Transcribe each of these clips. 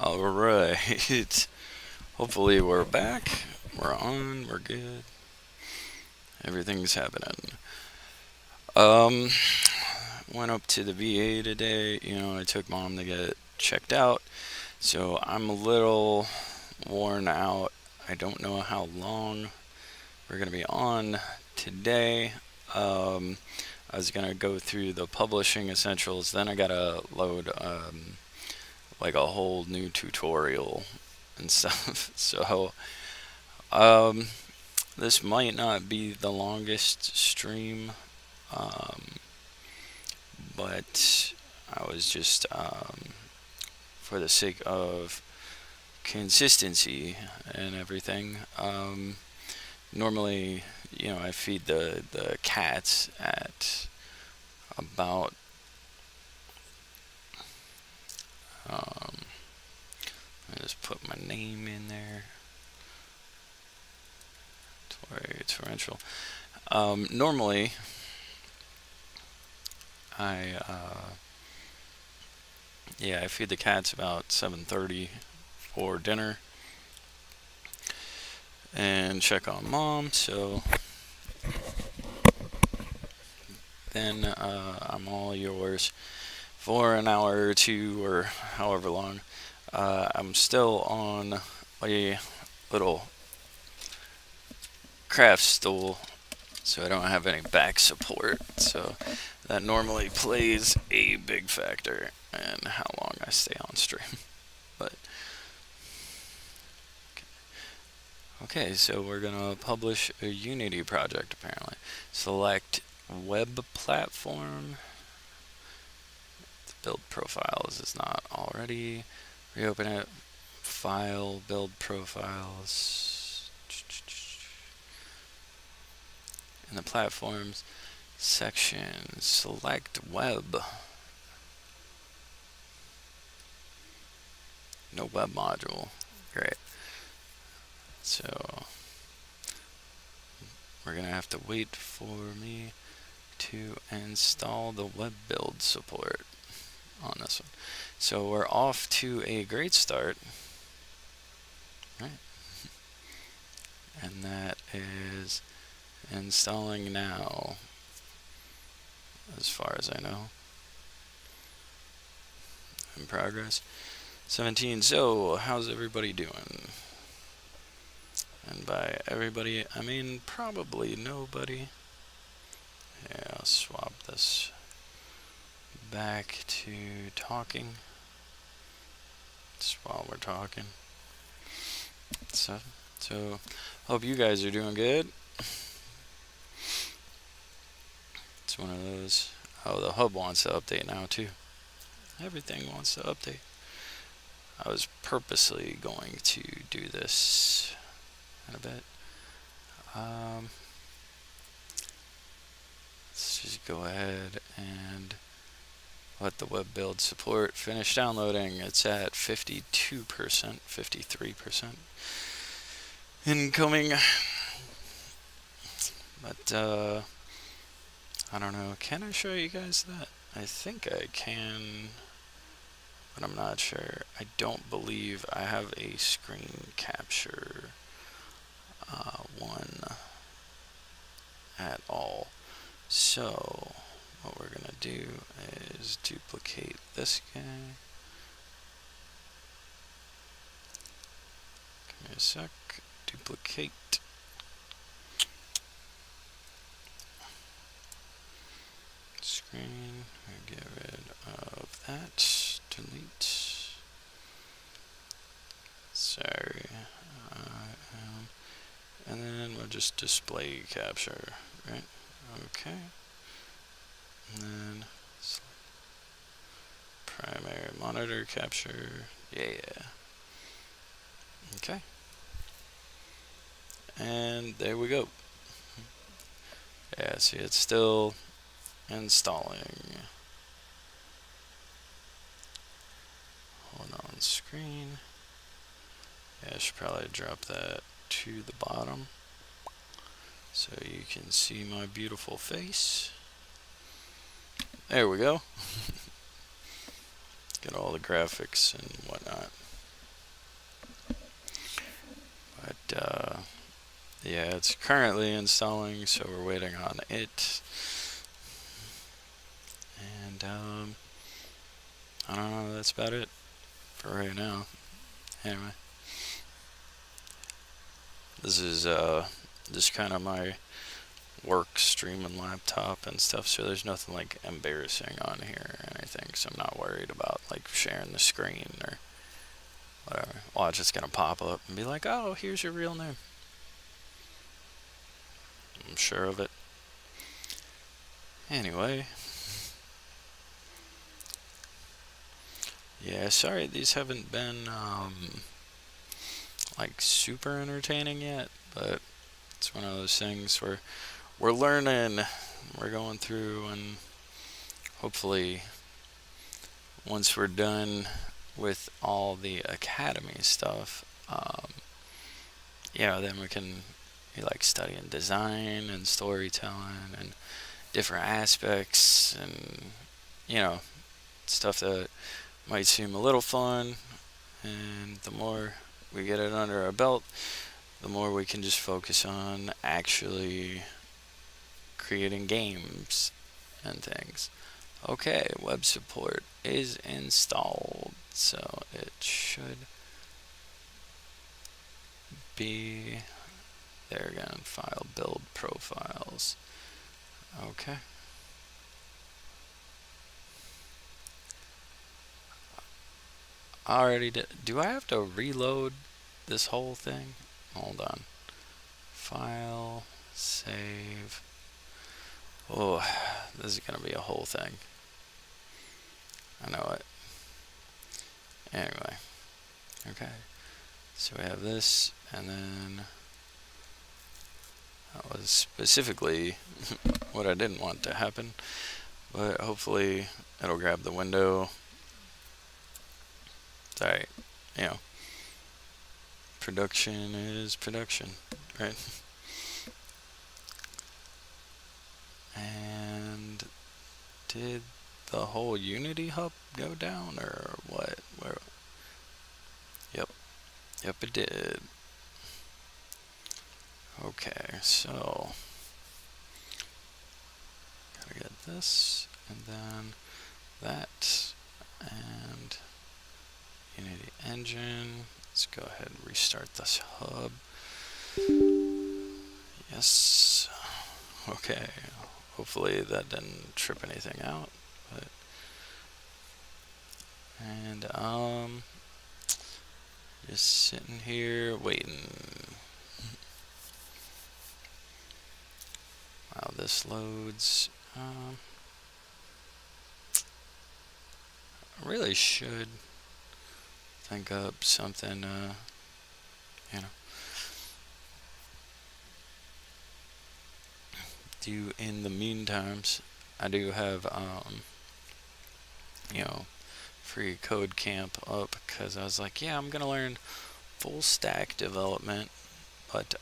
All right. Hopefully we're back. We're on. We're good. Everything's happening. Um, went up to the VA today. I took mom to get checked out. So I'm a little worn out. I don't know how long we're gonna be on today. Um, I was gonna go through the publishing essentials. Then I gotta load like a whole new tutorial and stuff. So um, this might not be the longest stream, um, but I was just, for the sake of consistency and everything, normally, I feed the cats at about, um, I just put my name in there, torrential. Normally, I, yeah, I feed the cats about 7:30 for dinner and check on mom. So then I'm all yours for an hour or two or however long. I'm still on a little craft stool, so I don't have any back support. So that normally plays a big factor in how long I stay on stream. But okay, so we're gonna publish a Unity project apparently. Select web platform. Build profiles is not already. Reopen it. File, build profiles. In the platforms section, select web. No web module. Great. So we're gonna have to wait for me to install the web build support on this one. So we're off to a great start. Right. And that is installing now, as far as I know. In progress. 17. So, how's everybody doing? And by everybody, I mean probably nobody. Yeah, I'll swap this back to talking. Just while we're talking. So hope you guys are doing good. It's one of those. Oh, the hub wants to update now too. Everything wants to update. I was purposely going to do this in a bit. Let's just go ahead and let the web build support finish downloading. It's at 52%, 53% incoming. But I don't know. Can I show you guys that? I think I can, but I'm not sure. I don't believe I have a screen capture one at all. So what we're gonna do is duplicate this guy. Give me a sec. Duplicate. Screen. Get rid of that. Delete. Sorry. And then we'll just display capture, right? Okay. And then primary monitor capture. Yeah. Okay. And there we go. Yeah, see, it's still installing. Hold on screen. Yeah, I should probably drop that to the bottom so you can see my beautiful face. There we go. Get all the graphics and whatnot. But yeah, it's currently installing, so we're waiting on it. And I don't know, that's about it for right now. Anyway, this is just kind of my work streaming laptop and stuff, so there's nothing like embarrassing on here or anything, so I'm not worried about like sharing the screen or whatever. Watch, it's gonna pop up and be like, oh, here's your real name. I'm sure of it. Anyway, yeah, sorry these haven't been like super entertaining yet, but it's one of those things where we're learning, we're going through, and hopefully once we're done with all the academy stuff, then we can be like studying design and storytelling and different aspects and stuff that might seem a little fun. And the more we get it under our belt, the more we can just focus on actually creating games and things. Okay, web support is installed, so it should be there again. File, build profiles. Okay. Already did. Do I have to reload this whole thing? Hold on. File, save. Oh, this is gonna be a whole thing. I know it. Anyway. Okay. So we have this, and then that was specifically what I didn't want to happen. But hopefully it'll grab the window. It's alright. Production is production, right? And did the whole Unity hub go down or what? Where? Yep, it did. Okay, so gotta get this and then that and Unity engine. Let's go ahead and restart this hub. Yes. Okay. Hopefully that didn't trip anything out. And just sitting here waiting. While this loads. I really should think up something, do in the meantimes. I do have, free code camp up because I was like, yeah, I'm gonna learn full stack development, but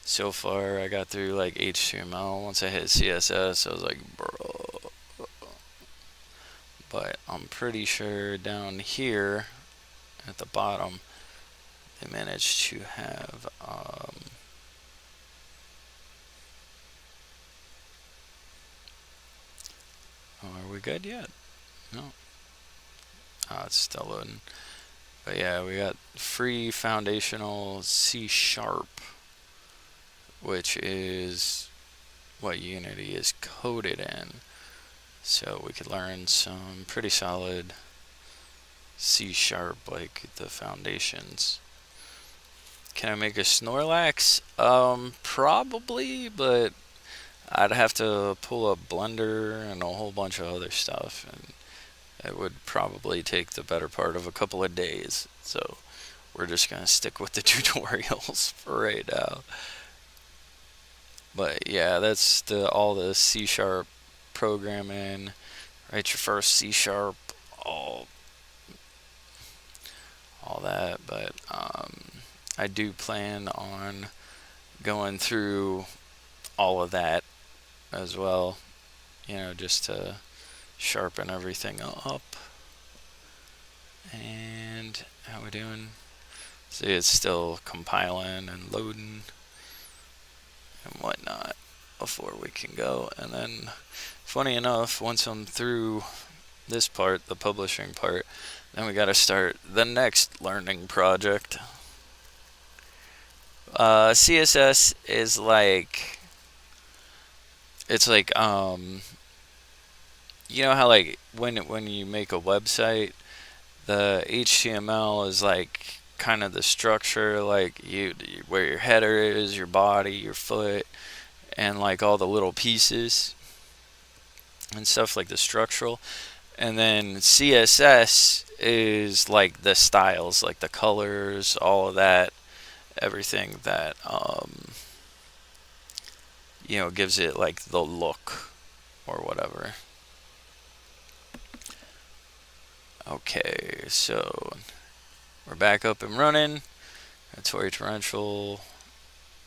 so far I got through like HTML. Once I hit CSS, I was like, bro. But I'm pretty sure down here at the bottom they managed to have are we good yet? No. It's still loading. But yeah, we got free foundational C#, which is what Unity is coded in. So we could learn some pretty solid C#, like the foundations. Can I make a Snorlax? Probably, but I'd have to pull up Blender and a whole bunch of other stuff, and it would probably take the better part of a couple of days. So we're just gonna stick with the tutorials for right now. But yeah, that's all the C# programming. Write your first C#, all that. But I do plan on going through all of that as well, just to sharpen everything up. And how we doing? See, it's still compiling and loading and whatnot before we can go. And then, funny enough, once I'm through this part, the publishing part, then we got to start the next learning project. CSS is like, it's like, you know how like when you make a website, the HTML is like kind of the structure, like where your header is, your body, your foot, and like all the little pieces and stuff, like the structural. And then CSS is like the styles, like the colors, all of that, everything that gives it like the look or whatever. Okay, so we're back up and running. Tory Torrential,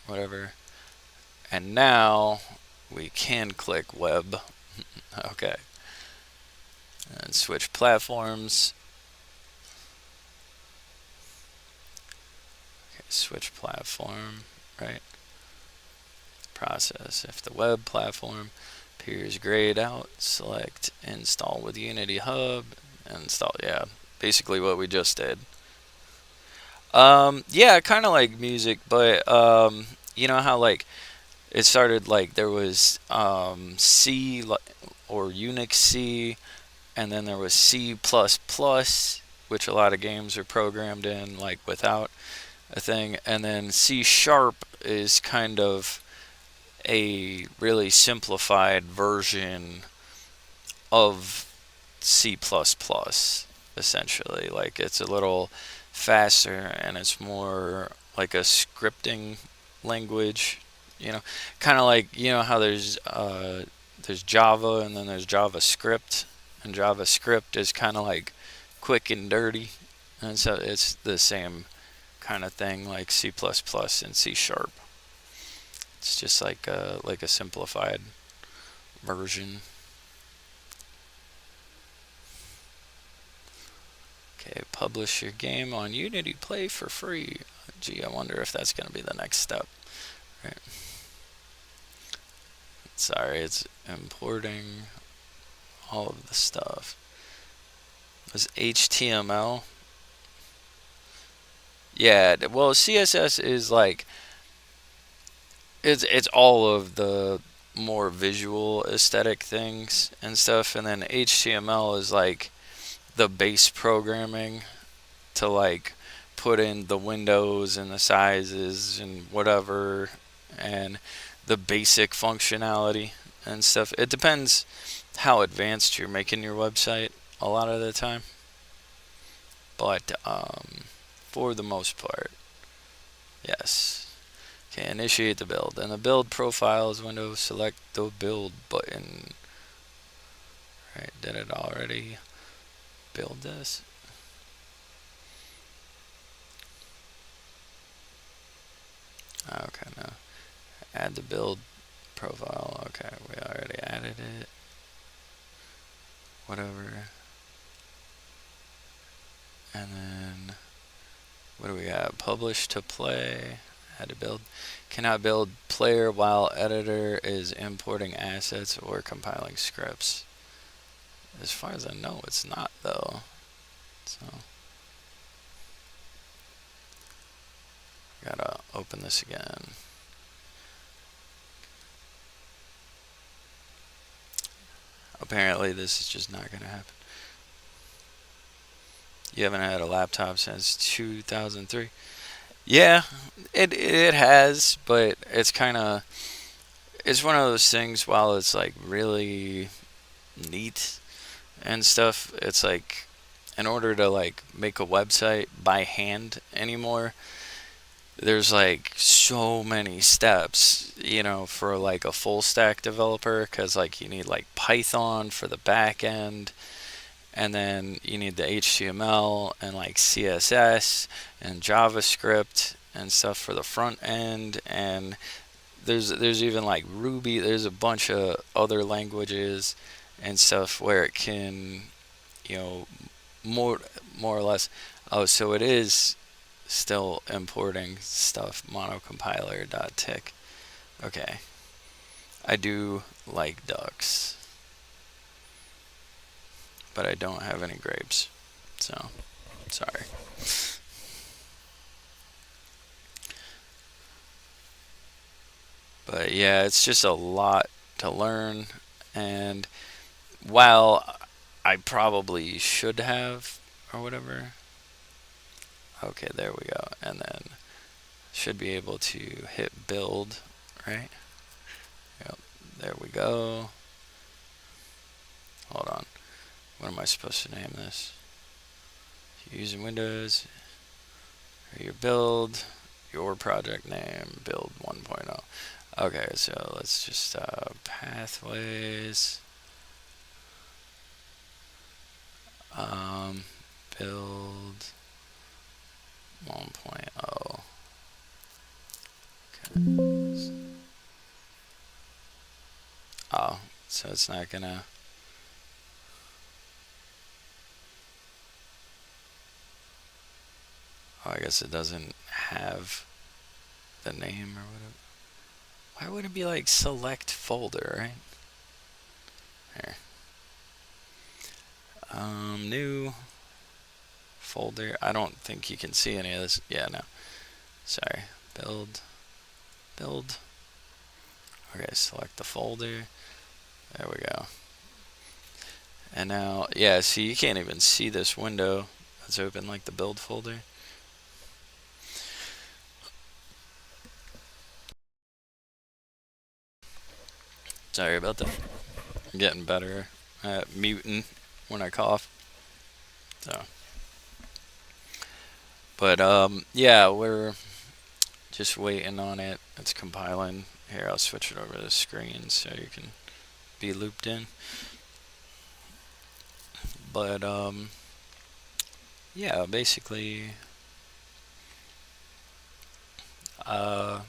whatever. And now we can click web. Okay. And switch platforms. Okay, switch platform, right? Process. If the web platform appears grayed out, select install with Unity Hub. Install, yeah. Basically what we just did. Yeah, kind of like music, but you know how like it started like there was C or Unix C, and then there was C++, which a lot of games are programmed in like without a thing, and then C sharp is kind of a really simplified version of C++, essentially. Like it's a little faster and it's more like a scripting language, kind of like how there's Java and then there's JavaScript, and JavaScript is kind of like quick and dirty, and so it's the same kind of thing like C++ and C sharp. It's just like a simplified version. Okay, publish your game on Unity Play for free. Gee, I wonder if that's going to be the next step. Right. Sorry, it's importing all of the stuff. Is HTML? Yeah, well, CSS is like it's all of the more visual aesthetic things and stuff, and then HTML is like the base programming to like put in the windows and the sizes and whatever, and the basic functionality and stuff. It depends how advanced you're making your website a lot of the time, but for the most part, yes. Okay, initiate the build. And the build profiles window, select the build button. Right, did it already build this? Okay, no. Add the build profile. Okay, we already added it. Whatever. And then, what do we got? Publish to play. Add to build. Cannot build player while editor is importing assets or compiling scripts. As far as I know, it's not though. So, gotta open this again. Apparently, this is just not gonna happen. You haven't had a laptop since 2003. Yeah, it has, but it's one of those things. While it's like really neat and stuff, it's like in order to like make a website by hand anymore, there's like so many steps, for like a full stack developer, because like you need like Python for the back end, and then you need the HTML and like CSS and JavaScript and stuff for the front end, and there's even like Ruby. There's a bunch of other languages and stuff where it can, more or less. Oh, so it is Still importing stuff. Monocompiler.tick. Okay. I do like ducks, but I don't have any grapes. So, sorry. But yeah, it's just a lot to learn. And while I probably should have, or whatever. Okay, there we go. And then should be able to hit build, right? Yep, there we go. Hold on. What am I supposed to name this? Using Windows, your build, your project name, build 1.0. Okay, so let's just pathways, build 1.0. Okay. Oh, so it's not gonna. Oh, I guess it doesn't have the name or whatever. Why would it be like select folder, right? Here. New folder. I don't think you can see any of this. Yeah, no. Sorry. Build. Build. Okay, select the folder. There we go. And now, yeah, see, you can't even see this window that's open, like the build folder. Sorry about that. I'm getting better at muting when I cough. So, but yeah, we're just waiting on it. It's compiling. Here, I'll switch it over to the screen so you can be looped in. But yeah, basically, uh,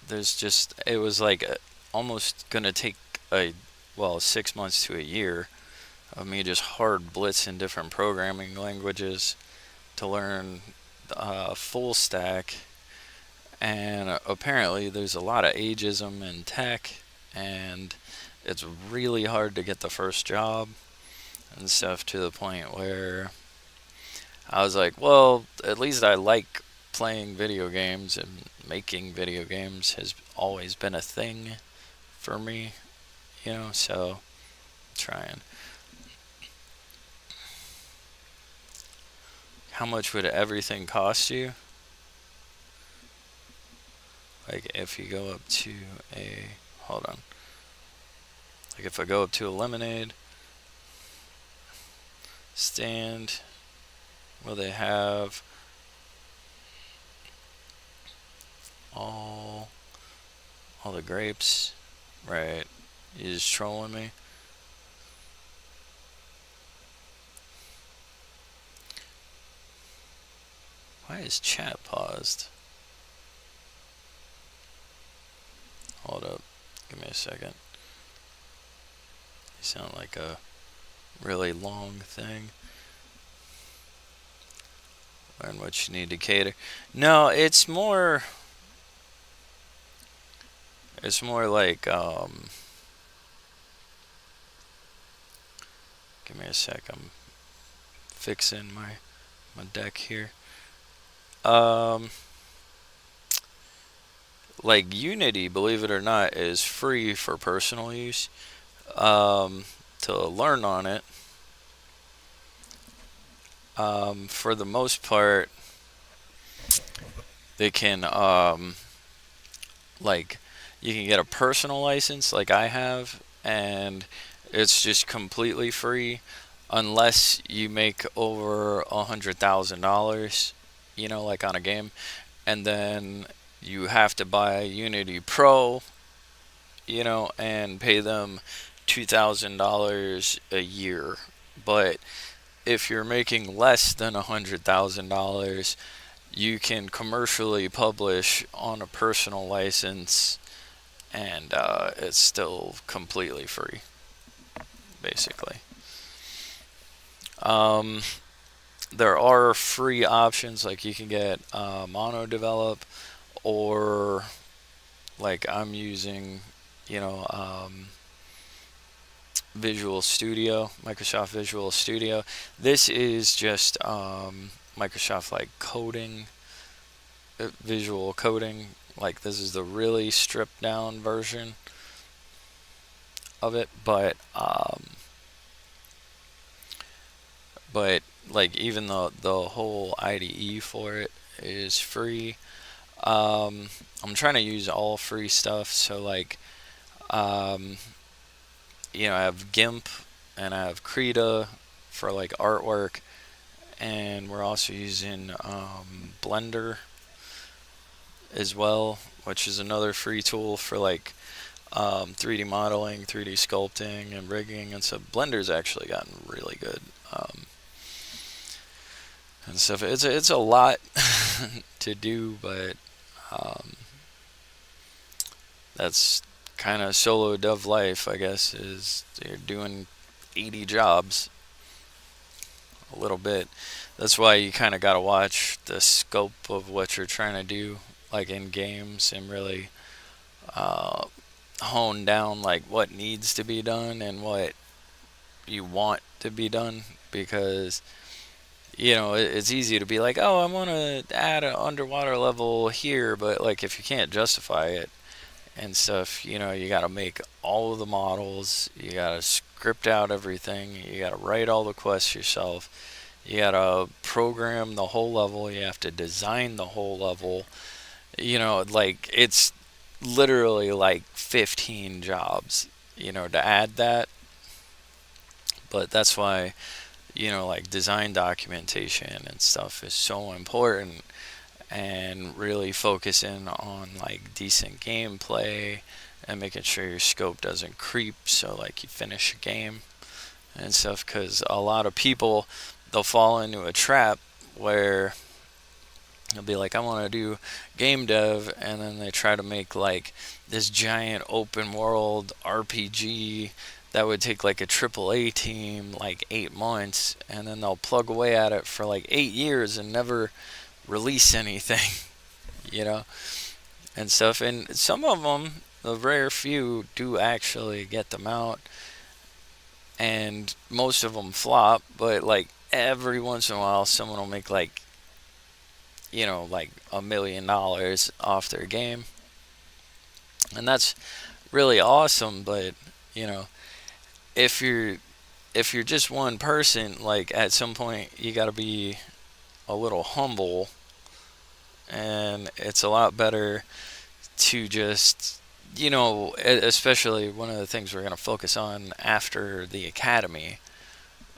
there's just it was like almost gonna take a 6 months to a year of me just hard blitzing different programming languages to learn full stack. And apparently, there's a lot of ageism in tech, and it's really hard to get the first job and stuff, to the point where I was like, well, at least I like playing video games, and making video games has always been a thing for me, so trying. How much would everything cost you? Like if you go up to hold on. Like if I go up to a lemonade stand, will they have all the grapes? Right. You just trolling me? Why is chat paused? Hold up. Give me a second. You sound like a really long thing. Learn what you need to cater. No, it's more like give me a sec. I'm fixing my deck here. Like Unity, believe it or not, is free for personal use. To learn on it, for the most part, they can like you can get a personal license like I have, and it's just completely free unless you make over $100,000, like on a game, and then you have to buy Unity Pro, and pay them $2,000 a year. But if you're making less than $100,000, you can commercially publish on a personal license, and it's still completely free, basically. Um, there are free options, like you can get Mono Develop, or like I'm using, you know, Visual Studio, Microsoft Visual Studio. This is just Microsoft like coding, visual coding. Like this is the really stripped down version of it, but like even the whole IDE for it is free. I'm trying to use all free stuff, so like um, I have GIMP and I have Krita for like artwork, and we're also using Blender as well, which is another free tool for like 3D modeling, 3D sculpting, and rigging, and so Blender's actually gotten really good. And stuff. It's a lot to do, but um, that's kind of solo dev life, I guess. Is you're doing 80 jobs a little bit. That's why you kind of got to watch the scope of what you're trying to do, like in games, and really uh, hone down like what needs to be done and what you want to be done, because it's easy to be like, oh, I want to add an underwater level here, but like if you can't justify it and stuff, you got to make all of the models, you got to script out everything, you got to write all the quests yourself, you got to program the whole level, you have to design the whole level. Like it's literally like 15 jobs, to add that. But that's why like design documentation and stuff is so important, and really focusing on like decent gameplay and making sure your scope doesn't creep, so like you finish a game and stuff, because a lot of people, they'll fall into a trap where they'll be like, I want to do game dev, and then they try to make like this giant open world RPG that would take like a AAA team like 8 months, and then they'll plug away at it for like 8 years and never release anything, you know, and stuff. And some of them, the rare few, do actually get them out, and most of them flop. But like every once in a while, someone will make like like $1 million off their game, and that's really awesome. But you know, if you're if you're just one person, like at some point you got to be a little humble, and it's a lot better to just especially one of the things we're going to focus on after the academy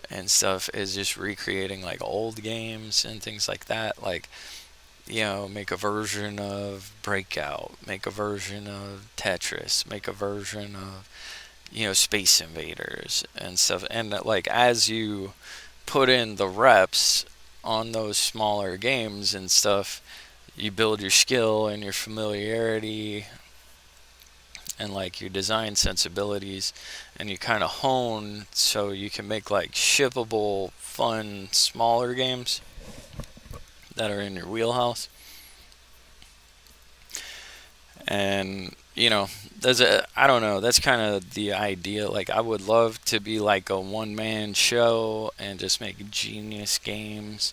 and stuff is just recreating like old games and things like that, like make a version of Breakout, make a version of Tetris, make a version of Space Invaders and stuff. And like as you put in the reps on those smaller games and stuff, you build your skill and your familiarity and like your design sensibilities, and you kind of hone so you can make like shippable, fun, smaller games that are in your wheelhouse. And I don't know, that's kind of the idea. Like I would love to be like a one man show and just make genius games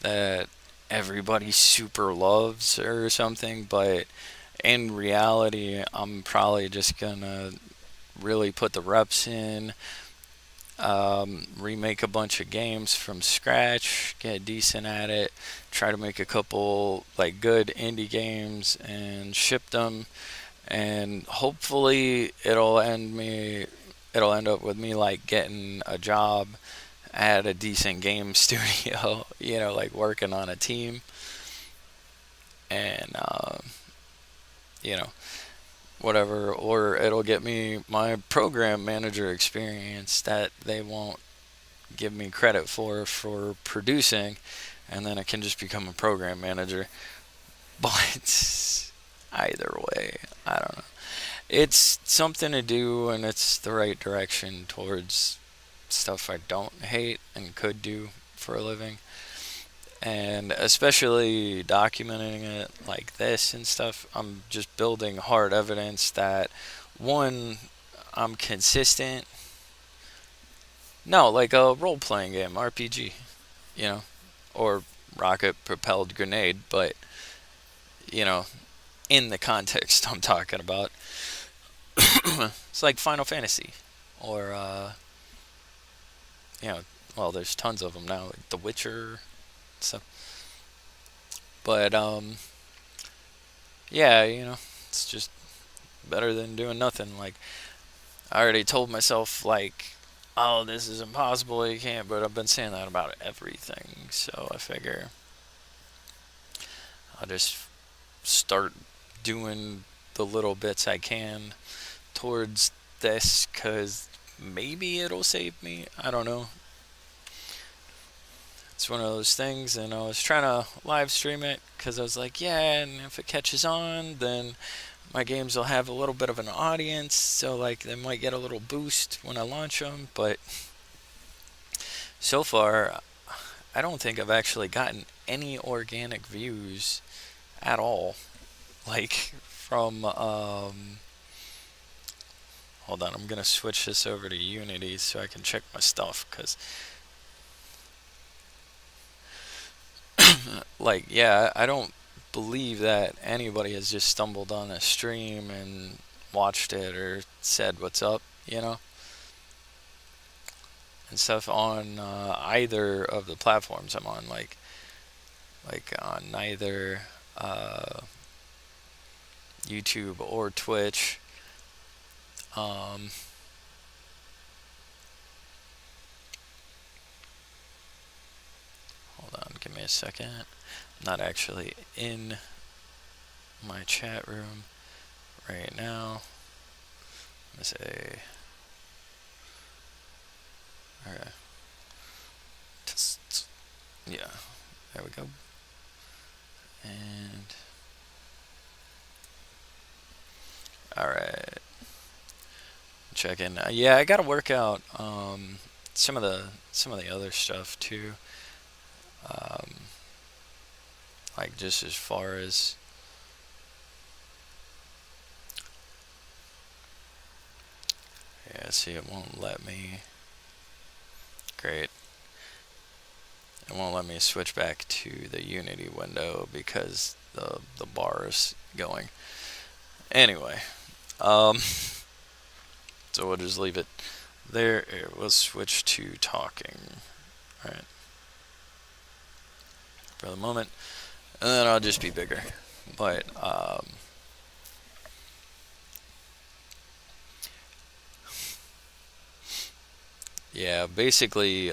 that everybody super loves or something, but in reality I'm probably just gonna really put the reps in, remake a bunch of games from scratch, get decent at it, try to make a couple like good indie games and ship them, and hopefully it'll end up with me like getting a job at a decent game studio, like working on a team, and you know, whatever, or it'll get me my program manager experience that they won't give me credit for producing, and then I can just become a program manager. But either way, I don't know. It's something to do, and it's the right direction towards stuff I don't hate and could do for a living. And especially documenting it like this and stuff, I'm just building hard evidence that one, I'm consistent. No, like a role playing game, RPG, you know, or rocket propelled grenade, but, you know, in the context I'm talking about. It's like Final Fantasy, or, you know, well, there's tons of them now, like The Witcher, stuff. But, yeah, it's just better than doing nothing. Like, I already told myself, like, oh, this is impossible, you can't, but I've been saying that about everything, so I figure I'll just start doing the little bits I can towards this, because maybe it'll save me. I don't know. It's one of those things, and I was trying to live stream it because I was like, yeah, and if it catches on, then my games will have a little bit of an audience, so like they might get a little boost when I launch them. But so far, I don't think I've actually gotten any organic views at all. Like from hold on, I'm gonna switch this over to Unity so I can check my stuff, because like, yeah, I don't believe that anybody has just stumbled on a stream and watched it or said what's up, and stuff on either of the platforms I'm on, like on neither uh, YouTube or Twitch. Um, Hold on, give me a second. I'm not actually in my chat room right now. Let me say, okay, yeah, there we go. And all right, check in. Yeah, I gotta work out some of the other stuff too. Um, like just as far as, yeah, see, it won't let me. Great. It won't let me switch back to the Unity window because the bar is going. Anyway, um, so we'll just leave it there. We'll switch to talking, right, for the moment, and then I'll just be bigger. But yeah, basically,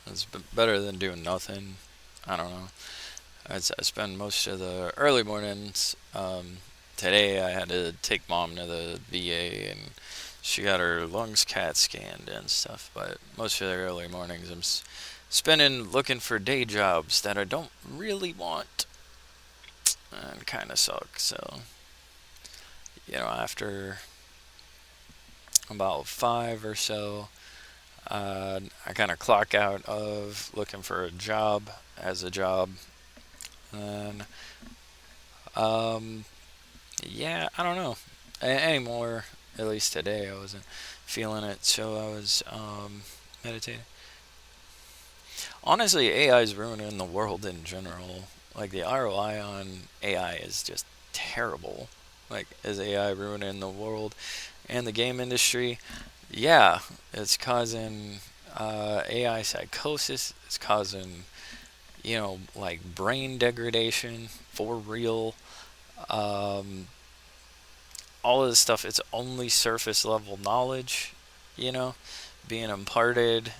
it's better than doing nothing. I don't know. I spend most of the early mornings. Today I had to take mom to the VA, and she got her lungs CAT scanned and stuff. But most of the early mornings I'm spending looking for day jobs that I don't really want and kind of suck. So, after about 5 or so, I kind of clock out of looking for a job as a job. And yeah, I don't know anymore. At least today, I wasn't feeling it, so I was meditating. Honestly, AI is ruining the world in general. Like the ROI on AI is just terrible. Like, is AI ruining the world and the game industry? Yeah, it's causing AI psychosis. It's causing, like brain degradation for real. Um, all of this stuff, it's only surface level knowledge, you know, being imparted.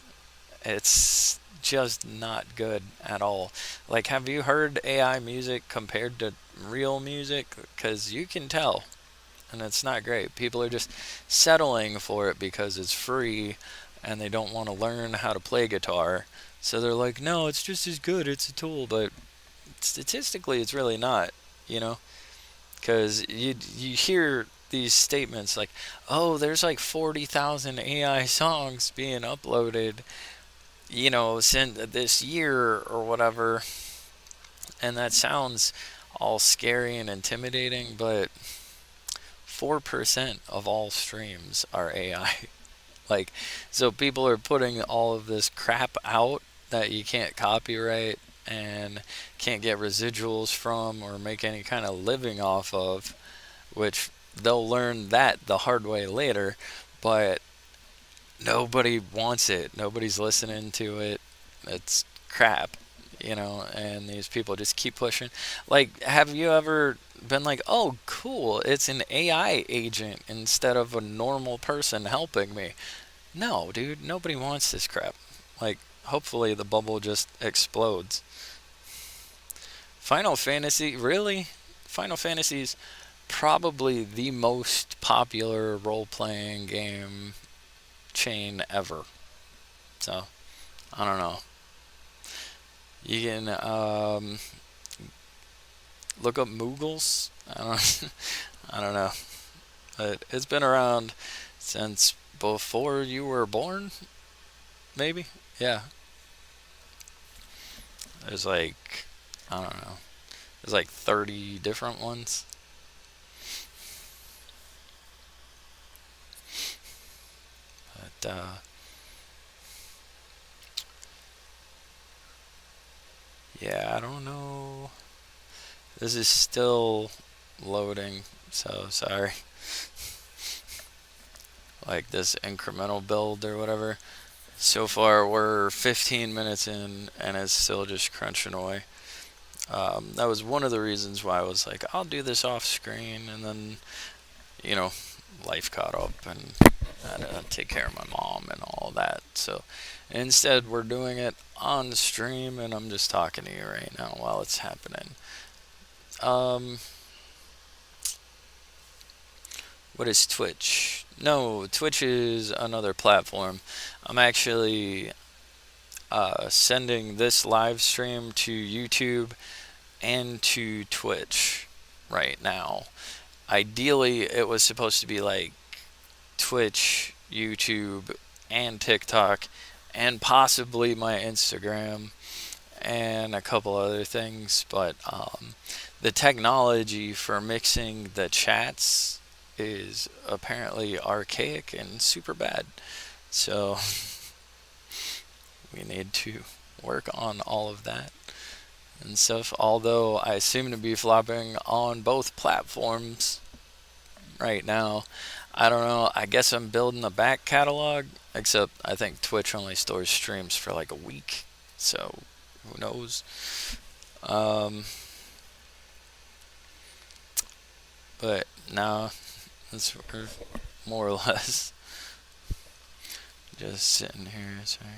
It's just not good at all. Like, have you heard AI music compared to real music? Because you can tell, and it's not great. People are just settling for it because it's free and they don't want to learn how to play guitar. So they're like, no, it's just as good. It's a tool, but statistically, it's really not, you know? Because you hear these statements like, oh, there's like 40,000 AI songs being uploaded, since this year or whatever. And that sounds all scary and intimidating, but 4% of all streams are AI. Like, so people are putting all of this crap out that you can't copyright and can't get residuals from or make any kind of living off of, which they'll learn that the hard way later, but nobody wants it. Nobody's listening to it. It's crap, and these people just keep pushing. Like, have you ever been like, oh, cool, it's an AI agent instead of a normal person helping me? No, dude, nobody wants this crap. Like, hopefully the bubble just explodes. Final Fantasy, really? Final Fantasy's probably the most popular role playing game chain ever. So, I don't know. You can look up Moogles. I don't know. But it's been around since before you were born, maybe? Yeah. There's like, I don't know. There's like 30 different ones. But, yeah, I don't know. This is still loading, so sorry. Like this incremental build or whatever. So far, we're 15 minutes in, and it's still just crunching away. That was one of the reasons why I was like, I'll do this off screen, and then, you know, life caught up, and I had to take care of my mom and all that. So instead, we're doing it on stream, and I'm just talking to you right now while it's happening. Um, what is Twitch? No, Twitch is another platform. I'm actually sending this live stream to YouTube and to Twitch right now. Ideally, it was supposed to be like Twitch, YouTube, and TikTok, and possibly my Instagram, and a couple other things, but the technology for mixing the chats is apparently archaic and super bad. So we need to work on all of that and stuff. Although I seem to be flopping on both platforms right now. I don't know. I guess I'm building a back catalog, except I think Twitch only stores streams for like a week. So who knows? Um, but now that's more or less just sitting here. Sorry.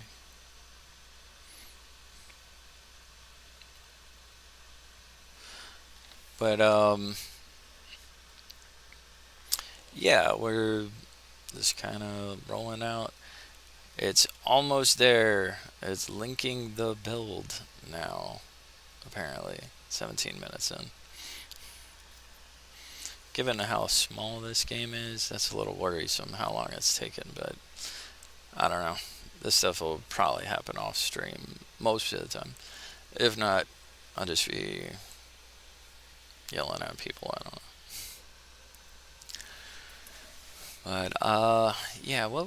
But yeah, we're just kind of rolling out. It's almost there. It's linking the build now. Apparently, 17 minutes in. Given how small this game is, that's a little worrisome how long it's taken, but I don't know. This stuff will probably happen off stream most of the time. If not, I'll just be yelling at people. I don't know. But yeah. What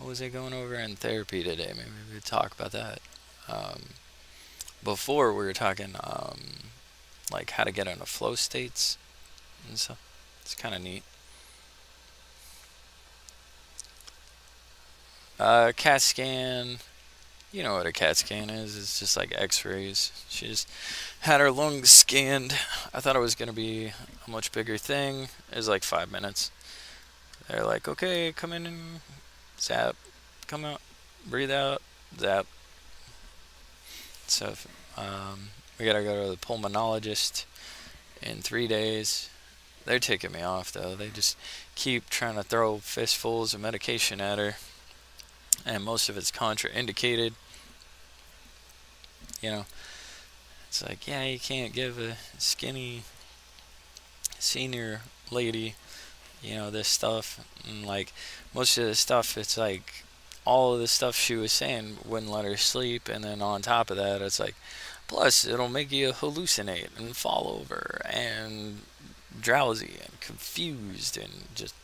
was I going over in therapy today? Maybe we could talk about that. Um, Before we were talking like how to get into flow states and stuff. It's kind of neat. CAT scan. You know what a CAT scan is? It's just like X-rays. She just had her lungs scanned. I thought it was gonna be a much bigger thing. It was like 5 minutes. They're like, okay, come in and zap, come out, breathe out, zap. So we gotta go to the pulmonologist in 3 days. They're taking me off though. They just keep trying to throw fistfuls of medication at her, and most of it's contraindicated. You know, it's like, yeah, you can't give a skinny senior lady this stuff. And like most of the stuff, it's like all of the stuff she was saying wouldn't let her sleep. And then on top of that, it's like, plus it'll make you hallucinate and fall over and drowsy and confused and just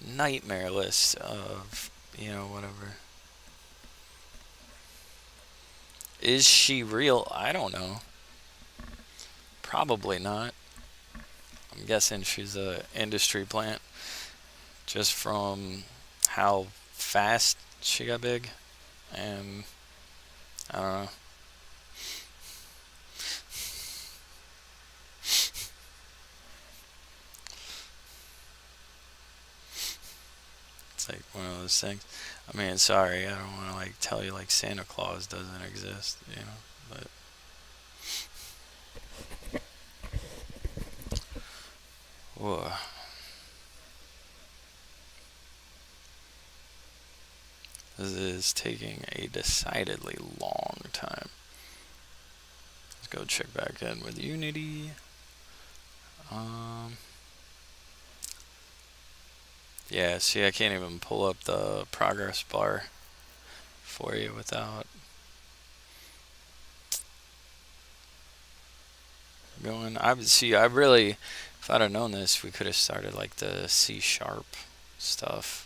nightmare list of, whatever. Is she real? I don't know. Probably not. I'm guessing she's a industry plant just from how fast she got big. And I don't know. It's like one of those things. I mean, sorry, I don't want to like tell you like Santa Claus doesn't exist, but whoa. This is taking a decidedly long time. Let's go check back in with Unity. Um, yeah, see, I can't even pull up the progress bar for you without going. I see. I really, if I'd have known this, we could have started like the C sharp stuff.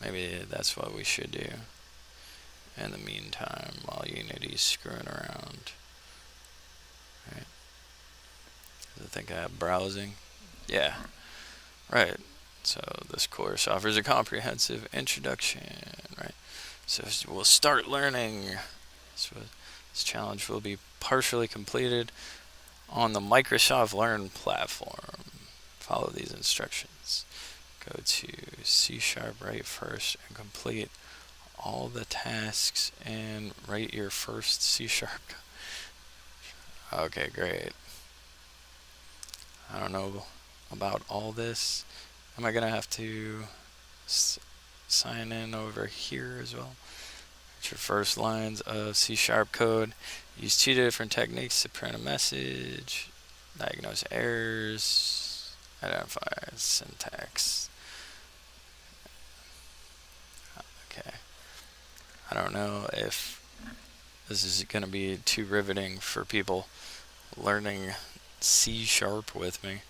Maybe that's what we should do. In the meantime, while Unity's screwing around, right? I think I have browsing. Yeah, right. So this course offers a comprehensive introduction, right? So we'll start learning. So this challenge will be partially completed on the Microsoft Learn platform. Follow these instructions. Go to C Sharp right first and complete all the tasks and write your first C Sharp. Okay, great. I don't know about all this. Am I gonna have to sign in over here as well? It's your first lines of C Sharp code. Use two different techniques to print a message, diagnose errors, identify syntax. Okay. I don't know if this is going to be too riveting for people learning C Sharp with me.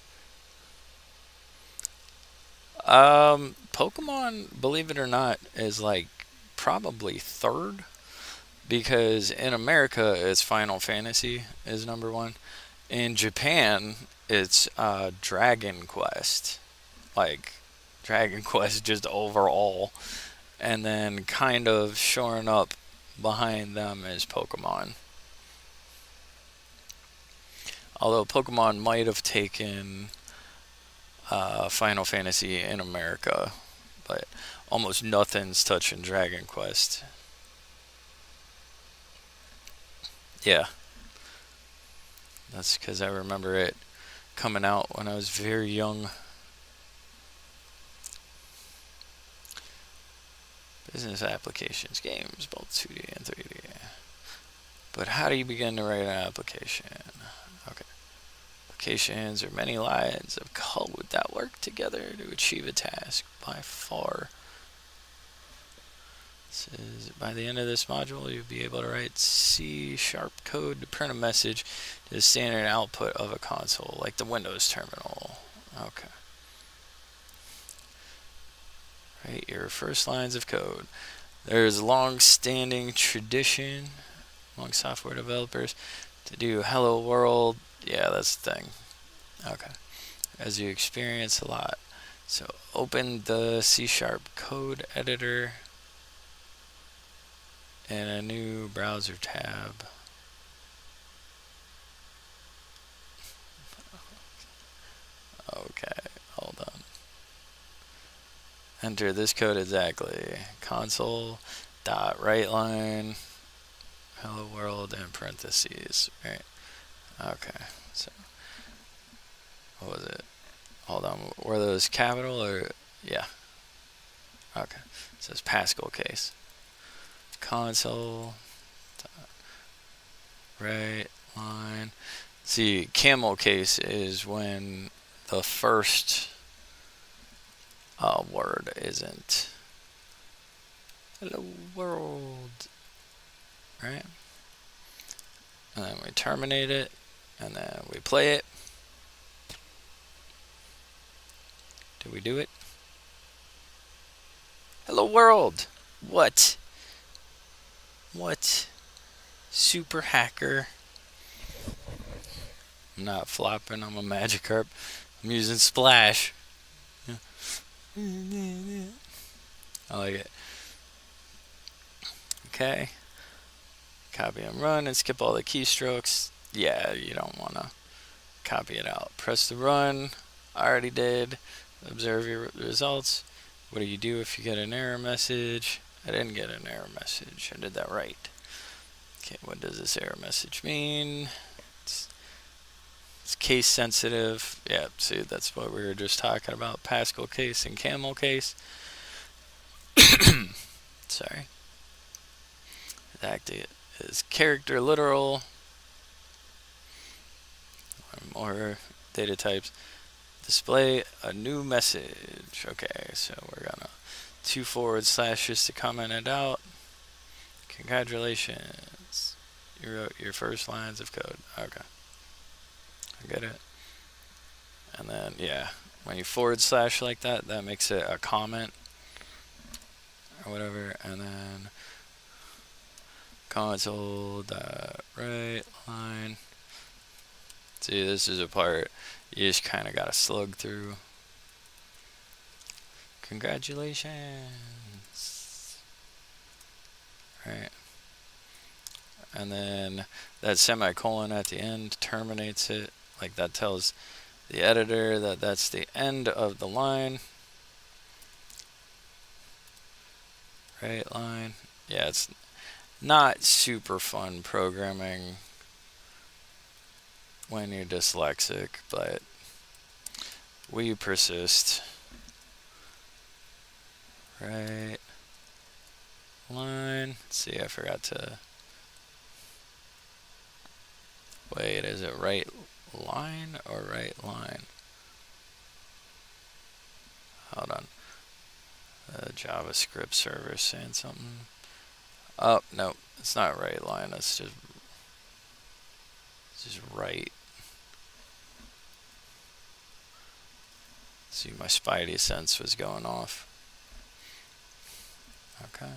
Pokemon, believe it or not, is like probably third because in America it's Final Fantasy is number one. In Japan, it's Dragon Quest, like Dragon Quest just overall, and then kind of shoring up behind them is Pokemon. Although Pokemon might have taken Final Fantasy in America, but almost nothing's touching Dragon Quest. Yeah, that's because I remember it coming out when I was very young. Business applications, games, both 2D and 3D. But how do you begin to write an application? Okay. Applications are many lines of code that work together to achieve a task. By far, says by the end of this module, you'll be able to write C sharp code to print a message to the standard output of a console, like the Windows terminal. Okay. Write your first lines of code. There's a long-standing tradition among software developers to do hello world. Yeah, that's the thing. Okay. As you experience a lot. So open the C sharp code editor in a new browser tab. Okay, hold on. Enter this code exactly. Console dot write line hello world in parentheses. Right. Okay. So what was it? Hold on. Were those capital or yeah? Okay. It says Pascal case. Console right line. See, camel case is when the first word isn't hello world, right? And then we terminate it, and then we play it. Did we do it? Hello world. What? What? Super hacker. I'm not flopping. I'm a Magikarp. I'm using Splash. I like it. Okay. Copy and run and skip all the keystrokes. Yeah, you don't want to copy it out. Press the run. I already did. Observe your results. What do you do if you get an error message? I didn't get an error message. I did that right. Okay, what does this error message mean? It's case sensitive. Yeah, see, that's what we were just talking about. Pascal case and camel case. Sorry. Act is character literal. More data types. Display a new message. Okay, so we're gonna 2 forward slashes to comment it out. Congratulations. You wrote your first lines of code. Okay. I get it. And then, yeah, when you forward slash like that, that makes it a comment or whatever. And then console write line. See, this is a part you just kind of got to slug through. Congratulations. Right. And then that semicolon at the end terminates it. Like that tells the editor that that's the end of the line. Right line. Yeah, it's not super fun programming when you're dyslexic, but we persist. Right line. Let's see, I forgot to. Wait, is it right line or right line? Hold on. The JavaScript server saying something. Oh, no, it's not right line. It's just right. See, my spidey sense was going off. Okay.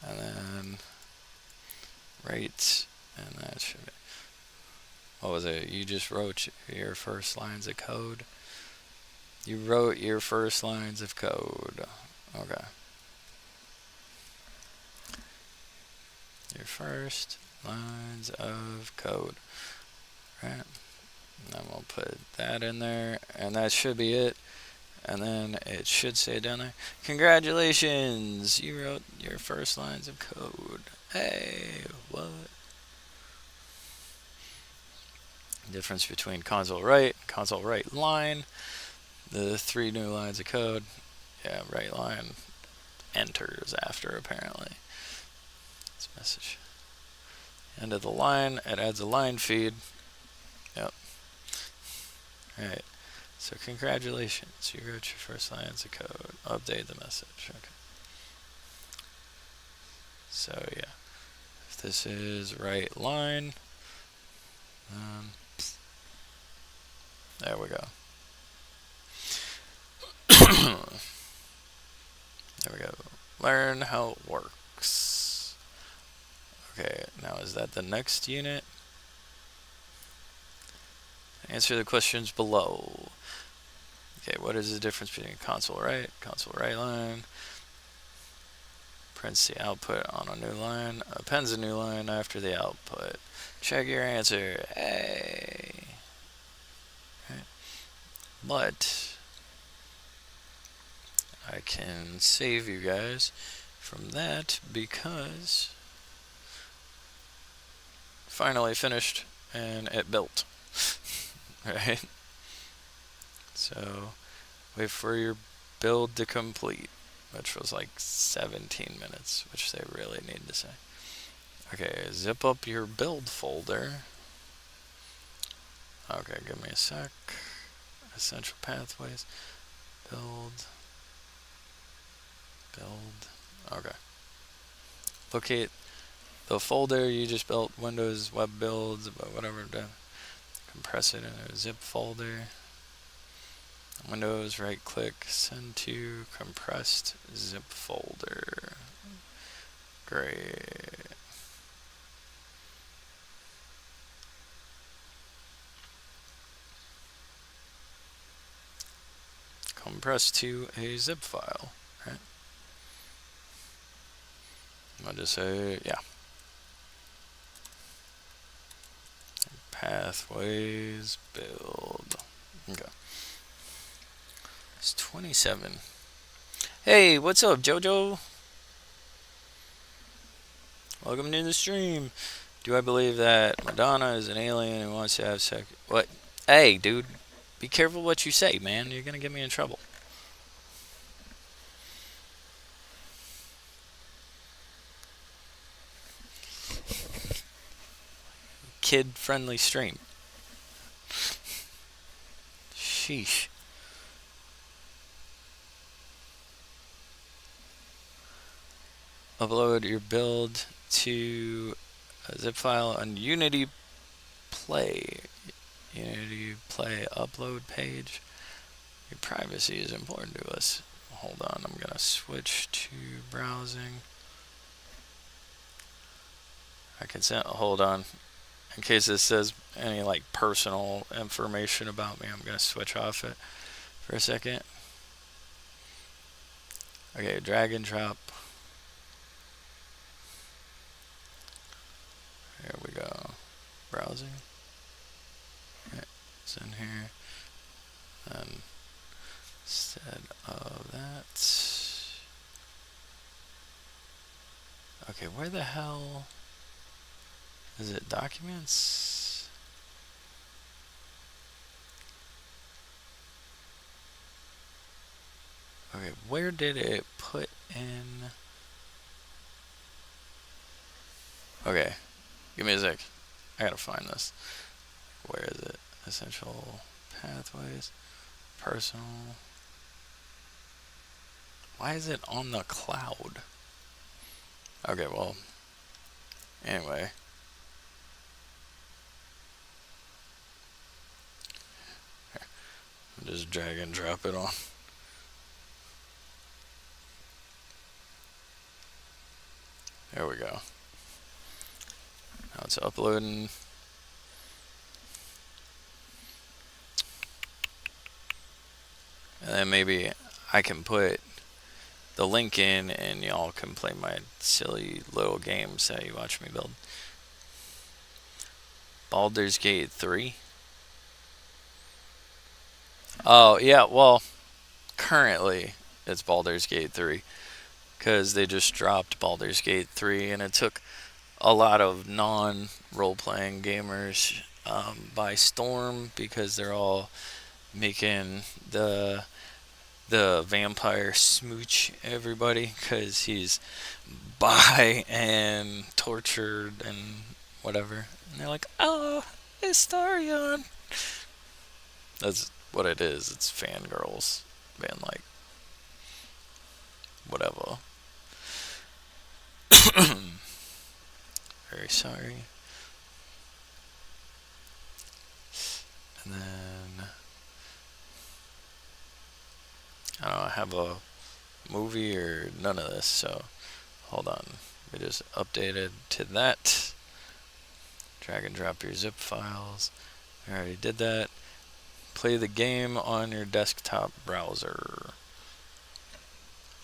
And then right, and that should be. What was it? You just wrote your first lines of code. You wrote your first lines of code. Okay. Your first lines of code. Right. And then we'll put that in there, and that should be it. And then it should say down there, congratulations, you wrote your first lines of code. Hey, what? Difference between console write line, the 3 new lines of code. Yeah, write line enters after apparently. This message. End of the line, it adds a line feed. Yep. Alright. So congratulations, you wrote your first lines of code. Update the message. Okay. So yeah, if this is right line, there we go. There we go. Learn how it works. Okay, now is that the next unit? Answer the questions below. Okay, what is the difference between console write line? Prints the output on a new line, appends a new line after the output. Check your answer. Hey. Right. But I can save you guys from that because finally finished and it built. Right? So wait for your build to complete, which was like 17 minutes, which they really need to say. Okay, zip up your build folder. Okay, give me a sec. essential pathways, build, okay. Locate the folder you just built, Windows web builds, whatever, compress it in a zip folder. Windows, right click, send to compressed zip folder. Great. Compress to a zip file, right? I'll just say, yeah. Pathways build. Okay. It's 27. Hey, what's up, JoJo? Welcome to the stream. Do I believe that Madonna is an alien who wants to have sex? What? Hey, dude. Be careful what you say, man. You're gonna get me in trouble. Kid-friendly stream. Sheesh. Upload your build to a zip file on Unity Play. Unity Play upload page. Your privacy is important to us. Hold on, I'm gonna switch to browsing. I can send, hold on. In case this says any like personal information about me, I'm gonna switch off it for a second. Okay, drag and drop. There we go. Browsing. Okay, it's in here. And instead of that. Okay, where the hell is it? Documents? Okay, where did it put in? Okay, give me a sec. I gotta find this. Where is it? Essential pathways, personal. Why is it on the cloud? Okay, well, anyway. Just drag and drop it on. There we go. Now it's uploading. And then maybe I can put the link in and y'all can play my silly little games that you watch me build. Baldur's Gate 3. Oh, yeah, well, currently it's Baldur's Gate 3. Because they just dropped Baldur's Gate 3 and it took a lot of non-role-playing gamers by storm because they're all making the vampire smooch everybody because he's bi and tortured and whatever. And they're like, oh, Astarion. That's what it is. It's fangirls being like, whatever. Very sorry. And then I don't have a movie or none of this, so hold on. We just updated to that. Drag and drop your zip files. I already did that. Play the game on your desktop browser.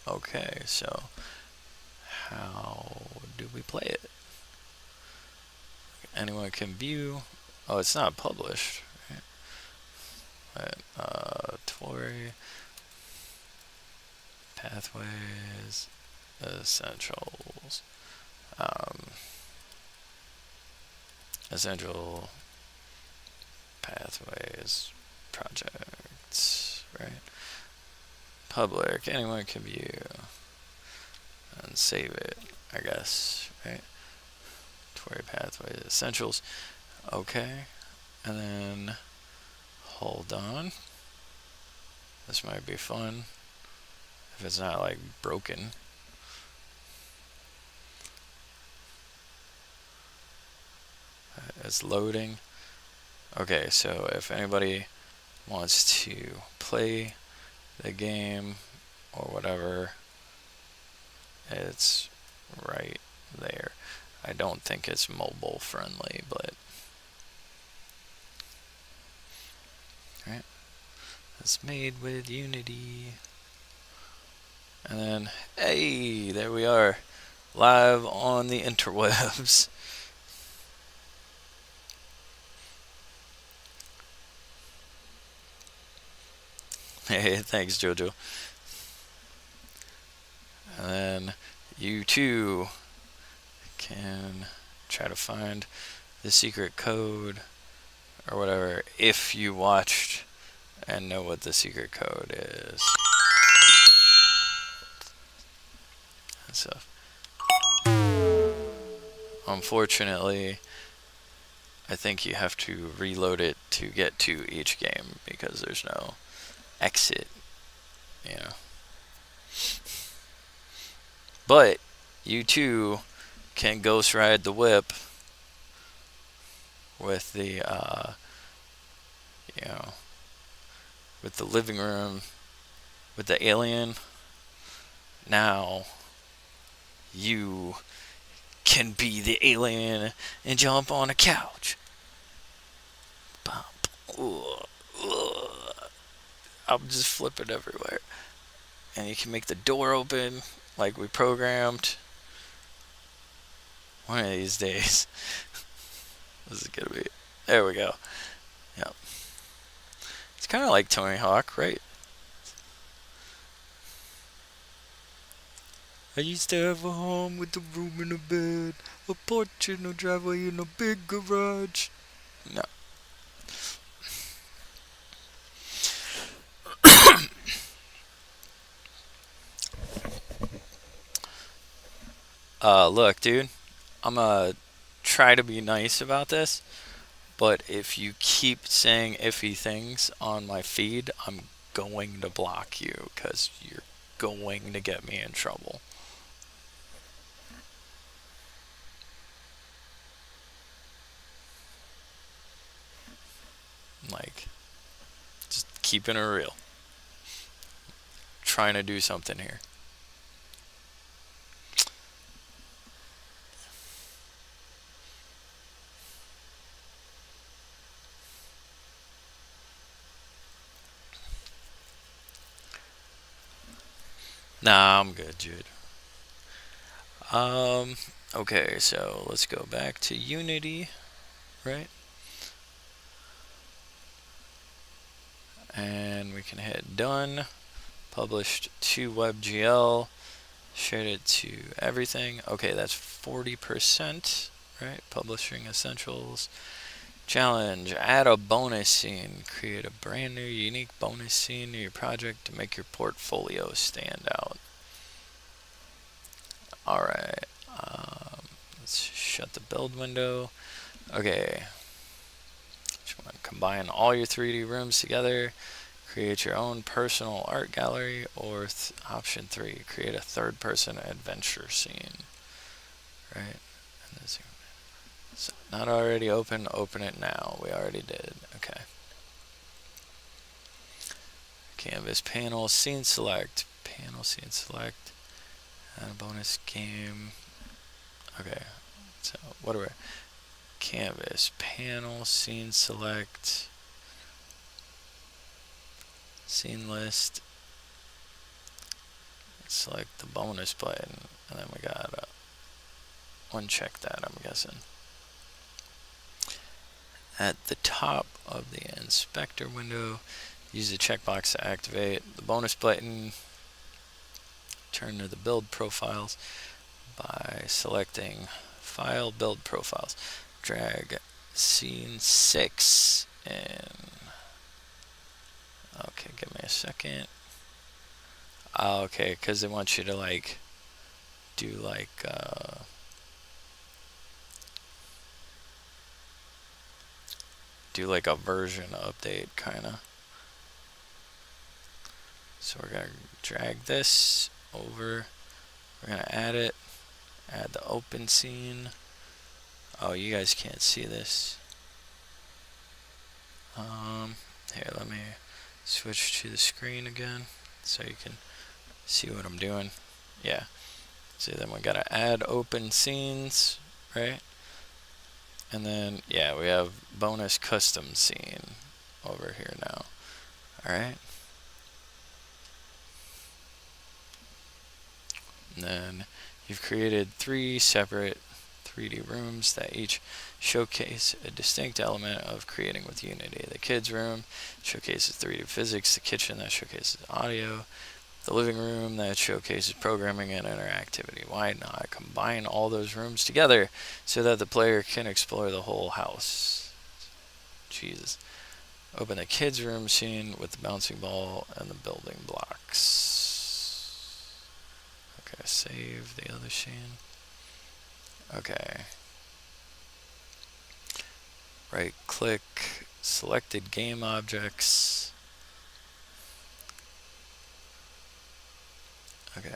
Okay, so how do we play it? Anyone can view. Oh, it's not published. Right? Tory. Pathways. Essentials. Essential pathways projects, right? Public, anyone can view and save it, I guess, right? Tory pathways, essentials, okay, and then hold on. This might be fun if it's not like broken. It's loading. Okay, so if anybody wants to play the game or whatever, it's right there. I don't think it's mobile friendly, but right. It's made with Unity. And then, hey, there we are, live on the interwebs. Hey, thanks, Jojo. And then you too can try to find the secret code or whatever if you watched and know what the secret code is. So, unfortunately, I think you have to reload it to get to each game because there's no exit, you know. But you too can ghost ride the whip with the, you know, with the living room, with the alien. Now you can be the alien and jump on a couch. I'm just flipping everywhere. And you can make the door open like we programmed. One of these days. This is gonna be. There we go. Yep. It's kind of like Tony Hawk, right? I used to have a home with a room and a bed, a porch and a driveway and a big garage. No. Look, dude. I'm gonna try to be nice about this, but if you keep saying iffy things on my feed, I'm going to block you because you're going to get me in trouble. Like, just keeping it real. Trying to do something here. Nah, I'm good, Jude. Okay, so let's go back to Unity, right? And we can hit done. Published to WebGL. Shared it to everything. Okay, that's 40%, right? Publishing essentials. Challenge, add a bonus scene. Create a brand new unique bonus scene to your project to make your portfolio stand out. Alright, let's shut the build window. Okay, just want to combine all your 3D rooms together. Create your own personal art gallery, or option 3, create a third-person adventure scene. Right? So not already open, open it now. We already did. Okay. Canvas panel, scene select. Panel, scene select. And a bonus game. Okay. So what are we? Canvas, panel, scene select. Scene list. Select the bonus button. And then we gotta uncheck that, I'm guessing. At the top of the inspector window, use the checkbox to activate the bonus button. Turn to the build profiles by selecting File, Build Profiles. Drag Scene 6 in. Okay, give me a second. Okay, because they want you to like do like a version update, kind of. So we're going to drag this over. We're going to add it. Add the open scene. Oh, you guys can't see this. Here, let me switch to the screen again so you can see what I'm doing. Yeah. So then we gotta add open scenes, right? And then, yeah, we have bonus custom scene over here now. Alright. And then you've created 3 separate 3D rooms that each showcase a distinct element of creating with Unity. The kids' room showcases 3D physics, the kitchen that showcases audio, the living room that showcases programming and interactivity. Why not combine all those rooms together so that the player can explore the whole house? Jesus. Open the kids' room scene with the bouncing ball and the building blocks. Okay, save the other scene. Okay. Right click, selected game objects. Okay.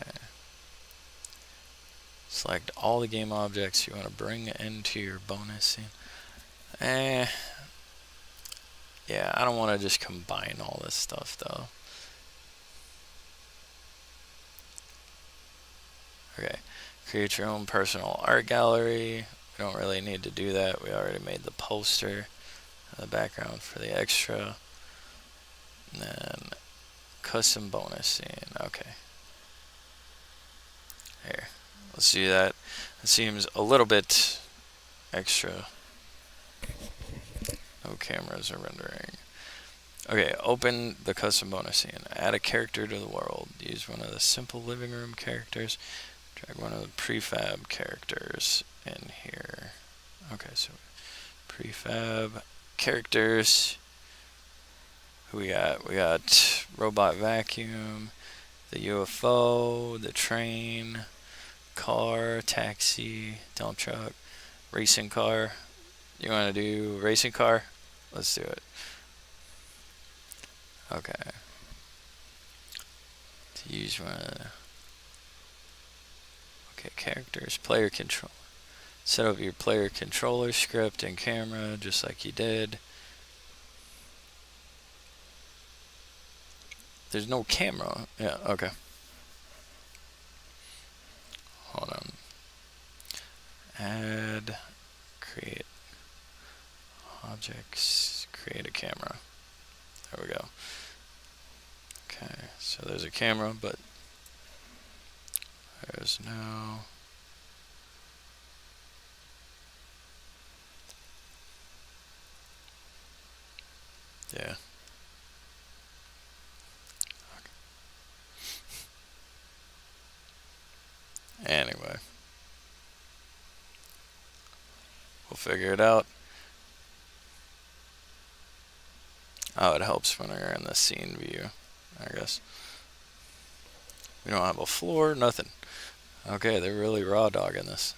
Select all the game objects you want to bring into your bonus scene. Yeah, I don't want to just combine all this stuff though. Okay. Create your own personal art gallery. We don't really need to do that. We already made the poster and the background for the extra. And then custom bonus scene. Okay. Here. Let's do that. It seems a little bit extra. No cameras are rendering. Okay, open the custom bonus scene. Add a character to the world. Use one of the simple living room characters. Drag one of the prefab characters in here. Okay, so prefab characters. Who we got? We got robot vacuum, the UFO, the train, car, taxi, dump truck, racing car. You want to do racing car? Let's do it. Okay. To use one of the... Okay, characters, player control. Set up your player controller script and camera just like you did. There's no camera. Yeah, okay. Hold on. Add, create objects, create a camera. There we go. Okay, so there's a camera, but there's no... Yeah. Anyway. We'll figure it out. Oh, it helps when we're in the scene view, I guess. We don't have a floor, nothing. Okay, they're really raw dogging this.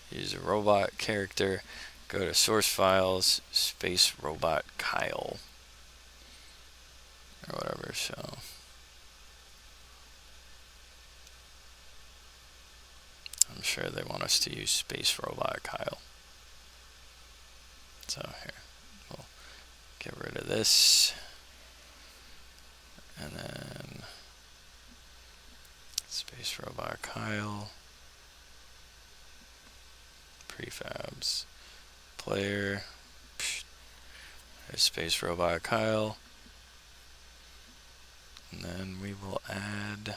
Use a robot character. Go to source files, space robot Kyle. Or whatever, so. I'm sure they want us to use space robot Kyle. So here, we'll get rid of this. And then space robot Kyle. Prefabs. Player. There's space robot Kyle. And then we will add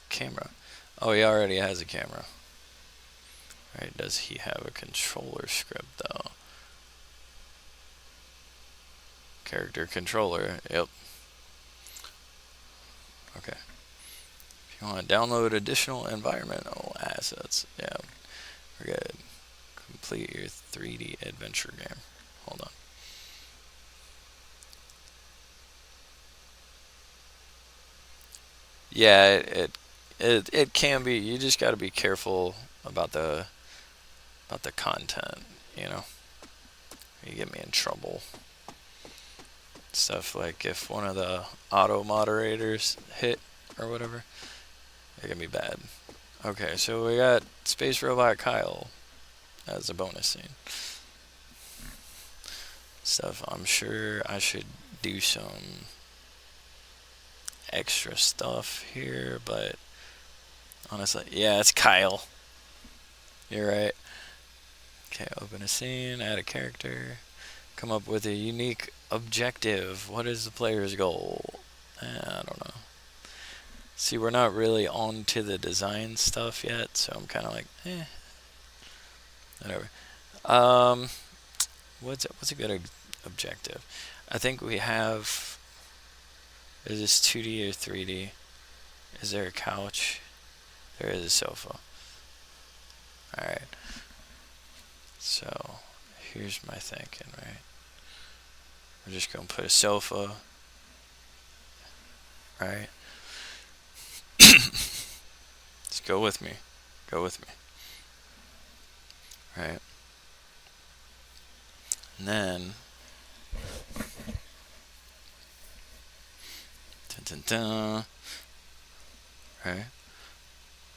camera. Oh, he already has a camera. Right, does he have a controller script though? Character controller, yep. Okay. If you want to download additional environmental assets, yeah, we're good. Complete your 3D adventure game. Hold on. Yeah, it can be. You just got to be careful about the content, you know. You get me in trouble. Stuff like if one of the auto moderators hit or whatever, it can be bad. Okay, so we got Space Robot Kyle as a bonus scene. Stuff I'm sure I should do some extra stuff here, but honestly, yeah, it's Kyle. You're right. Okay, open a scene, add a character, come up with a unique objective. What is the player's goal? I don't know. See, we're not really on to the design stuff yet, so I'm kind of like, whatever. What's a good objective? I think we have. Is this 2D or 3D? Is there a couch? There is a sofa. Alright. So, here's my thinking, right? We're just going to put a sofa. Right? Just go with me. Go with me. Right? And then. Dun, dun, dun. Right?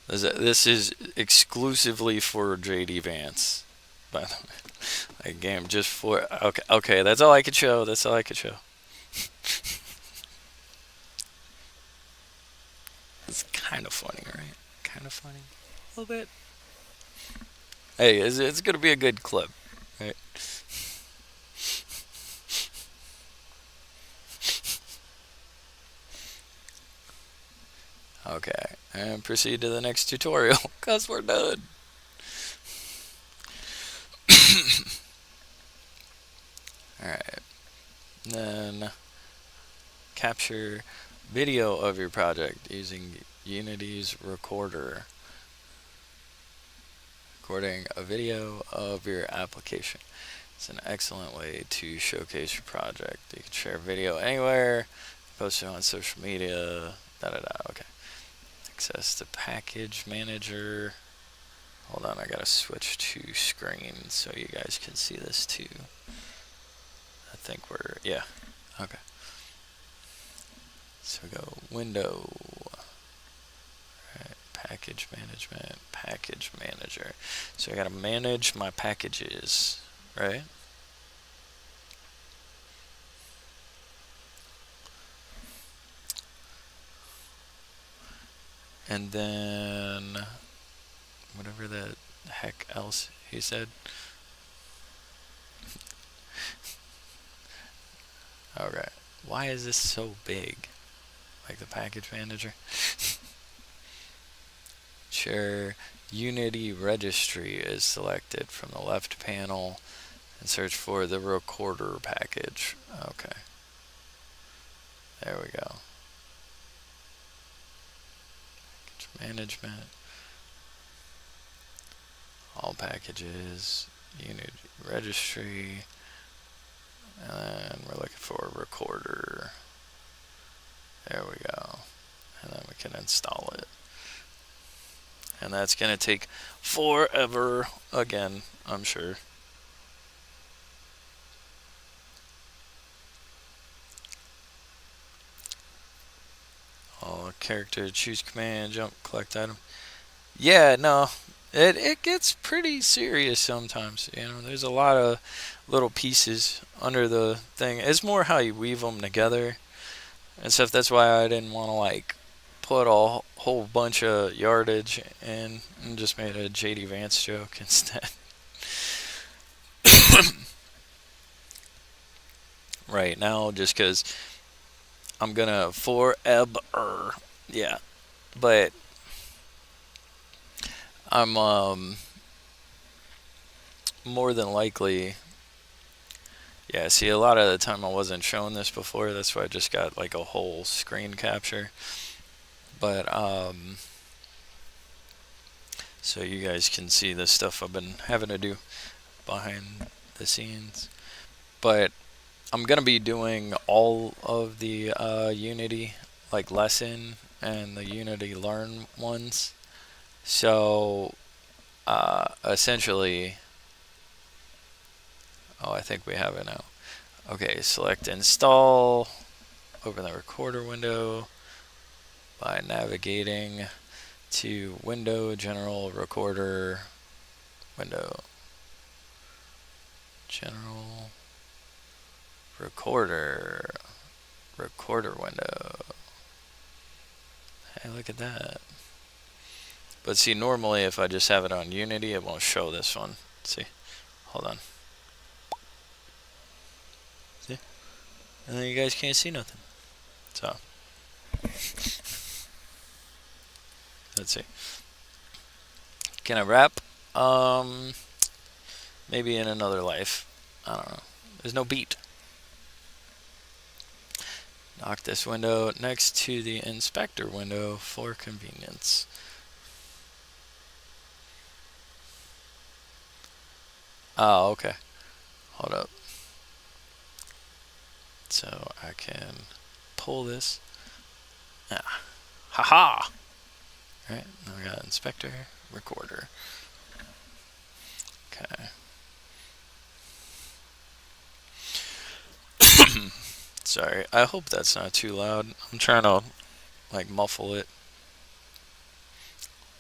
This is exclusively for JD Vance, by the way. A game just for. Okay, that's all I could show. That's all I could show. It's kind of funny, right? Kind of funny. A little bit. Hey, it's going to be a good clip, right? Okay, and proceed to the next tutorial, because we're done. Alright. Then capture video of your project using Unity's recorder. Recording a video of your application. It's an excellent way to showcase your project. You can share video anywhere, post it on social media, Okay. Access the package manager. Hold on, I gotta switch to screen so you guys can see this too. I think yeah, okay. So go window, right, package management, package manager. So I gotta manage my packages, right? And then whatever the heck else he said. Okay. Why is this so big? Like the package manager? Sure. Unity registry is selected from the left panel and search for the recorder package. Okay. There we go. Package management. All packages. Unity registry. And we're looking for a recorder. There we go. And then we can install it. And that's going to take forever again, I'm sure. Oh, character, choose command, jump, collect item. Yeah, no, it gets pretty serious sometimes. You know, there's a lot of little pieces under the thing. It's more how you weave them together and stuff. That's why I didn't want to like put a whole bunch of yardage in and just made a JD Vance joke instead. Right now, just because I'm gonna forever, yeah, but I'm more than likely, yeah. See, a lot of the time I wasn't showing this before. That's why I just got like a whole screen capture. But so you guys can see the stuff I've been having to do behind the scenes. But I'm gonna be doing all of the Unity like lesson and the Unity Learn ones. So essentially, Oh, I think we have it now. Okay, select install. Open the recorder window by navigating to Window, General, Recorder, Window, General, Recorder, Recorder window. Hey, look at that. But see, normally if I just have it on Unity, it won't show this one. See? Hold on. See? And then you guys can't see nothing. So. Let's see. Can I rap? Maybe in another life. I don't know. There's no beat. Knock this window next to the inspector window for convenience. Oh, okay. Hold up. So I can pull this. Ah. Haha! Alright, now we got inspector, recorder. Okay. Sorry, I hope that's not too loud. I'm trying to like muffle it.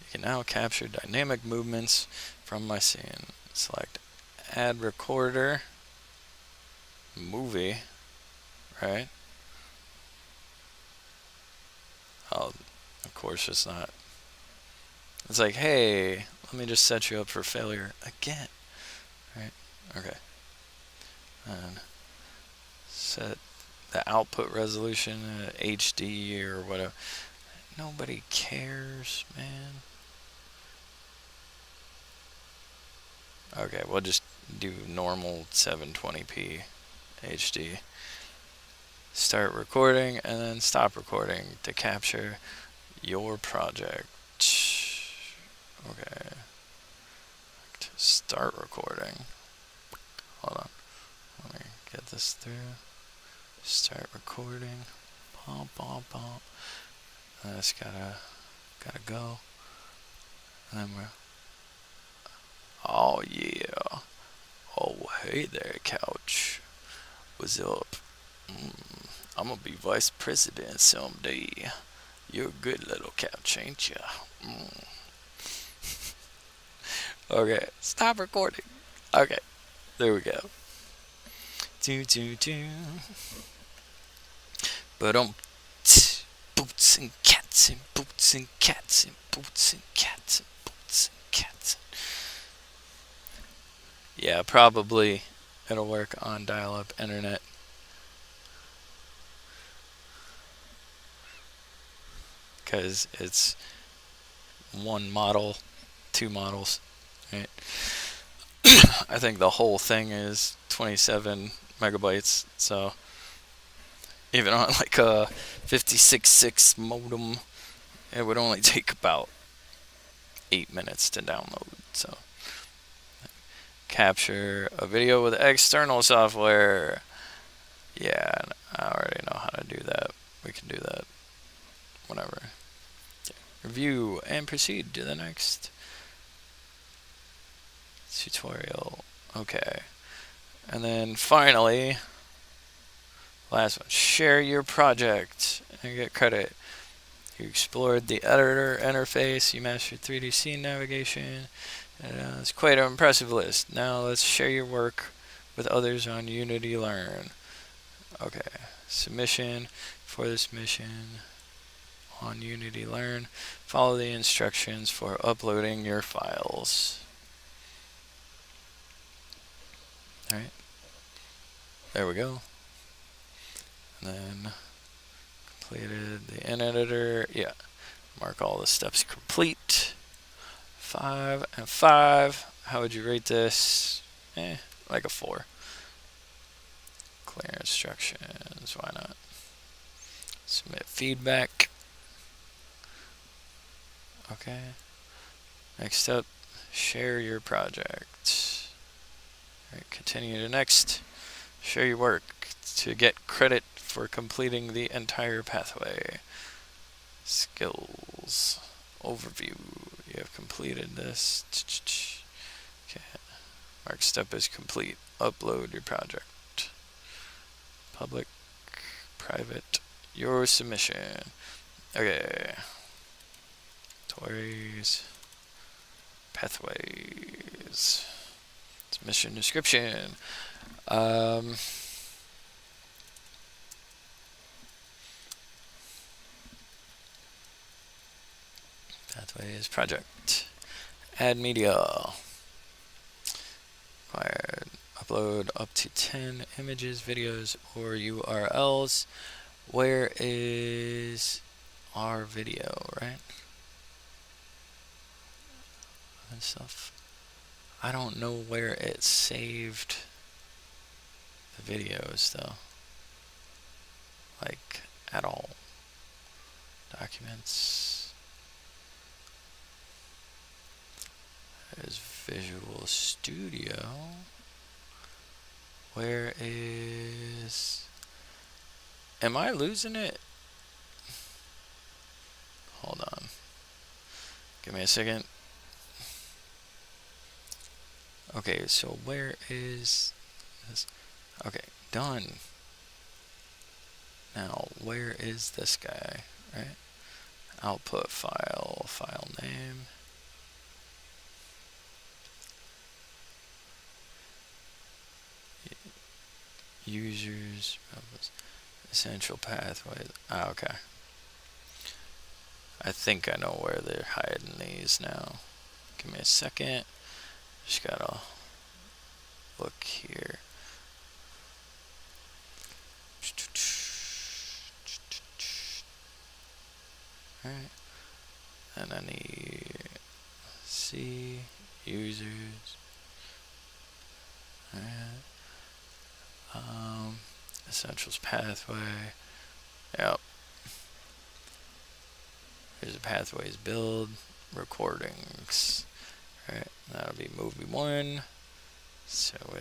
You can now capture dynamic movements from my scene. Select add recorder, movie, right? Oh, of course it's not. It's like, hey, let me just set you up for failure again. Right? Okay. And set the output resolution HD or whatever. Nobody cares, man. Okay, we'll just do normal 720p HD. Start recording and then stop recording to capture your project. Okay. Start recording. Hold on. Let me get this through. Start recording. Bump, bump, bump. And it's gotta go. And then we're. Oh yeah. Oh hey there, couch. What's up? I'm gonna be vice president someday. You're a good little couch, ain't ya? Okay, stop recording. Okay, there we go. Do. But boots and cats and boots and cats and boots and cats and boots and cats. Yeah, probably it'll work on dial-up internet. Because it's one model, two models, right? I think the whole thing is 27 megabytes, so even on like a 56.6 modem, it would only take about 8 minutes to download. So capture a video with external software. Yeah, I already know how to do that. We can do that whenever. Review and proceed to the next tutorial. Okay. And then finally, last one, share your project and get credit. You explored the editor interface, you mastered 3D scene navigation. It's quite an impressive list. Now let's share your work with others on Unity Learn. Okay, submission for this mission on Unity Learn. Follow the instructions for uploading your files. Alright, there we go. And then completed the in editor. Yeah, mark all the steps complete. 5 and 5. How would you rate this? Like a 4. Clear instructions. Why not? Submit feedback. Okay. Next up, share your project. Alright, continue to next. Share your work to get credit for completing the entire pathway. Skills. Overview. You have completed this. Okay. Mark step is complete. Upload your project. Public, private, your submission. Okay. Toys, pathways, submission description. Pathways project. Add media. Required. Upload up to 10 images, videos, or URLs. Where is our video, right? And stuff. I don't know where it saved the videos though. Like at all. Documents. There's Visual Studio. Where is... Am I losing it? Hold on. Give me a second. Okay, so where is this? Okay, done. Now, where is this guy, right? Output file, file name. Users, essential pathway. Ah, okay. I think I know where they're hiding these now. Give me a second. Just gotta look here. Alright. And I need C users. Alright. Essentials pathway. Yep. Here's a pathways build. Recordings. Alright, that'll be movie 1. So we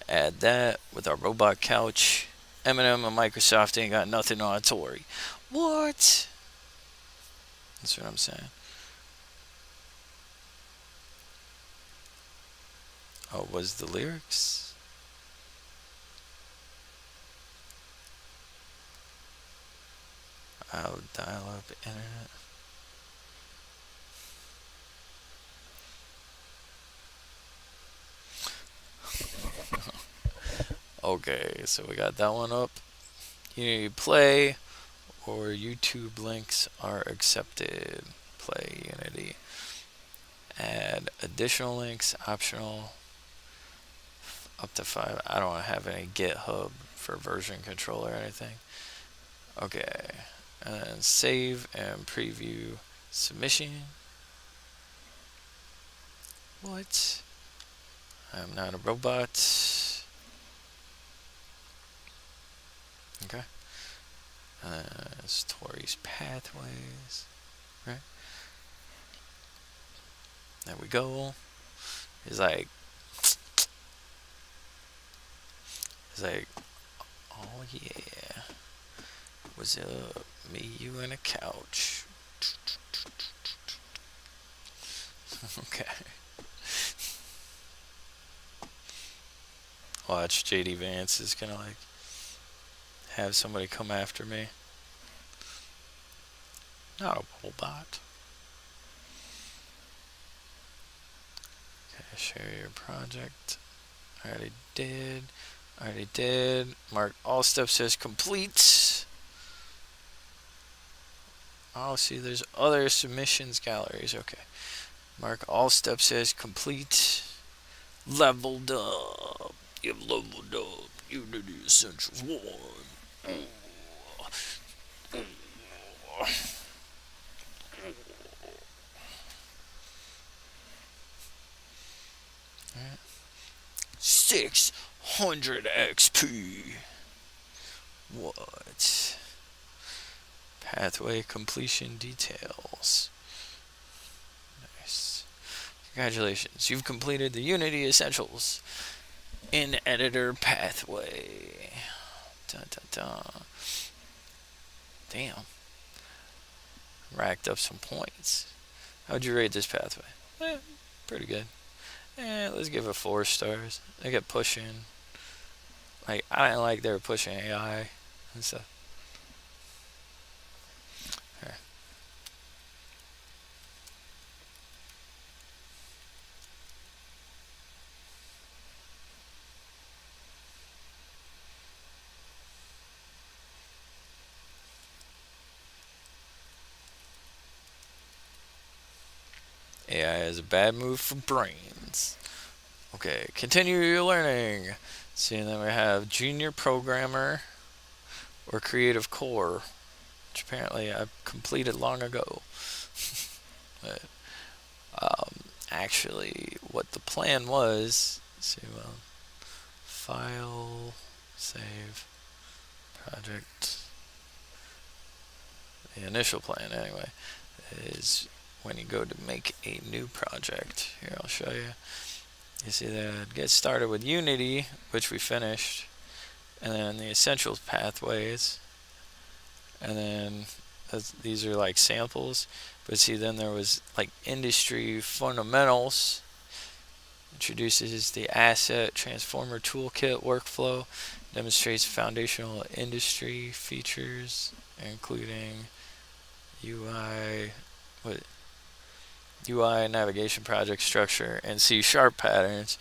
add that with our robot couch. Eminem and Microsoft ain't got nothing on Tory. What? That's what I'm saying. Oh, was the lyrics? I'll dial up internet. Okay, so we got that one up. Unity play or YouTube links are accepted. Play Unity. Add additional links, optional. Up to 5. I don't have any GitHub for version control or anything. Okay. And then save and preview submission. What? I'm not a robot. Okay. It's Tory's pathways. Right? There we go. He's like, oh yeah. What's up? Me, you, and a couch. Okay. Watch, JD Vance is gonna like have somebody come after me. Not a robot. Okay, share your project. Already did. Already did. Mark all steps as complete. Oh, see, there's other submissions galleries. Okay. Mark all steps as complete. Leveled up. You've leveled up. Unity Essentials 1. Right. 600 XP. What? Pathway completion details. Nice. Congratulations. You've completed the Unity Essentials in editor pathway. Dun, dun, dun. Damn. Racked up some points. How'd you rate this pathway? Pretty good. Let's give it 4 stars. They kept pushing. Like, I didn't like they were pushing AI and stuff. Here. AI is a bad move for brains. Okay, continue your learning. See, and then we have junior programmer or creative core, which apparently I completed long ago. But actually, what the plan was, let's see, well, file, save, project. The initial plan, anyway, is when you go to make a new project. Here, I'll show you. You see that get started with Unity, which we finished, and then the essentials pathways, and then these are like samples. But see, then there was like industry fundamentals, introduces the asset transformer toolkit workflow, demonstrates foundational industry features, including UI, what UI navigation project structure, and C# patterns.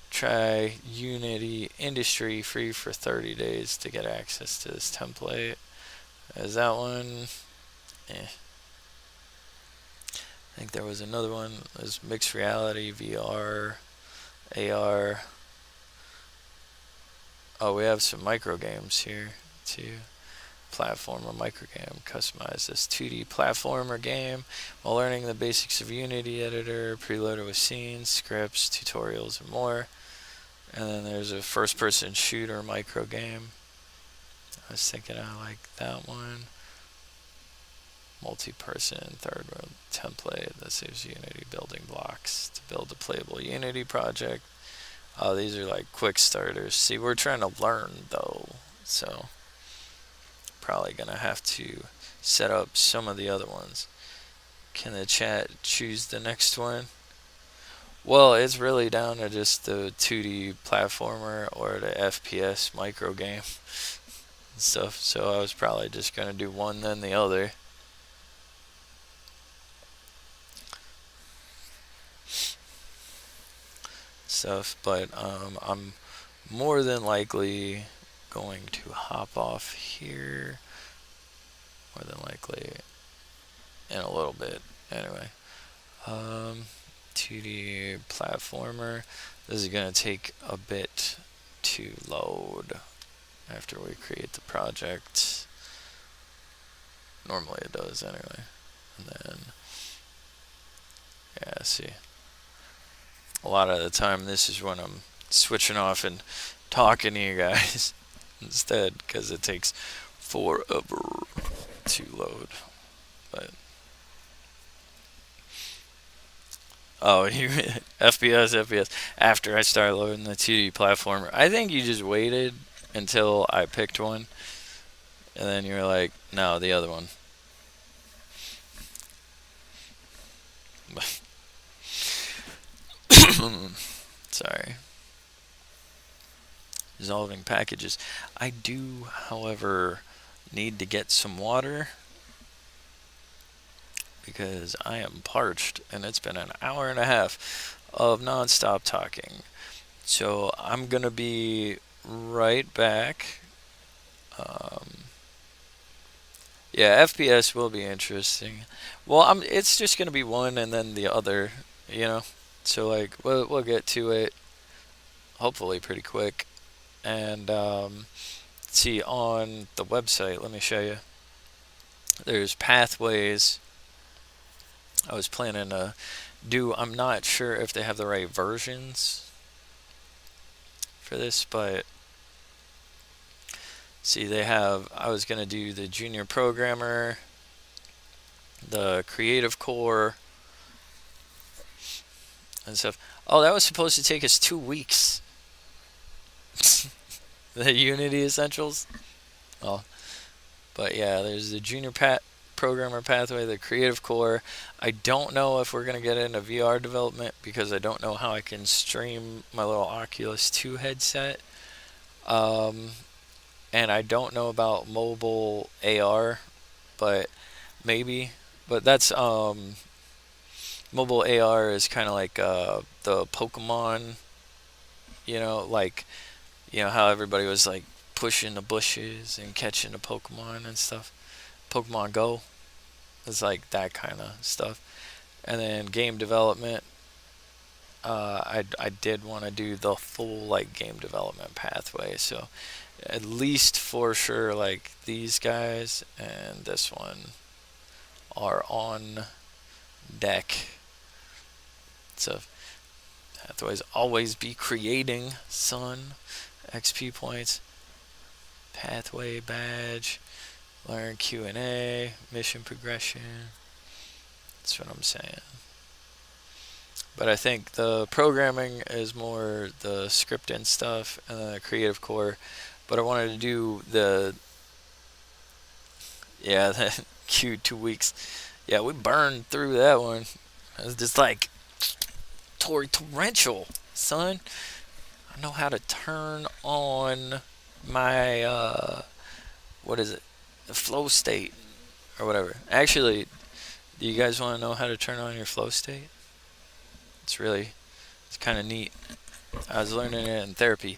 Try Unity Industry free for 30 days to get access to this template. Is that one? I think there was another one. There's mixed reality, VR, AR. Oh, we have some micro games here too. Platformer microgame. Customize this 2D platformer game while learning the basics of Unity Editor, preloaded with scenes, scripts, tutorials, and more. And then there's a first-person shooter micro game. I was thinking I like that one. Multi-person third world template that saves Unity building blocks to build a playable Unity project. Oh, these are like quick starters. See, we're trying to learn though, so probably gonna have to set up some of the other ones. Can the chat choose the next one? Well, it's really down to just the 2D platformer or the FPS micro game and stuff. So I was probably just gonna do one then the other. Stuff, but I'm more than likely going to hop off here. More than likely in a little bit. Anyway, 2D platformer. This is gonna take a bit to load after we create the project. Normally it does anyway. And then, yeah, see. A lot of the time this is when I'm switching off and talking to you guys instead, because it takes forever to load. But oh, you FPS. After I started loading the 2D platformer, I think you just waited until I picked one, and then you were like, "No, the other one." Sorry. Dissolving packages. I do, however, need to get some water because I am parched and it's been an hour and a half of non-stop talking. So I'm gonna be right back. Yeah, FPS will be interesting. Well, it's just gonna be one and then the other, you know. So like we'll get to it hopefully pretty quick. And see on the website. Let me show you. There's pathways. I was planning to do. I'm not sure if they have the right versions for this, but see, they have. I was gonna do the junior programmer, the creative core, and stuff. Oh, that was supposed to take us 2 weeks. The Unity Essentials. Oh, but yeah, there's the junior programmer pathway, the creative core. I don't know if we're going to get into VR development because I don't know how I can stream my little Oculus 2 headset. Um, and I don't know about mobile AR, but maybe. But that's mobile AR is kind of like the Pokemon, like how everybody was like pushing the bushes and catching the Pokemon and stuff. Pokemon Go is like that kind of stuff. And then game development, I did want to do the full like game development pathway. So at least for sure, like these guys and this one are on deck. So pathways always be creating, son. XP points, pathway badge, learn Q&A, mission progression. That's what I'm saying. But I think the programming is more the scripting stuff and then the creative core. But I wanted to do the Q 2 weeks. Yeah, we burned through that one. It was just like torrential, son. I know how to turn on my what is it? The flow state or whatever. Actually, do you guys want to know how to turn on your flow state? It's kind of neat. I was learning it in therapy.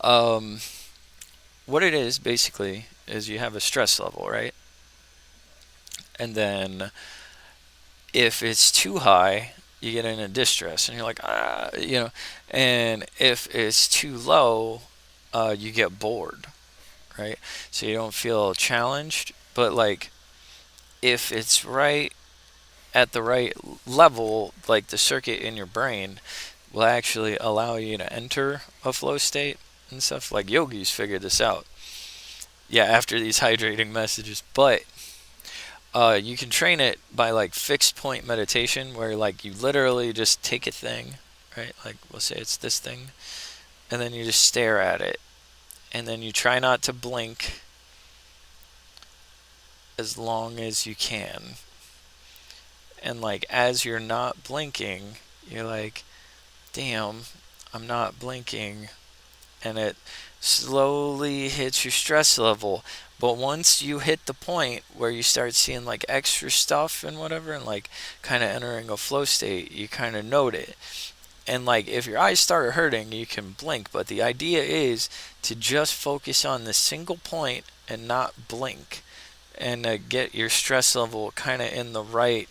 What it is basically is you have a stress level, right? And then if it's too high, you get into distress, and you're like, And if it's too low, you get bored, right? So you don't feel challenged. But like, if it's right at the right level, like the circuit in your brain will actually allow you to enter a flow state and stuff. Like yogis figured this out. Yeah, after these hydrating messages, but you can train it by like fixed point meditation, where like you literally just take a thing, right? Like we'll say it's this thing, and then you just stare at it, and then you try not to blink as long as you can. And like as you're not blinking, you're like, damn, I'm not blinking, and it slowly hits your stress level. But once you hit the point where you start seeing like extra stuff and whatever, and like kind of entering a flow state, you kind of note it. And like if your eyes start hurting, you can blink. But the idea is to just focus on the single point and not blink, and get your stress level kind of in the right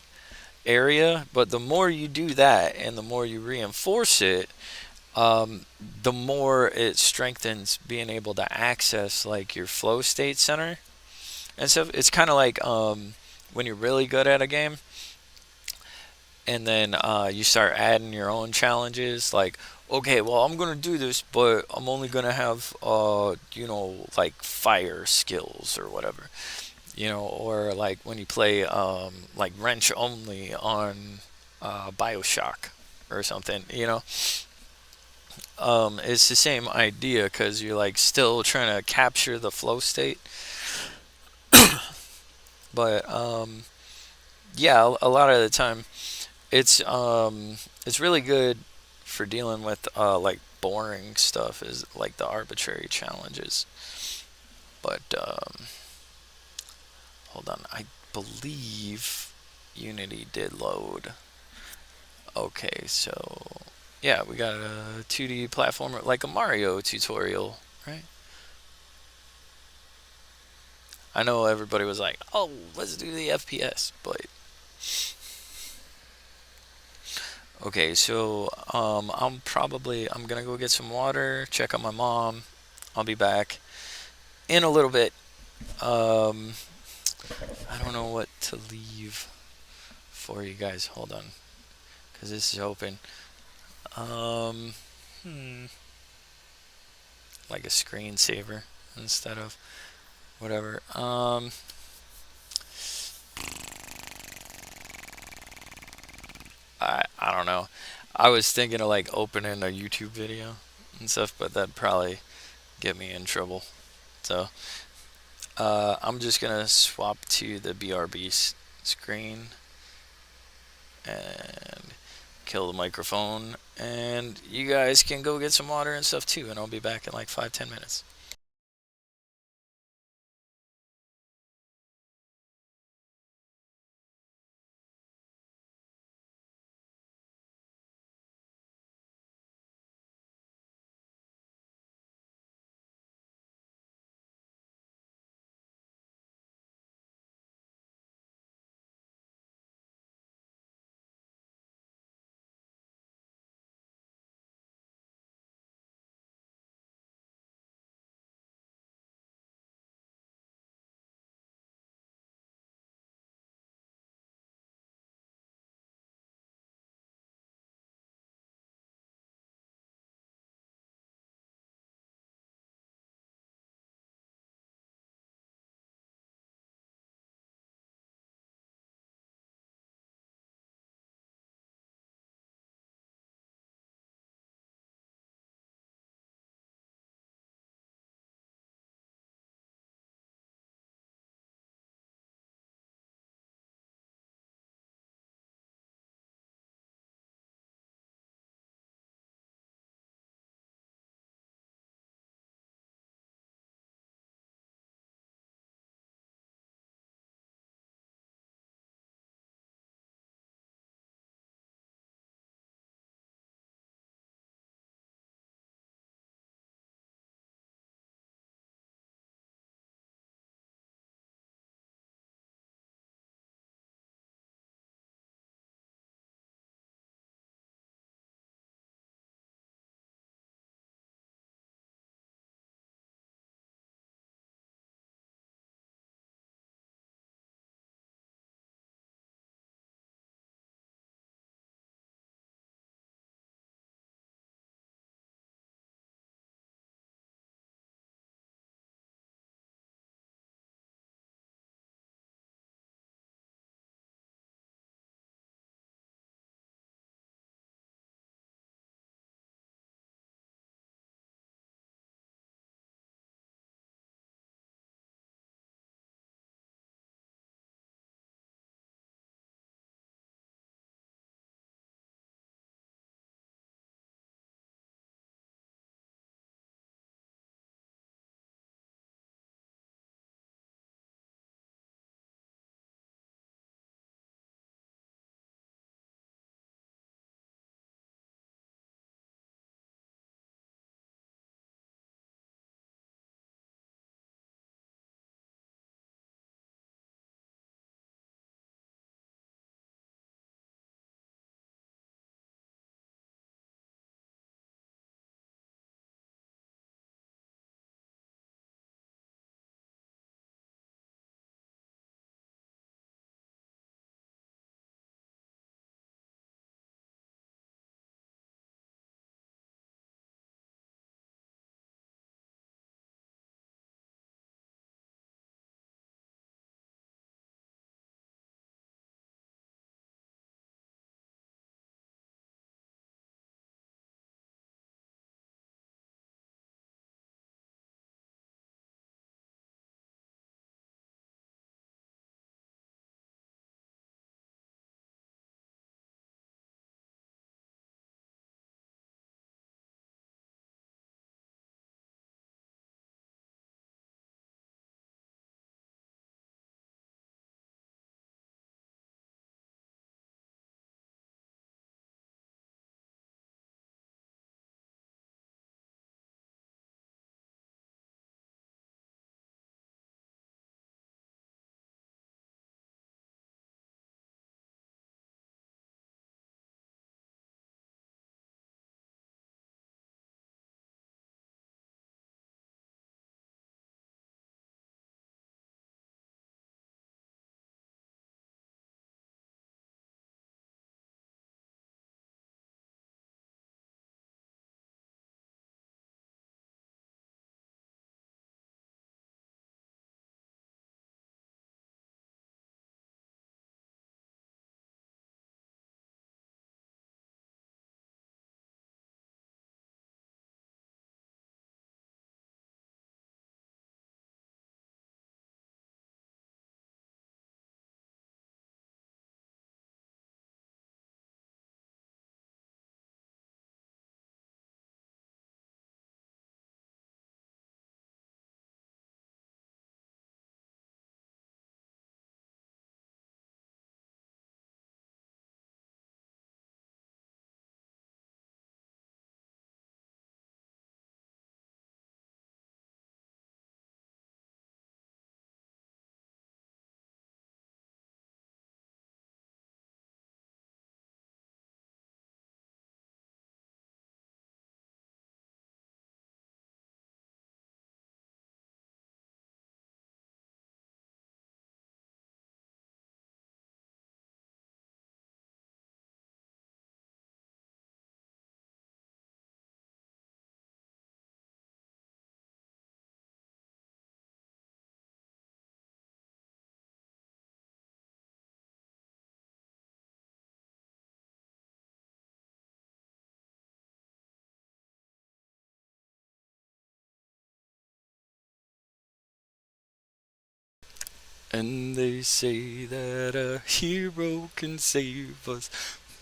area. But the more you do that and the more you reinforce it, the more it strengthens being able to access like your flow state center and stuff. It's kind of like when you're really good at a game, and then you start adding your own challenges. Like, okay, well, I'm gonna do this, but I'm only gonna have like fire skills or whatever. Or like when you play like wrench only on Bioshock or something. It's the same idea because you're like still trying to capture the flow state. But yeah, a lot of the time it's really good for dealing with like boring stuff, is like the arbitrary challenges. But hold on, I believe Unity did load. Okay, so yeah, we got a 2D platformer like a Mario tutorial, right? I know everybody was like, "Oh, let's do the FPS," but okay. So I'm gonna go get some water, check on my mom. I'll be back in a little bit. Um, I don't know what to leave for you guys. Hold on, because this is open. Um, like a screensaver instead of whatever. I don't know. I was thinking of like opening a YouTube video and stuff, but that'd probably get me in trouble. So I'm just gonna swap to the BRB screen and kill the microphone, and you guys can go get some water and stuff too, and I'll be back in like 5-10 minutes. And they say that a hero can save us,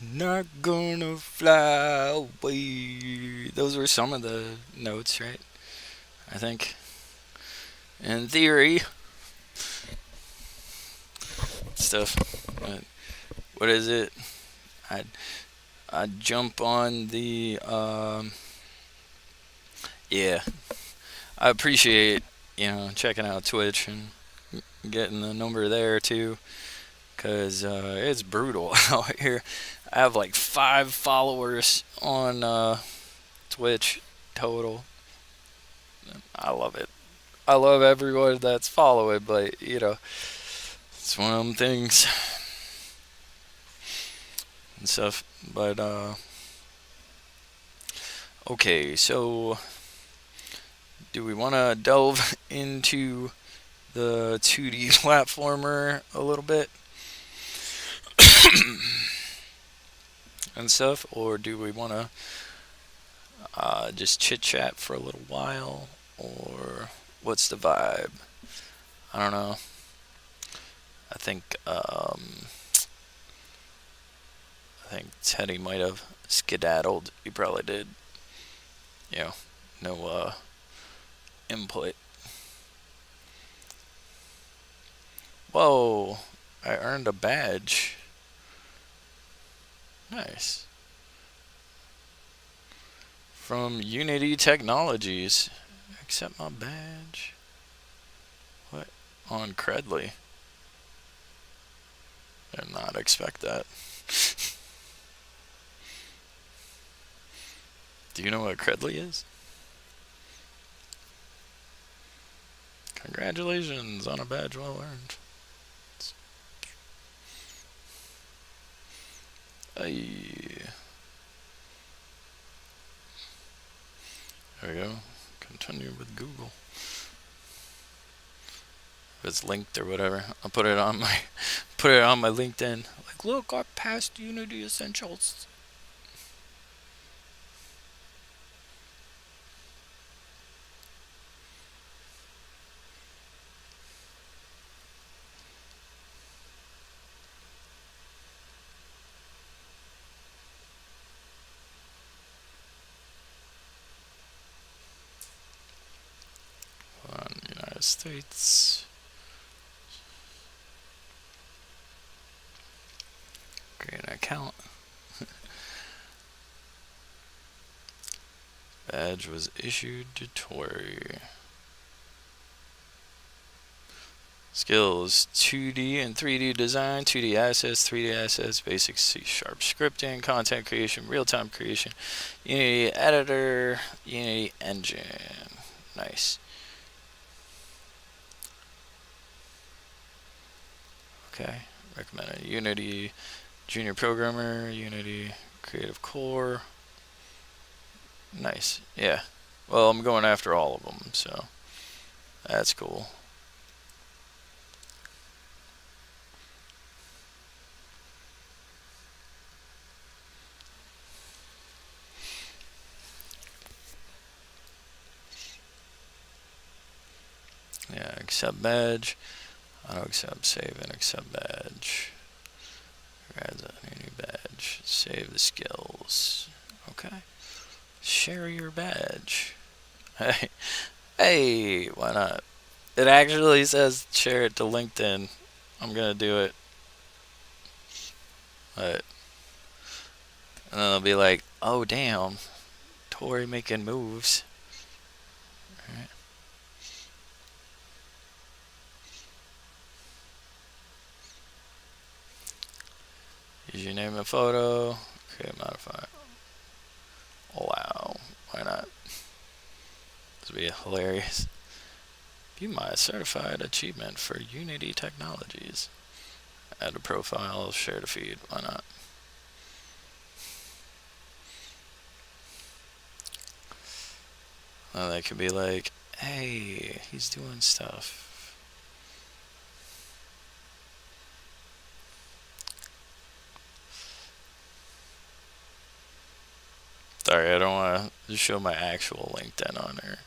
not gonna fly away. Those were some of the notes, right? I think. In theory, stuff. But what is it? I I jump on the yeah. I appreciate checking out Twitch and getting the number there too, cause it's brutal out here. I have like 5 followers on Twitch total. I love it. I love everyone that's following, but it's one of them things and stuff. But okay, so do we want to delve into the 2D platformer a little bit and stuff, or do we want to just chit chat for a little while, or what's the vibe? I don't know. I think I think Teddy might have skedaddled. He probably did. You know, no input. Whoa! I earned a badge. Nice. From Unity Technologies. Accept my badge. What? On Credly. Did not expect that. Do you know what Credly is? Congratulations on a badge well earned. Ay. There we go. Continue with Google. If it's linked or whatever, I'll put it on my LinkedIn. Like, look, I passed Unity Essentials. On United States. Create an account. Badge was issued to Tori. Skills 2D and 3D design, 2D assets, basic C# scripting, content creation, real time creation, Unity editor, Unity engine. Nice. Okay. Recommended Unity junior programmer, Unity Creative Core. Nice. Yeah. Well, I'm going after all of them, so that's cool. Yeah, accept badge. Auto accept, save, and accept badge. Add a new badge. Save the skills. Okay. Share your badge. Hey, hey, why not? It actually says share it to LinkedIn. I'm gonna do it. But and then they'll be like, oh damn, Tori making moves. Right. Use your name and photo. Create modifier. Wow. Why not? This would be hilarious. View my certified achievement for Unity Technologies. Add a profile, share the feed. Why not? They could be like, hey, he's doing stuff. Sorry, I don't want to show my actual LinkedIn on here.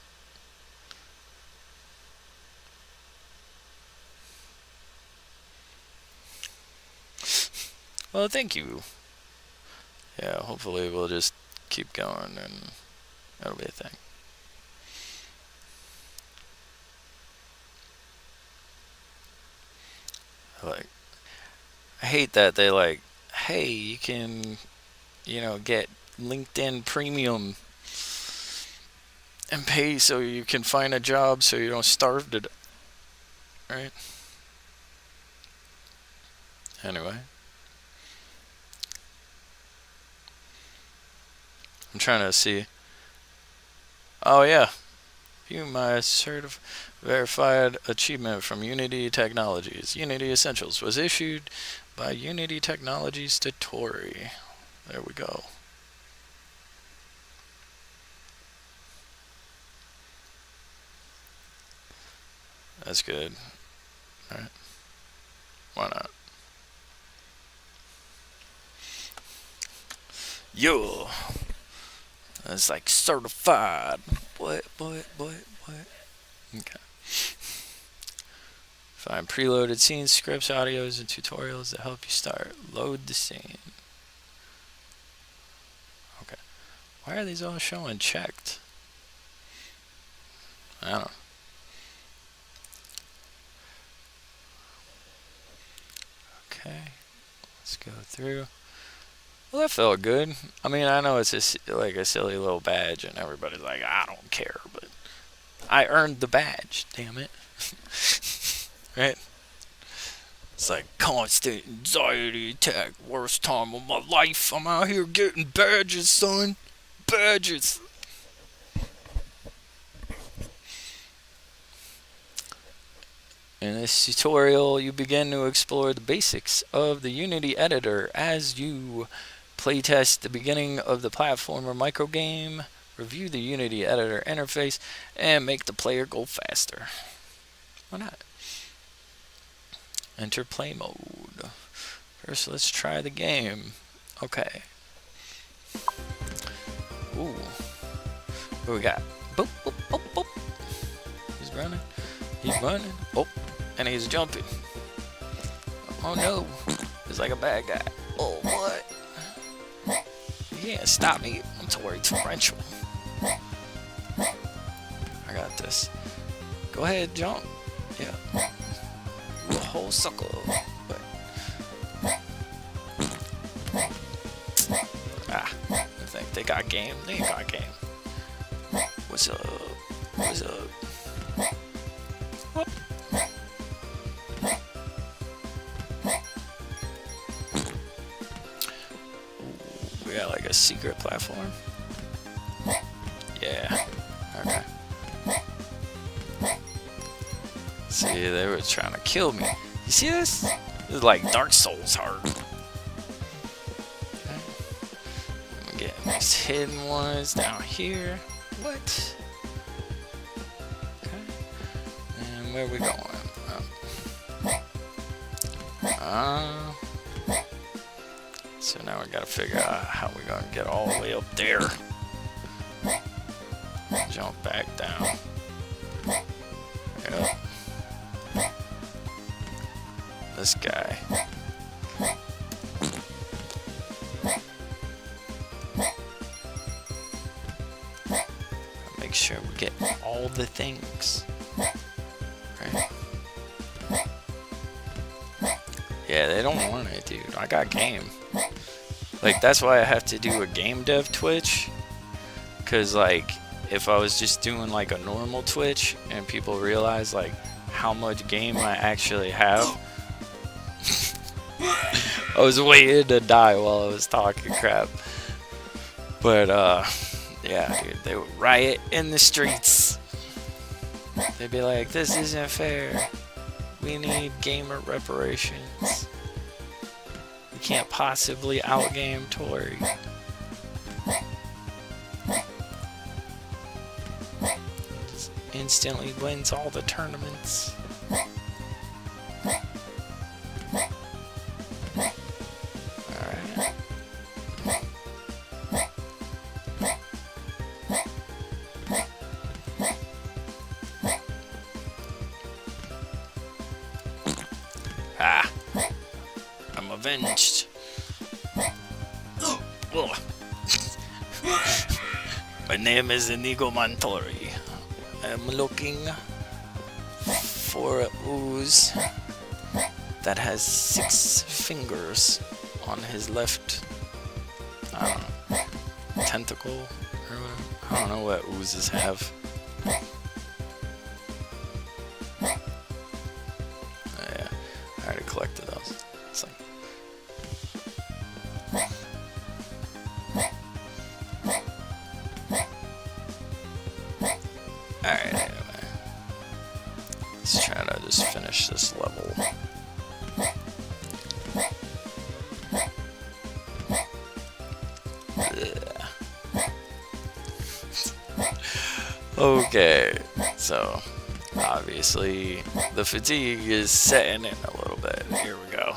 Well, thank you. Yeah, hopefully we'll just keep going and that'll be a thing. Like, I hate that they like, hey, you can, get LinkedIn Premium and pay so you can find a job so you don't starve to death, right? Anyway, I'm trying to see. Oh yeah, view my verified achievement from Unity Technologies. Unity Essentials was issued by Unity Technologies to Tori. There we go. That's good. Alright. Why not? Yo! That's like certified. What? Okay. Find preloaded scenes, scripts, audios, and tutorials that help you start. Load the scene. Okay. Why are these all showing checked? I don't know. Okay. Let's go through. Well, that felt good. I mean, I know it's like a silly little badge, and everybody's like, I don't care, but I earned the badge, damn it. Right? It's like constant anxiety attack, worst time of my life. I'm out here getting badges, son. Badges. In this tutorial, you begin to explore the basics of the Unity editor as you playtest the beginning of the platformer microgame, review the Unity editor interface, and make the player go faster. Why not? Enter play mode. First, let's try the game. Okay. Ooh. What we got? Boop, boop, boop, boop. He's running. He's running. Oh, and he's jumping. Oh no. He's like a bad guy. Oh, what? You can't stop me. I'm Tori Torrential. I got this. Go ahead, jump. Yeah. You a whole sucker. But... I think they got game. They ain't got game. What's up? What's up? Whoop. We got like a secret platform. Yeah. Okay. See, they were trying to kill me. You see this? This is like Dark Souls hard. Okay. I'm getting these hidden ones down here. What? Okay. And where are we going? So now we gotta figure out how we're gonna get all the way up there. Jump back down. Yep. This guy. Make sure we get all the things. Right. Yeah, they don't want it, dude. I got game. Like, that's why I have to do a game dev Twitch. Cause like, if I was just doing like a normal Twitch and people realize like how much game I actually have, I was waiting to die while I was talking crap. But yeah, dude, they would riot in the streets. They'd be like, this isn't fair. We need gamer reparations. We can't possibly outgame Tori. Just instantly wins all the tournaments. Alright. Ah. I'm avenged. Ugh. My name is Inigo Montori. I'm looking for a ooze that has 6 fingers on his left, I don't know, tentacle or whatever. I don't know what oozes have. Yeah, I already collected those. It's like, alright, anyway. Let's try to just finish this level. Okay, so obviously the fatigue is setting in a little bit. Here we go.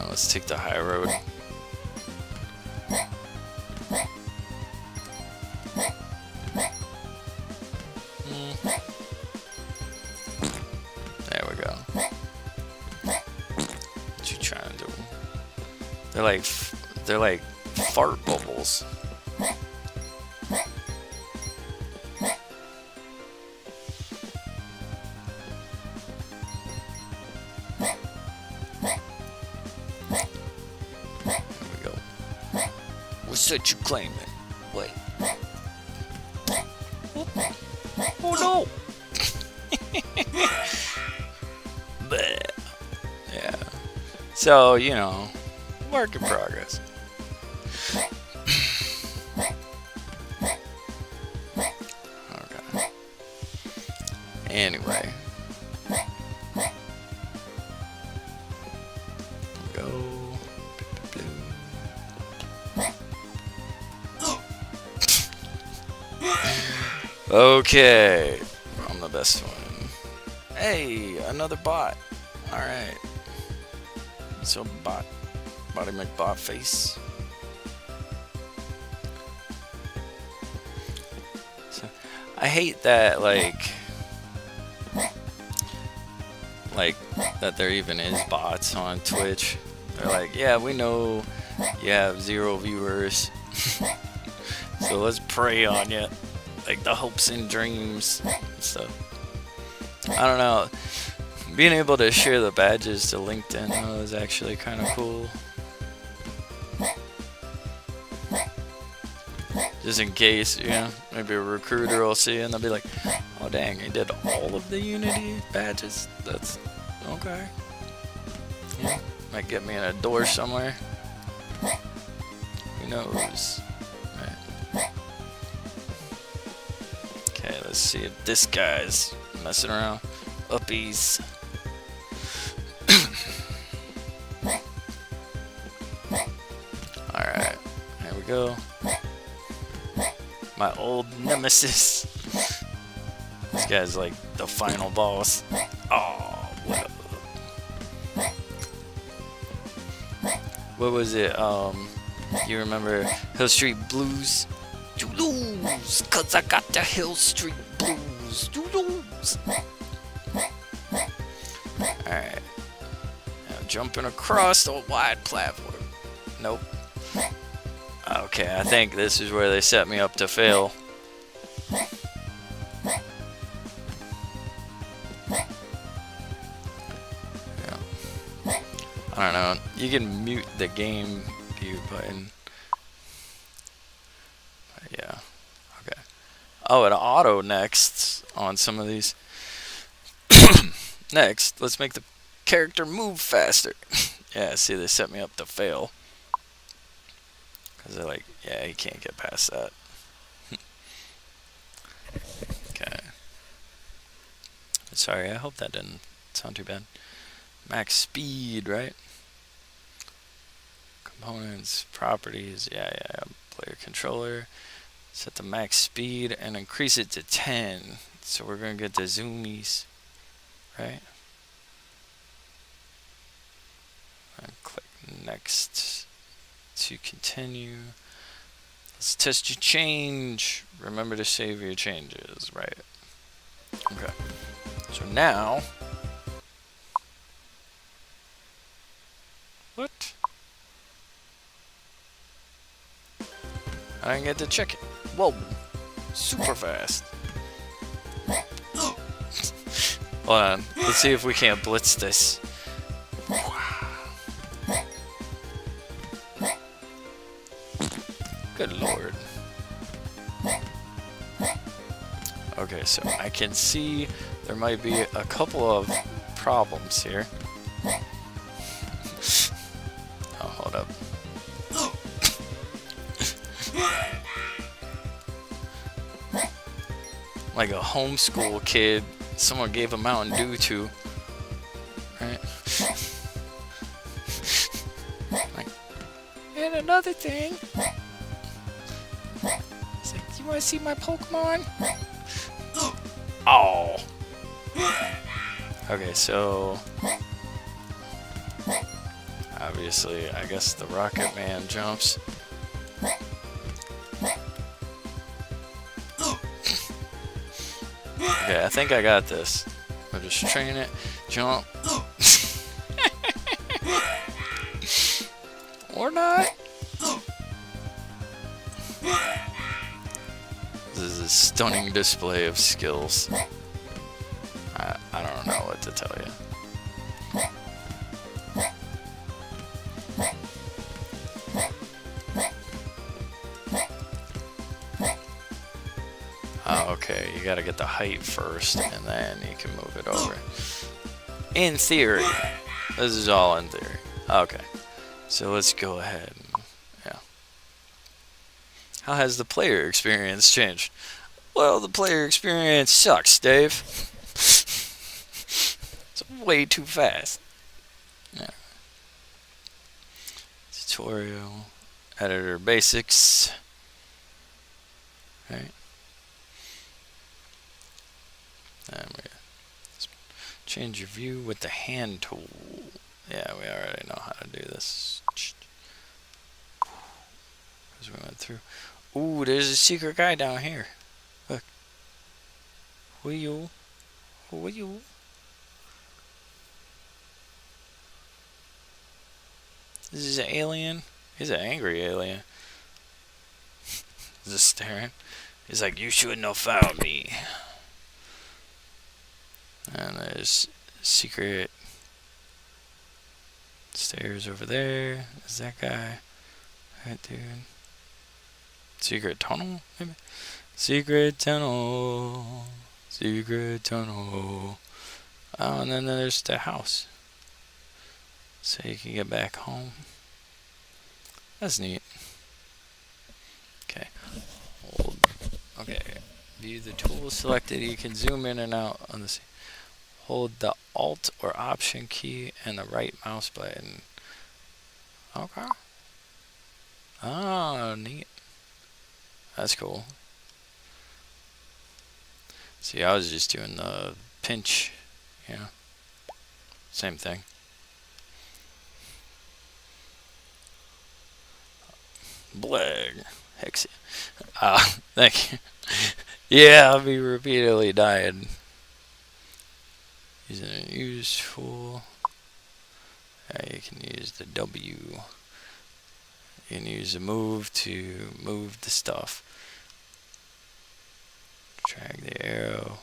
Let's take the high road. There we go. What you trying to do? They're like fart bubbles. There we go. What's that you claiming? Wait. Oh no! But yeah. So, you know, work in progress. Okay. Anyway. Go. Okay. I'm the best one. Hey, another bot. Alright. So Body McBot face. So, I hate that like that there even is bots on Twitch. They're like, yeah, we know you have 0 viewers. So let's prey on you. Like the hopes and dreams and stuff. I don't know. Being able to share the badges to LinkedIn is actually kind of cool. Just in case, you know, maybe a recruiter will see it and they'll be like, oh dang, he did all of the Unity badges. That's okay. Yeah, might get me in a door somewhere. Who knows? Right. Okay, let's see if this guy's messing around. Uppies. Alright, here we go. My old nemesis. This guy's like the final boss. Oh, what was it? You remember Hill Street Blues? You lose, 'cause I got the Hill Street Blues. You lose. Alright. Now jumping across the wide platform. Nope. Okay, I think this is where they set me up to fail. Yeah. I don't know. You can mute the game view button. Yeah. Okay. Oh, and auto next on some of these. Next, let's make the character move faster. Yeah, see, they set me up to fail. Because they're like, yeah, he can't get past that. Okay. Sorry, I hope that didn't sound too bad. Max speed, right? Components, properties, yeah. Player controller. Set the max speed and increase it to 10. So we're going to get the zoomies, right? And click next to continue. Let's test your change. Remember to save your changes, right? Okay. So now I didn't get to check it. Whoa. Super fast. Hold on. Let's see if we can't blitz this. Good lord. Okay, so I can see there might be a couple of problems here. Oh, hold up. Like a homeschool kid, someone gave a Mountain Dew to, right? Like, and another thing. It's like, do you want to see my Pokemon? Oh. Okay, so obviously, I guess the Rocket Man jumps. Okay, I think I got this. I'll just train it. Jump. Or not. This is a stunning display of skills. I don't know what to tell you. Oh, okay, you gotta get the height first, and then you can move it over. In theory. This is all in theory. Okay. So let's go ahead and, yeah. How has the player experience changed? Well, the player experience sucks, Dave. It's way too fast. Yeah. Tutorial. Editor basics. Right. And we change your view with the hand tool. Yeah, we already know how to do this. As we went through. Ooh, there's a secret guy down here. Look. Who are you? Who are you? This is an alien. He's an angry alien. He's just staring. He's like, you shouldn't have found me. And there's secret stairs over there. Is that guy? That dude. Secret tunnel, maybe? Secret tunnel. Secret tunnel. Oh, and then there's the house. So you can get back home. That's neat. Okay. Hold. Okay. View the tool selected. You can zoom in and out on the scene. Hold the Alt or Option key and the right mouse button. Okay. Oh, neat. That's cool. See, I was just doing the pinch, yeah. Same thing. Blag. Hex. Thank you. Yeah, I'll be repeatedly dying. Using a use tool. You can use the W. You can use the move to move the stuff. Drag the arrow.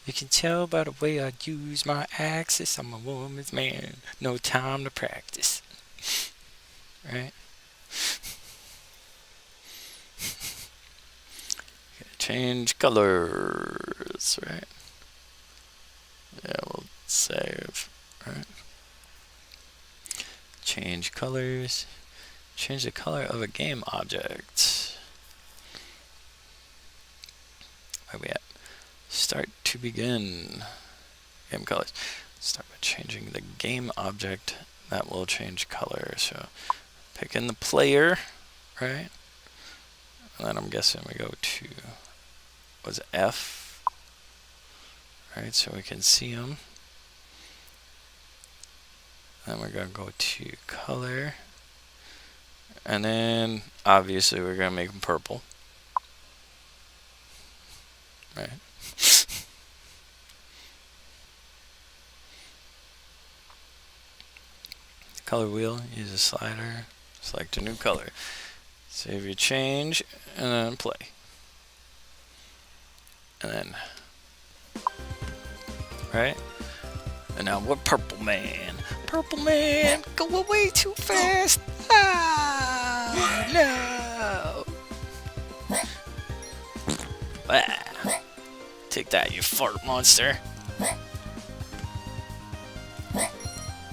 You can tell by the way I use my axis, I'm a woman's man. No time to practice. Right? Change colors, right? Yeah, we'll save, right? Change colors. Change the color of a game object. Where we at? Start to begin. Game colors. Start by changing the game object. That will change color. So pick in the player, right? And then I'm guessing we go to, was it F? Right, so we can see them. Then we're going to go to color. And then, obviously, we're going to make them purple. Right. Color wheel, use a slider. Select a new color. Save your change, and then play. And then, right? And now we're Purple Man. Purple Man, go away too fast. Ah, no. Ah. Take that, you fart monster.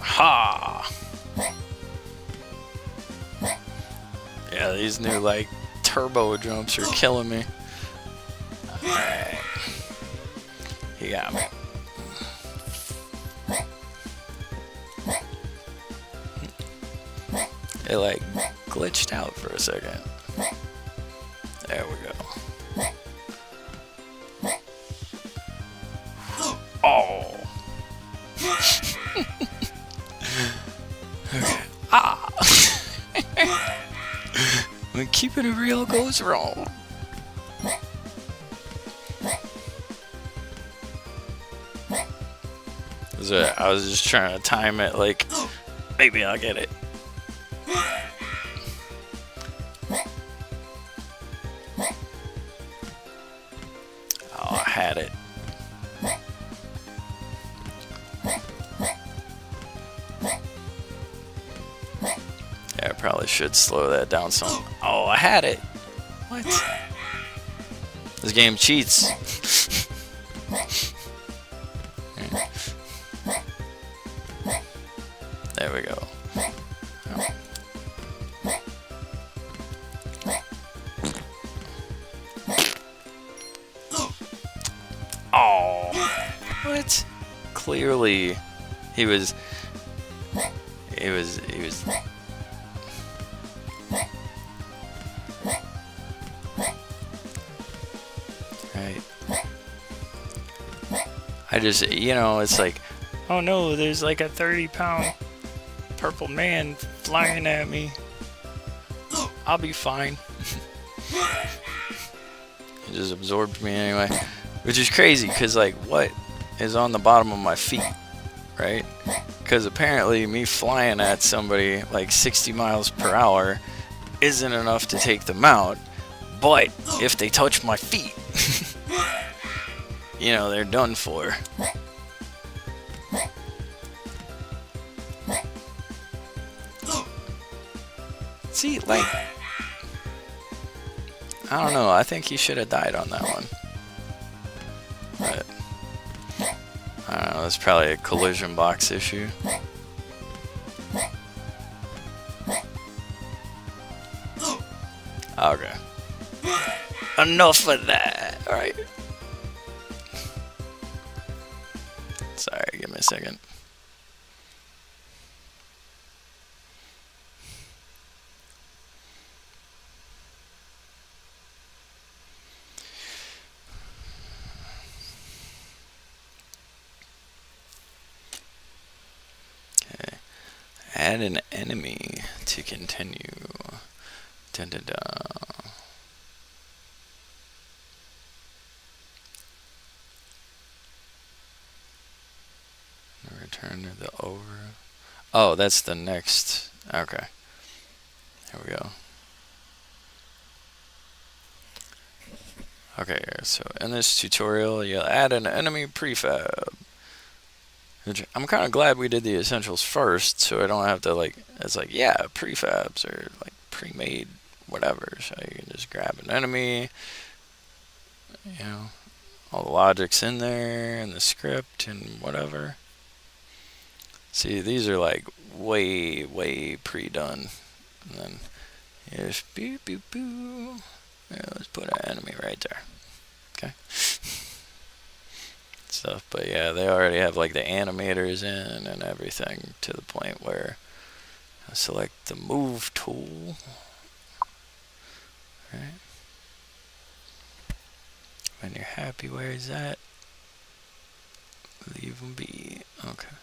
Ha. Yeah, these new, like, turbo jumps are killing me. Alright. He got me. It like glitched out for a second. There we go. Oh. Okay. Ah. When keeping it real goes wrong. I was just trying to time it like maybe I'll get it. Oh, I had it. Yeah, I probably should slow that down some. Oh, I had it. What? This game cheats. There we go. Oh, what? Clearly, he was. Right. I just, it's like, oh no, there's like a 30-pound purple man flying at me. I'll be fine. It just absorbed me anyway. Which is crazy, because, like, what is on the bottom of my feet, right? Because apparently me flying at somebody like 60 miles per hour isn't enough to take them out. But if they touch my feet, they're done for. See, like, I don't know. I think he should have died on that one. But I don't know. That's probably a collision box issue. Okay. Enough of that. All right. Sorry, give me a second. Add an enemy to continue. Dun, dun, dun. Return to the over. Oh, that's the next. Okay. Here we go. Okay, so in this tutorial, you'll add an enemy prefab. I'm kind of glad we did the essentials first, so I don't have to, like, it's like, yeah, prefabs are like pre-made whatever, so you can just grab an enemy, all the logic's in there, and the script, and whatever. See, these are like way, way pre-done, and then here's boo, boo, boo. Yeah, let's put an enemy right there, okay? Stuff, but yeah, they already have like the animators in and everything to the point where I select the move tool, right? When you're happy, where is that? Leave them be. Okay.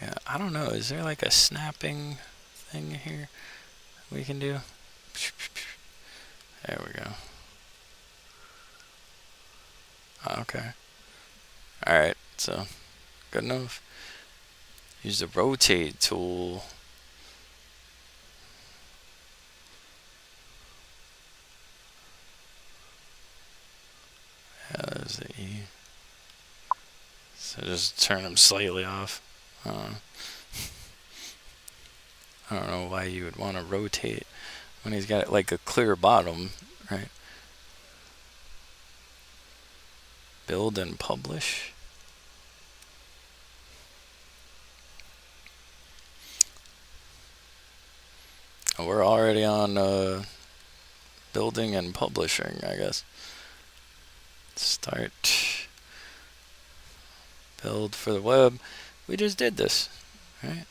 Yeah, I don't know. Is there like a snapping thing here we can do? There we go. Okay. Alright, so good enough. Use the rotate tool. Yeah, there's the E. So just turn them slightly off. I don't know why you would want to rotate when he's got like a clear bottom, right? Build and publish. We're already on building and publishing, I guess. Start. Build for the web. We just did this, right?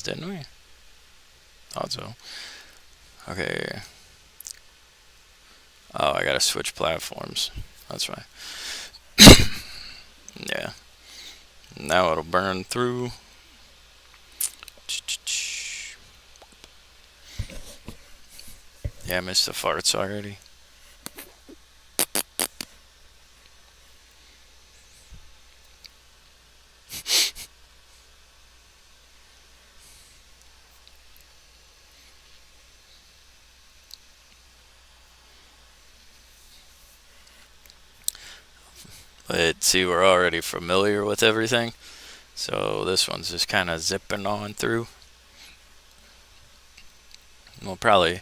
Didn't we? Thought so. Okay. Oh, I gotta switch platforms. That's right. Yeah. Now it'll burn through. Yeah, I missed the farts already. But see, we're already familiar with everything. So this one's just kind of zipping on through. We'll probably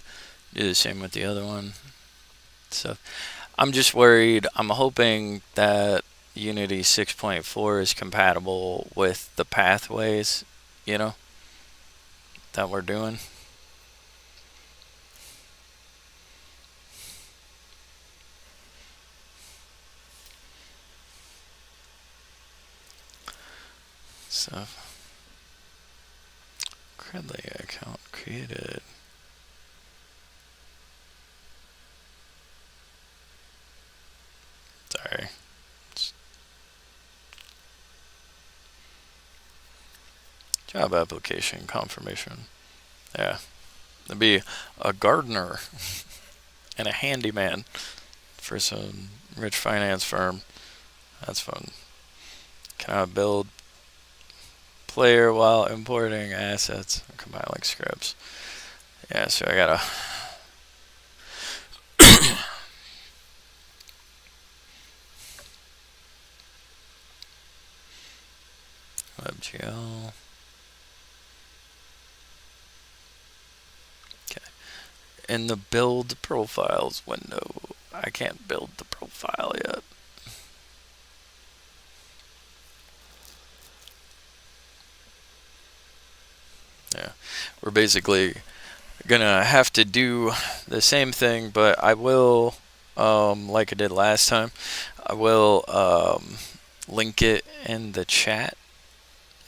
do the same with the other one. So I'm just worried. I'm hoping that Unity 6.4 is compatible with the pathways, you know, that we're doing. So, Credly account created. Sorry. Job application confirmation. Yeah. There'd be a gardener and a handyman for some rich finance firm. That's fun. Can I build player while importing assets and compiling scripts? Yeah, so I gotta WebGL. Okay. In the build profiles window, I can't build the profile yet. Yeah, we're basically gonna have to do the same thing, but I will, like I did last time, I will link it in the chat.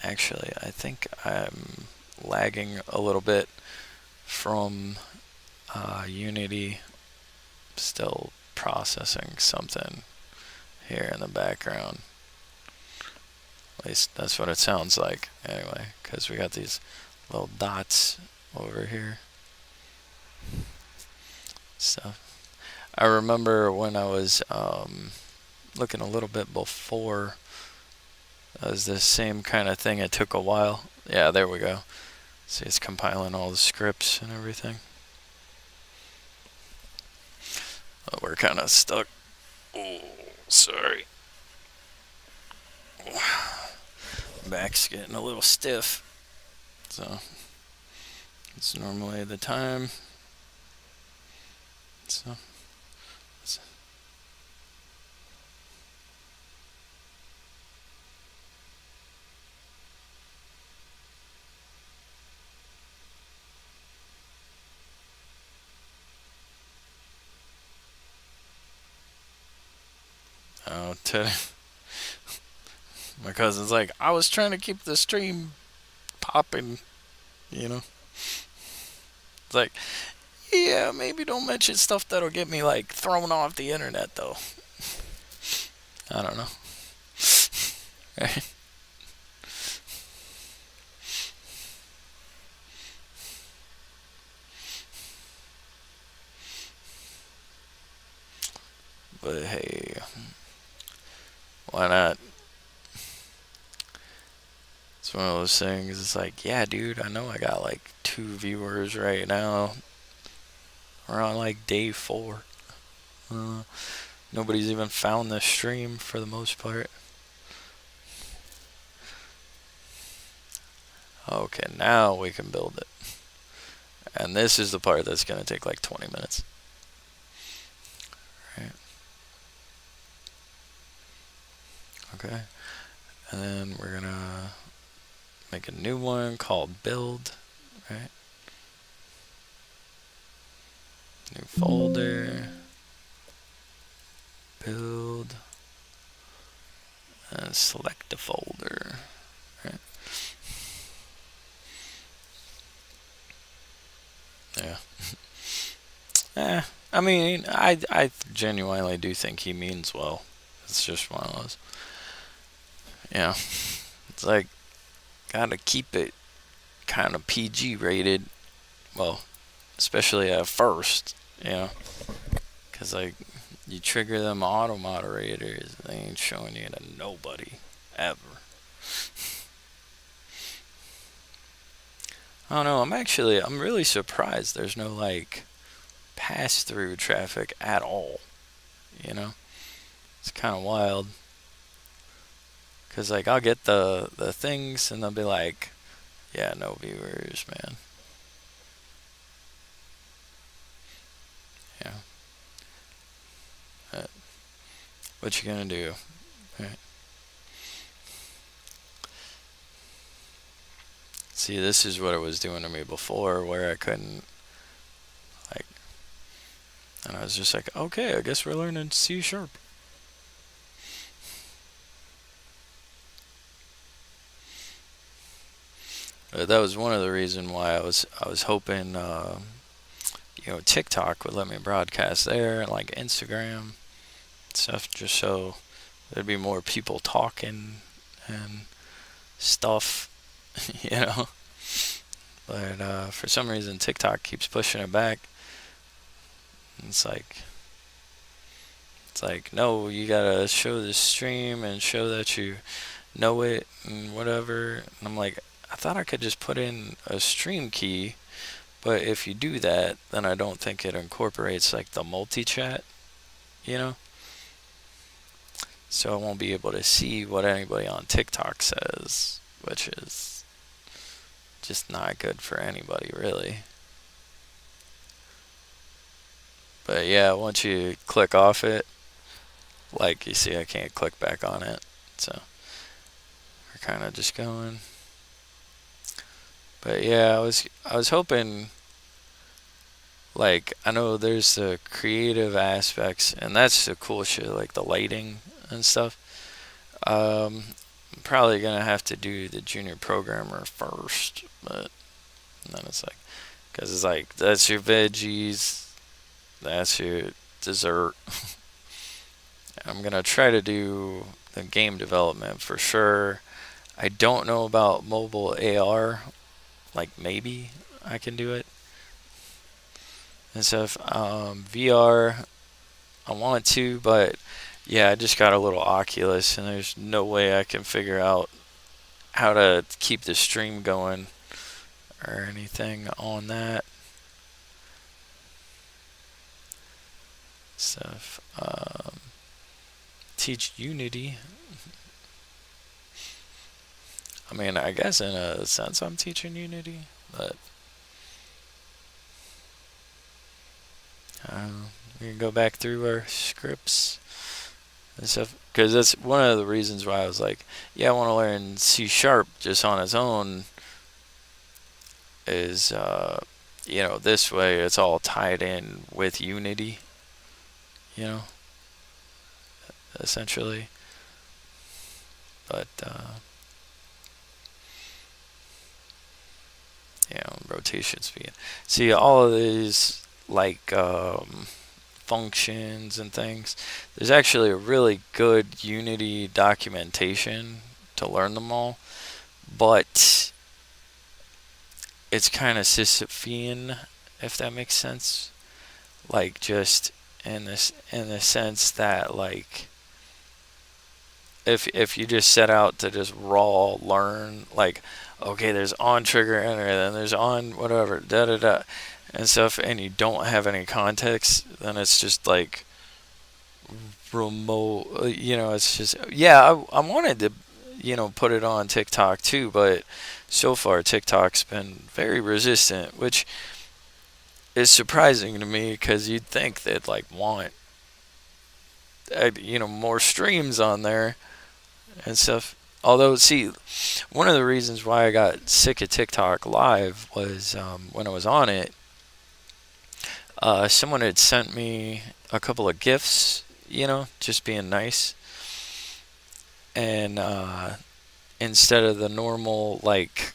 Actually, I think I'm lagging a little bit from Unity, still processing something here in the background. At least that's what it sounds like anyway, because we got these little dots over here. So I remember when I was looking a little bit before, it was the same kind of thing. It took a while. Yeah, there we go. See, it's compiling all the scripts and everything. Oh, we're kind of stuck. Oh, sorry. Back's getting a little stiff. So it's normally the time. So my cousin's like, I was trying to keep the stream popping, you know. It's like, yeah, maybe don't mention stuff that'll get me like thrown off the internet though. I don't know. Right? But hey, why not? It's one of those things. It's like, yeah, dude, I know I got like 2 viewers right now. We're on like day 4. Uh, Nobody's even found the stream for the most part. Okay, now we can build it. And this is the part that's going to take like 20 minutes. Right? Okay. And then we're going to make a new one called build. Right? New folder. Build. And select a folder. Right? Yeah. I mean, I genuinely do think he means well. It's just one of those. Yeah. It's like, gotta keep it kind of PG rated. Well, especially at first, you know. Because, like, you trigger them auto moderators, they ain't showing you to nobody. Ever. I don't know. I'm really surprised there's no, like, pass through traffic at all. You know? It's kind of wild. Because, like, I'll get the things and they'll be like, yeah, no viewers, man. Yeah. Uh, what you gonna do? Right. See, this is what it was doing to me before, where I couldn't, like, and I was just like, okay, I guess we're learning C sharp. That was one of the reasons why I was hoping, TikTok would let me broadcast there, and like Instagram stuff, just so there'd be more people talking and stuff, you know. But for some reason, TikTok keeps pushing it back. It's like no, you gotta show the stream and show that you know it and whatever. And I'm like, I thought I could just put in a stream key, but if you do that, then I don't think it incorporates like the multi chat, you know? So I won't be able to see what anybody on TikTok says, which is just not good for anybody, really. But yeah, once you click off it, like you see, I can't click back on it. So we're kind of just going. But yeah, I was hoping, like, I know there's the creative aspects, and that's the cool shit, like the lighting and stuff. I'm probably gonna have to do the junior programmer first, but then it's like, because it's like that's your veggies, that's your dessert. I'm gonna try to do the game development for sure. I don't know about mobile AR. Like maybe I can do it and stuff. VR, I want to, but yeah, I just got a little Oculus, and there's no way I can figure out how to keep the stream going or anything on that stuff. Teach Unity. I mean, I guess in a sense I'm teaching Unity, but we can go back through our scripts and stuff, because that's one of the reasons why I was like, yeah, I want to learn C sharp just on its own. Is this way it's all tied in with Unity, you know, essentially. But rotation speed. See, all of these, like functions and things. There's actually a really good Unity documentation to learn them all, but it's kind of Sisyphean, if that makes sense. Like just in the sense that like if you just set out to just raw learn like okay there's on trigger enter then there's on whatever da da da and stuff and you don't have any context then it's just like remote it's just yeah I wanted to put it on TikTok too but so far TikTok's been very resistant which is surprising to me because you'd think they'd like want more streams on there and stuff. Although, see, one of the reasons why I got sick of TikTok Live was when I was on it, someone had sent me a couple of gifts, just being nice. And instead of the normal, like,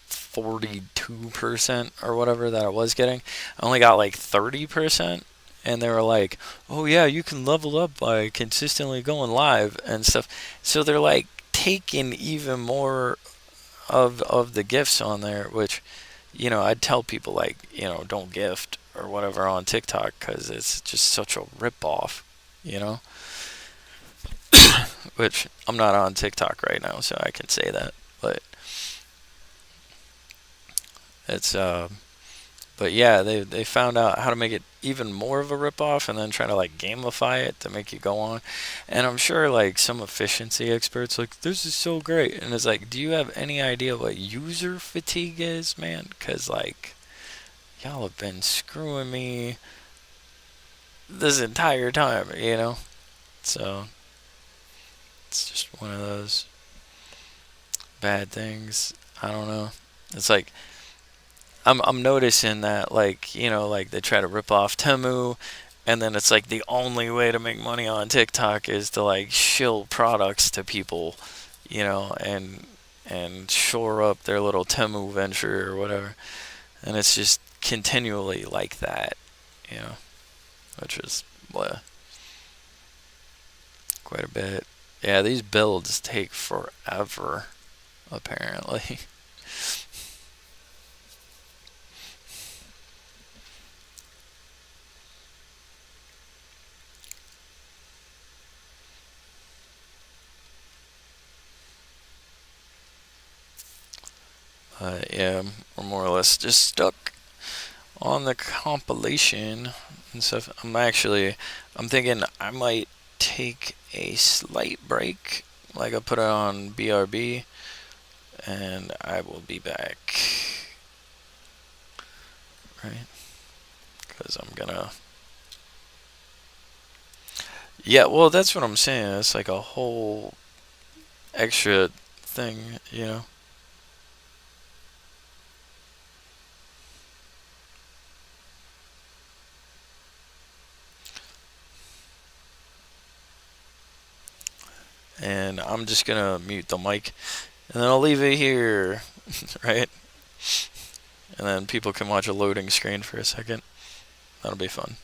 42% or whatever that I was getting, I only got like 30%. And they were like, oh, yeah, you can level up by consistently going live and stuff. So they're like, taken even more of the gifts on there, which I'd tell people like don't gift or whatever on TikTok because it's just such a rip off, you know. Which I'm not on TikTok right now, so I can say that, but it's but yeah, they found out how to make it even more of a ripoff, and then try to like gamify it to make you go on. And I'm sure like some efficiency experts like this is so great, and it's like, do you have any idea what user fatigue is, man? Because like y'all have been screwing me this entire time, So it's just one of those bad things. I don't know. It's like I'm noticing that like like they try to rip off Temu, and then it's like the only way to make money on TikTok is to like shill products to people, and shore up their little Temu venture or whatever, and it's just continually like that, you know, which is quite a bit. Yeah, these builds take forever, apparently. Yeah, we're more or less just stuck on the compilation and stuff. I'm thinking I might take a slight break, like I put it on BRB, and I will be back, right? Because I'm gonna. Yeah, well, that's what I'm saying. It's like a whole extra thing. And I'm just gonna mute the mic, and then I'll leave it here, right? And then people can watch a loading screen for a second. That'll be fun.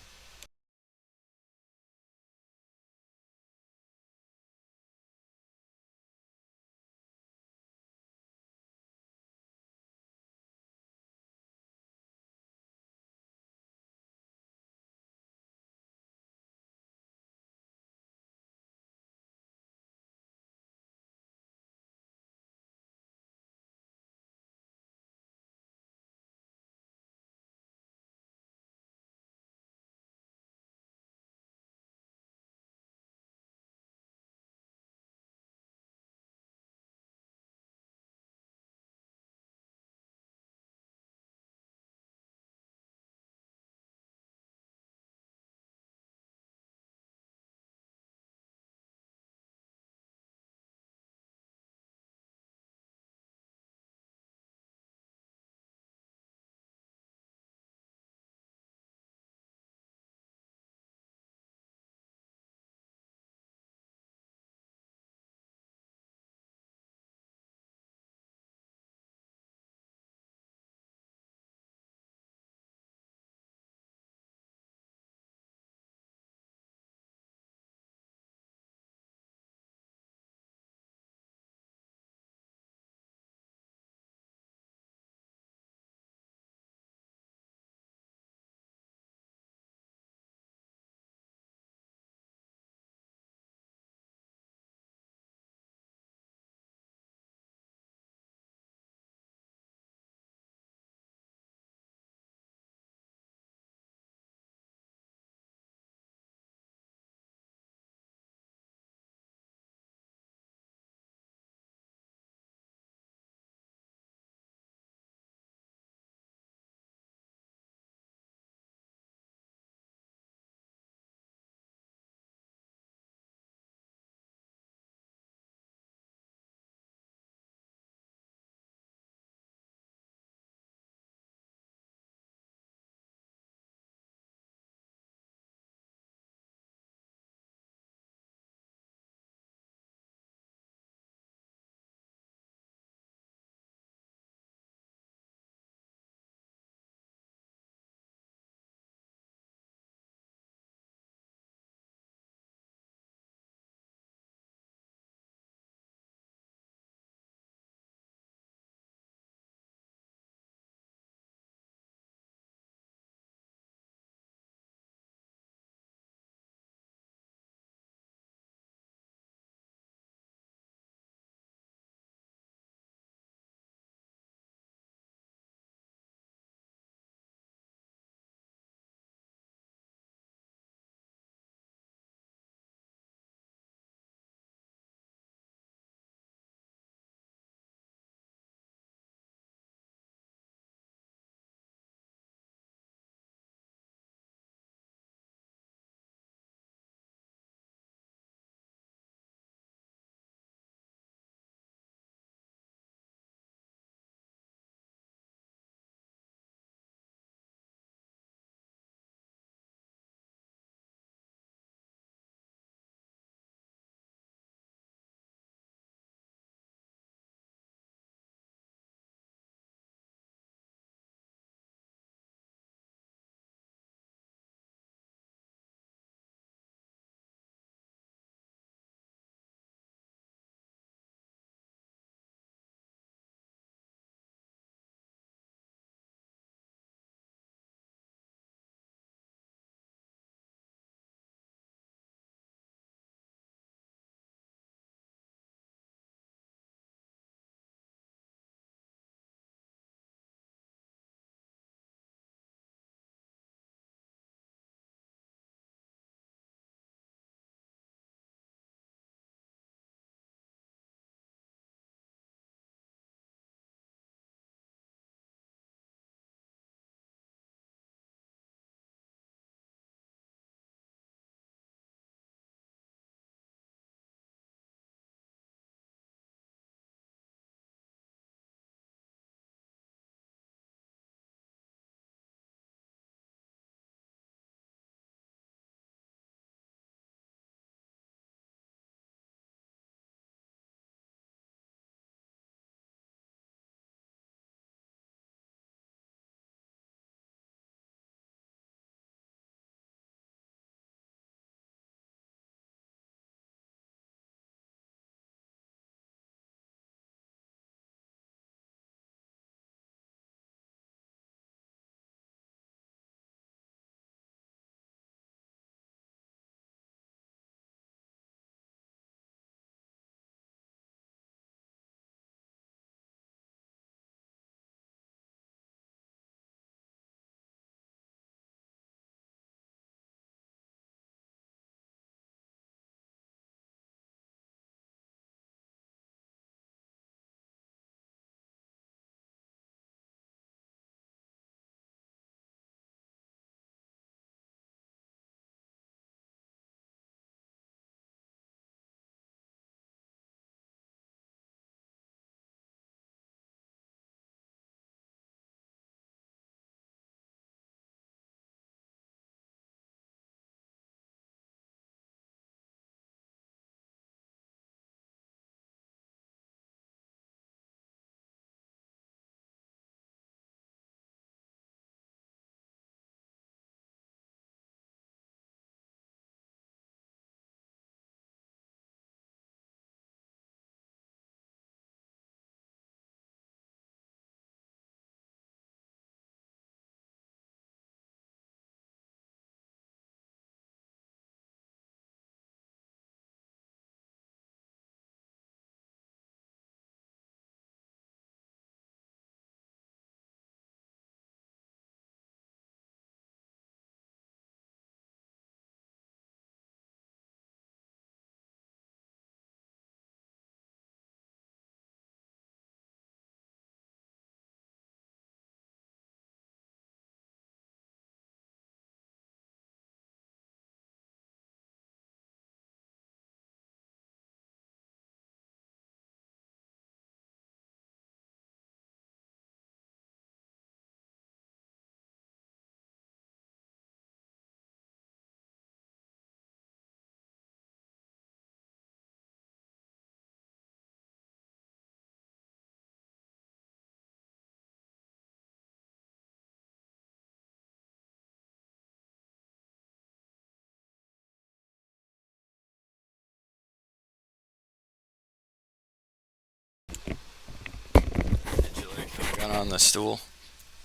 on the stool.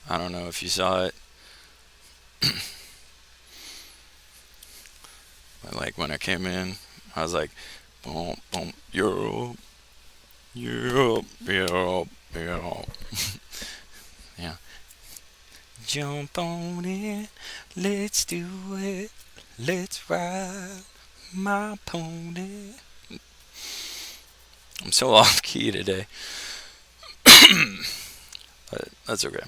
I don't know if you saw it. But like when I came in, I was like, boom, boom, Europe, Europe, Europe, Europe. Yeah. Jump on it, let's do it, let's ride my pony. I'm so off key today, but that's okay.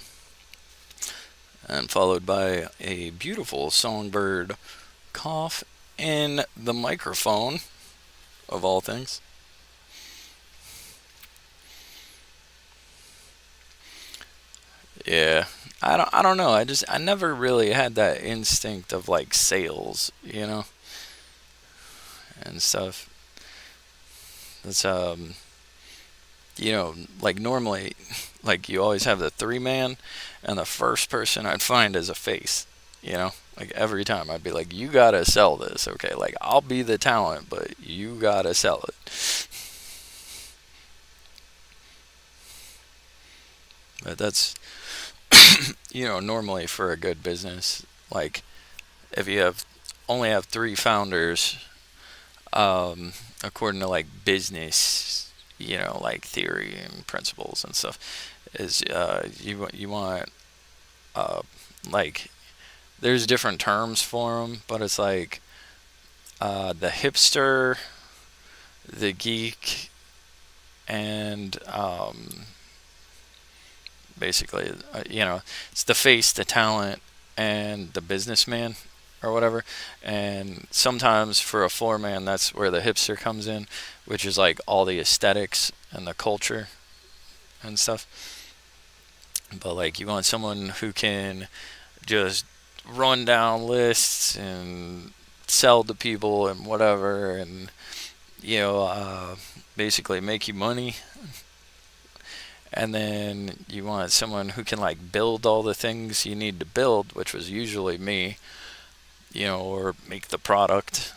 And followed by a beautiful songbird cough in the microphone, of all things. Yeah. I don't know. I never really had that instinct of like sales, and stuff. That's like normally like you always have the three man and the first person I'd find is a face, Like every time I'd be like, you gotta sell this, okay? Like I'll be the talent, but you gotta sell it. But that's normally for a good business, like if you have only have three founders, um, according to like business, like theory and principles and stuff, is you want uh, like there's different terms for them, but it's like the hipster, the geek, and basically, it's the face, the talent, and the businessman or whatever. And sometimes for a floor man, that's where the hipster comes in, which is like all the aesthetics and the culture and stuff. But like you want someone who can just run down lists and sell to people and whatever, and basically make you money. And then you want someone who can like build all the things you need to build, which was usually me, or make the product.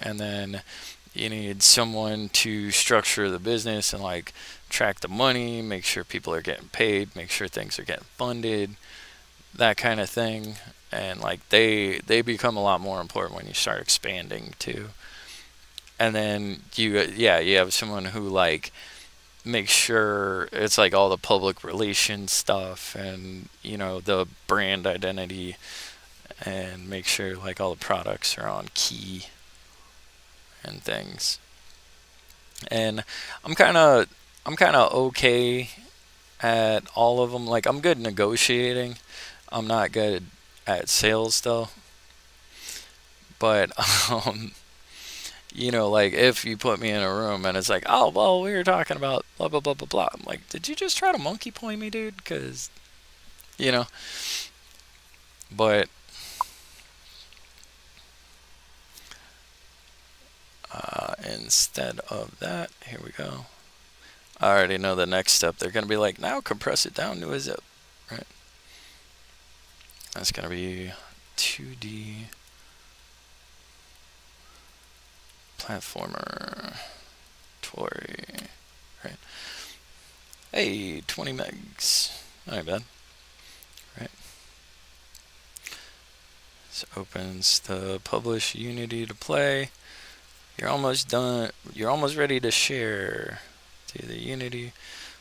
And then you need someone to structure the business and like track the money, make sure people are getting paid, make sure things are getting funded, that kind of thing. And like they become a lot more important when you start expanding too. And then you have someone who like make sure it's like all the public relations stuff and the brand identity, and make sure like all the products are on key and things. And I'm kind of I'm kind of okay at all of them. Like I'm good negotiating. I'm not good at sales though. But like if you put me in a room and it's like, oh, well, we were talking about blah, blah, blah, blah, blah. I'm like, did you just try to monkey point me, dude? Because, you know, but instead of that, here we go. I already know the next step. They're going to be like, now compress it down to a zip, right? That's going to be 2D platformer Tory, right? Hey, 20 megs. Not bad, right? This opens the publish Unity to play. You're almost done. You're almost ready to share. Do the Unity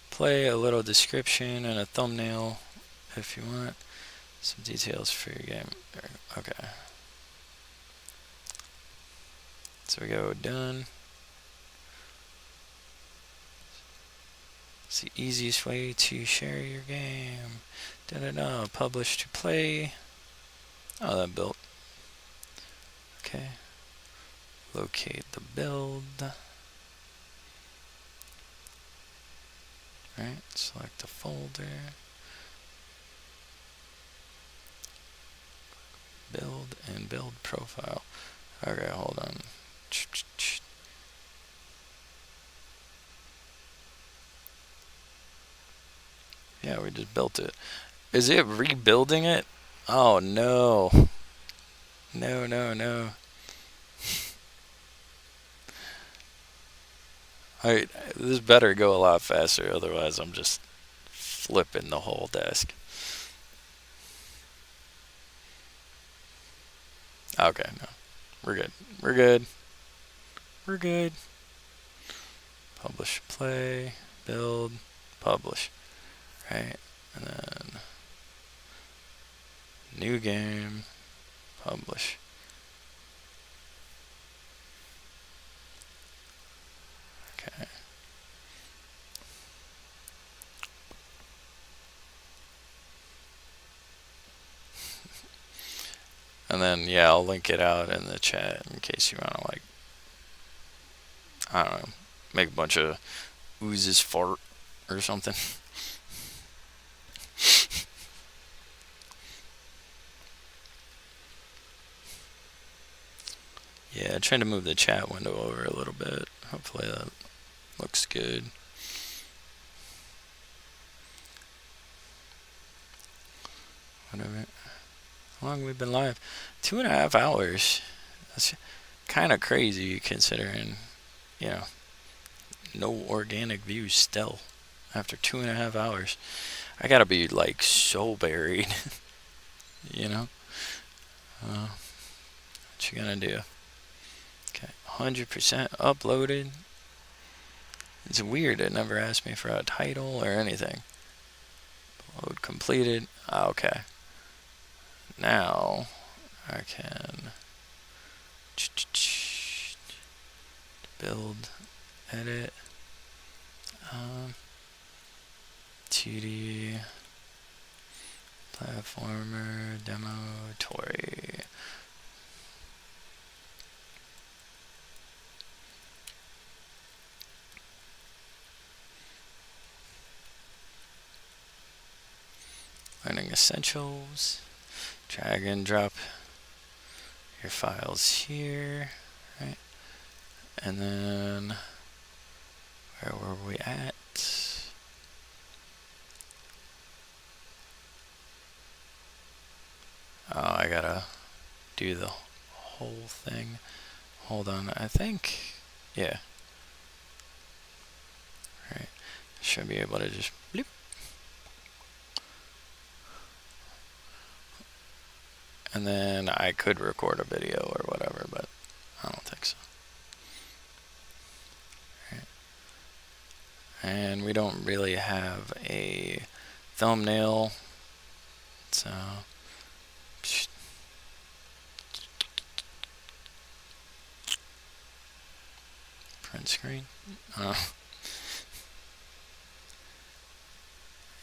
play, a little description, and a thumbnail if you want. Some details for your game. Okay. So we go done. It's the easiest way to share your game. Da-da-da. Publish to play. Oh, that built. Okay. Locate the build. Right. Select the folder. Build and build profile. Okay, hold on. Yeah, we just built it. Is it rebuilding it? Oh no. No, no, no. Alright, this better go a lot faster, otherwise I'm just flipping the whole desk. Okay, no. We're good. We're good. We're good. Publish, play, build, publish. Right? And then new game, publish. Okay. And then, yeah, I'll link it out in the chat in case you want to, like, I don't know, make a bunch of oozes fart or something. Yeah, trying to move the chat window over a little bit. Hopefully that looks good. Whatever. How long have we been live? 2.5 hours. That's kind of crazy considering, you know, no organic views still after 2.5 hours. I gotta be like so buried, you know? What you gonna do? Okay, 100% uploaded. It's weird, it never asked me for a title or anything. Load completed. Okay. Now I can build, edit, 2D platformer demo Tori. Learning essentials. Drag and drop your files here, right? And then where were we at? Oh, I gotta do the whole thing. Hold on, I think, yeah. Right, should be able to just bloop. And then I could record a video or whatever, but I don't think so. Right. And we don't really have a thumbnail, so print screen.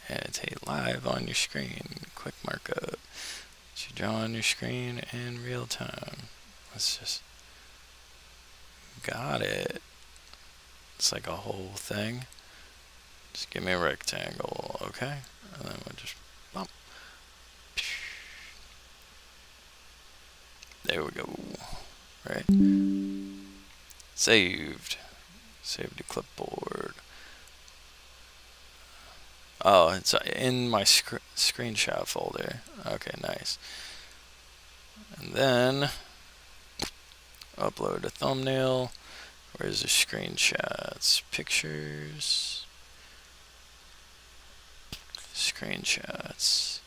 Annotate live on your screen. Quick markup. You draw on your screen in real time. Let's just got it. It's like a whole thing. Just give me a rectangle, okay? And then we'll just bump. There we go. Right. Saved. Save to clipboard. Oh, it's in my screenshot folder. Okay, nice. And then upload a thumbnail. Where's the screenshots? Pictures. Screenshots.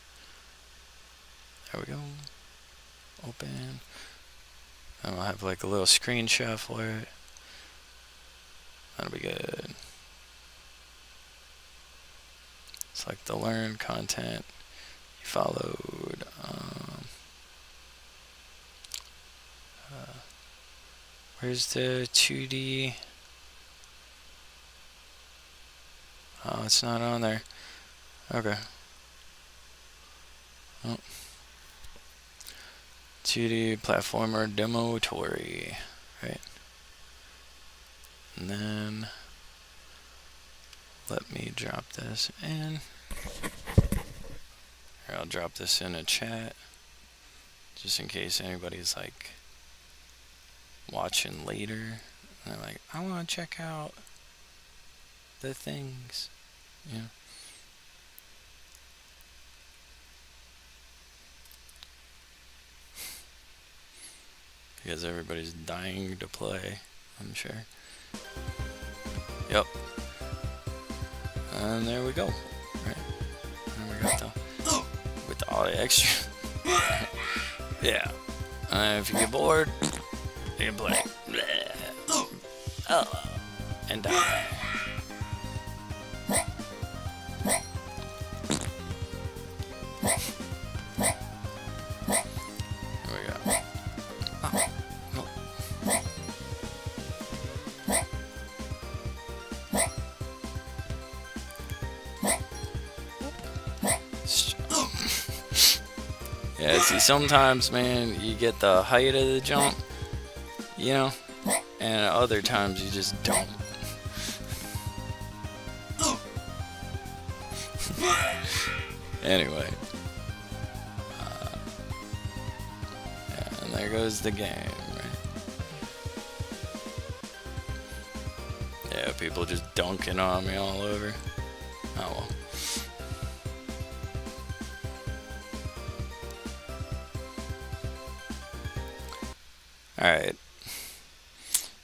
There we go. Open. And I'll have like a little screenshot for it. That'll be good. It's like the learn content you followed. Where's the 2D? Oh, it's not on there. Okay. Oh. 2D platformer demo Tori, right? And then let me drop this in. Here, I'll drop this in a chat just in case anybody's like watching later and they're like, I want to check out the things, you know. Because everybody's dying to play, I'm sure. Yep. And there we go. Right. all the extra. Yeah. If you get bored, you can play. Oh. And die. Here we go. Oh. No. Yeah, see, sometimes, man, you get the height of the jump, you know, and other times you just don't. Anyway. Yeah, and there goes the game, right? Yeah, people just dunking on me all over. Oh well. Alright.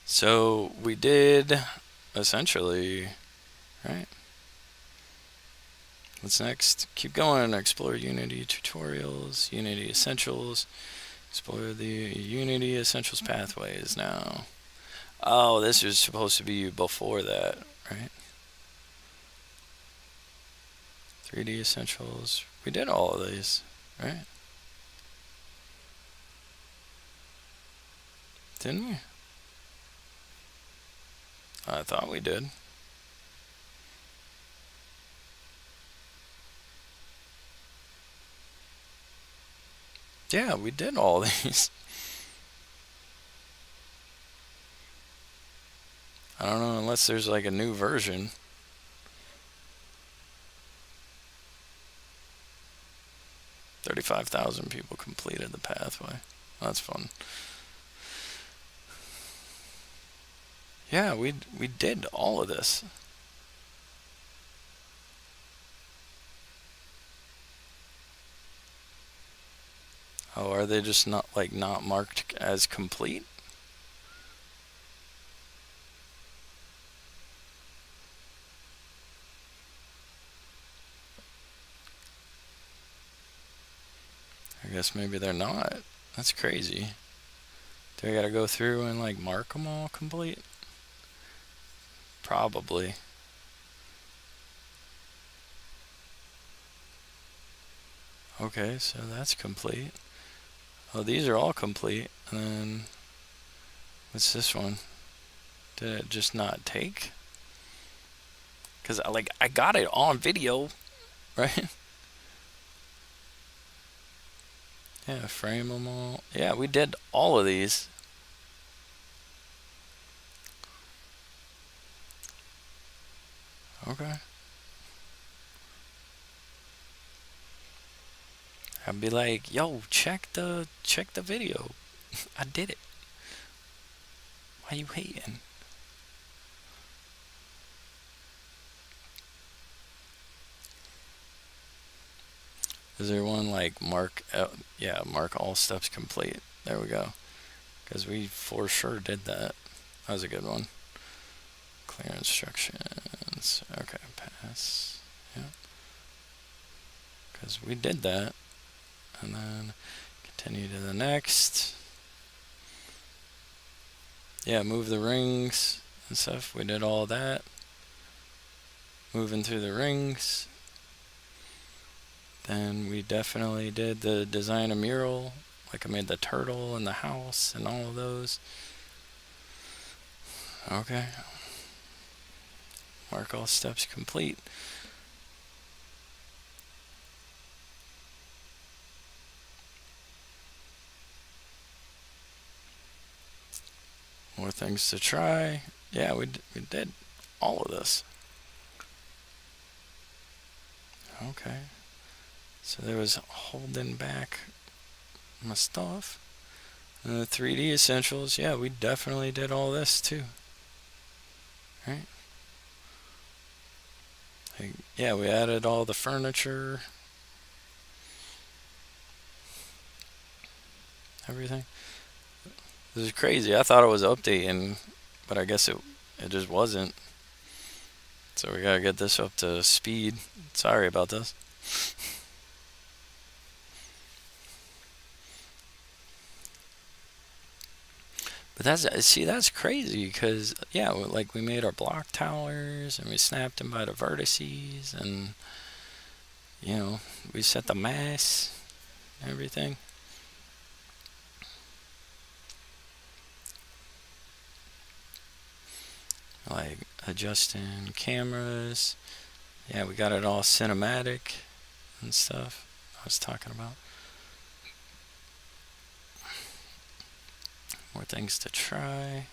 So we did essentially, right? What's next? Keep going. Explore Unity tutorials, Unity Essentials. Explore the Unity Essentials pathways now. Oh, this was supposed to be before that, right? 3D Essentials. We did all of these, right? Didn't we? I thought we did. Yeah, we did all these. I don't know, unless there's like a new version. $35,000 people completed the pathway. That's fun. Yeah, we did all of this. Oh, are they just not marked as complete? I guess maybe they're not. That's crazy. Do I gotta go through and like mark them all complete? Probably. Okay, so that's complete. Oh, these are all complete. And then what's this one? Did it just not take? Because I got it on video, right? Yeah, frame them all. Yeah, we did all of these. Okay. I'd be like, yo, check the video. I did it. Why you hating? Is there one like mark? Yeah, mark all steps complete. There we go. Because we for sure did that. That was a good one. Clear instructions. Okay, pass. Yeah. Because we did that. And then continue to the next. Yeah, move the rings and stuff. We did all that. Moving through the rings. Then we definitely did the design a mural. Like I made the turtle and the house and all of those. Okay. Mark all steps complete. More things to try. Yeah, we did all of this. Okay. So there was holding back my stuff. And the 3D essentials. Yeah, we definitely did all this too. Right? Like, yeah, we added all the furniture. Everything. This is crazy. I thought it was updating, but I guess it just wasn't. So we gotta get this up to speed. Sorry about this. But that's crazy because yeah, like we made our block towers and we snapped them by the vertices and you know we set the mass, everything. Like adjusting cameras. Yeah, we got it all cinematic and stuff. I was talking about more things to try.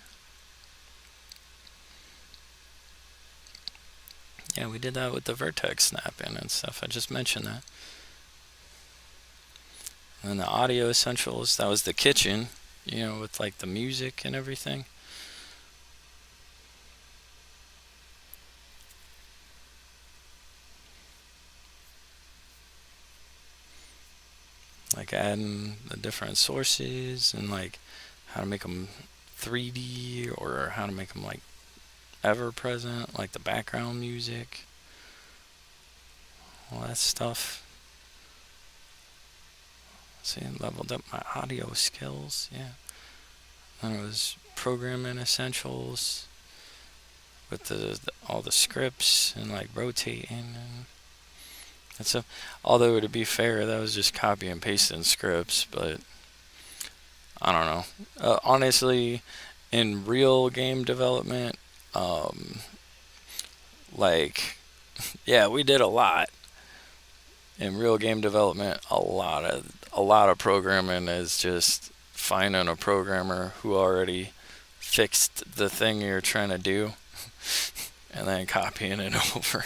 Yeah, we did that with the vertex snapping and stuff. I just mentioned that. And then the audio essentials, that was the kitchen, you know, with like the music and everything. Like adding the different sources and like how to make them 3D or how to make them like ever present, like the background music, all that stuff. See, leveled up my audio skills, yeah. Then it was programming essentials with all the scripts and like rotating and stuff. Although to be fair, that was just copy and pasting scripts, but I don't know. Honestly, in real game development, um, like yeah, we did a lot in real game development. A lot of programming is just finding a programmer who already fixed the thing you're trying to do and then copying it over.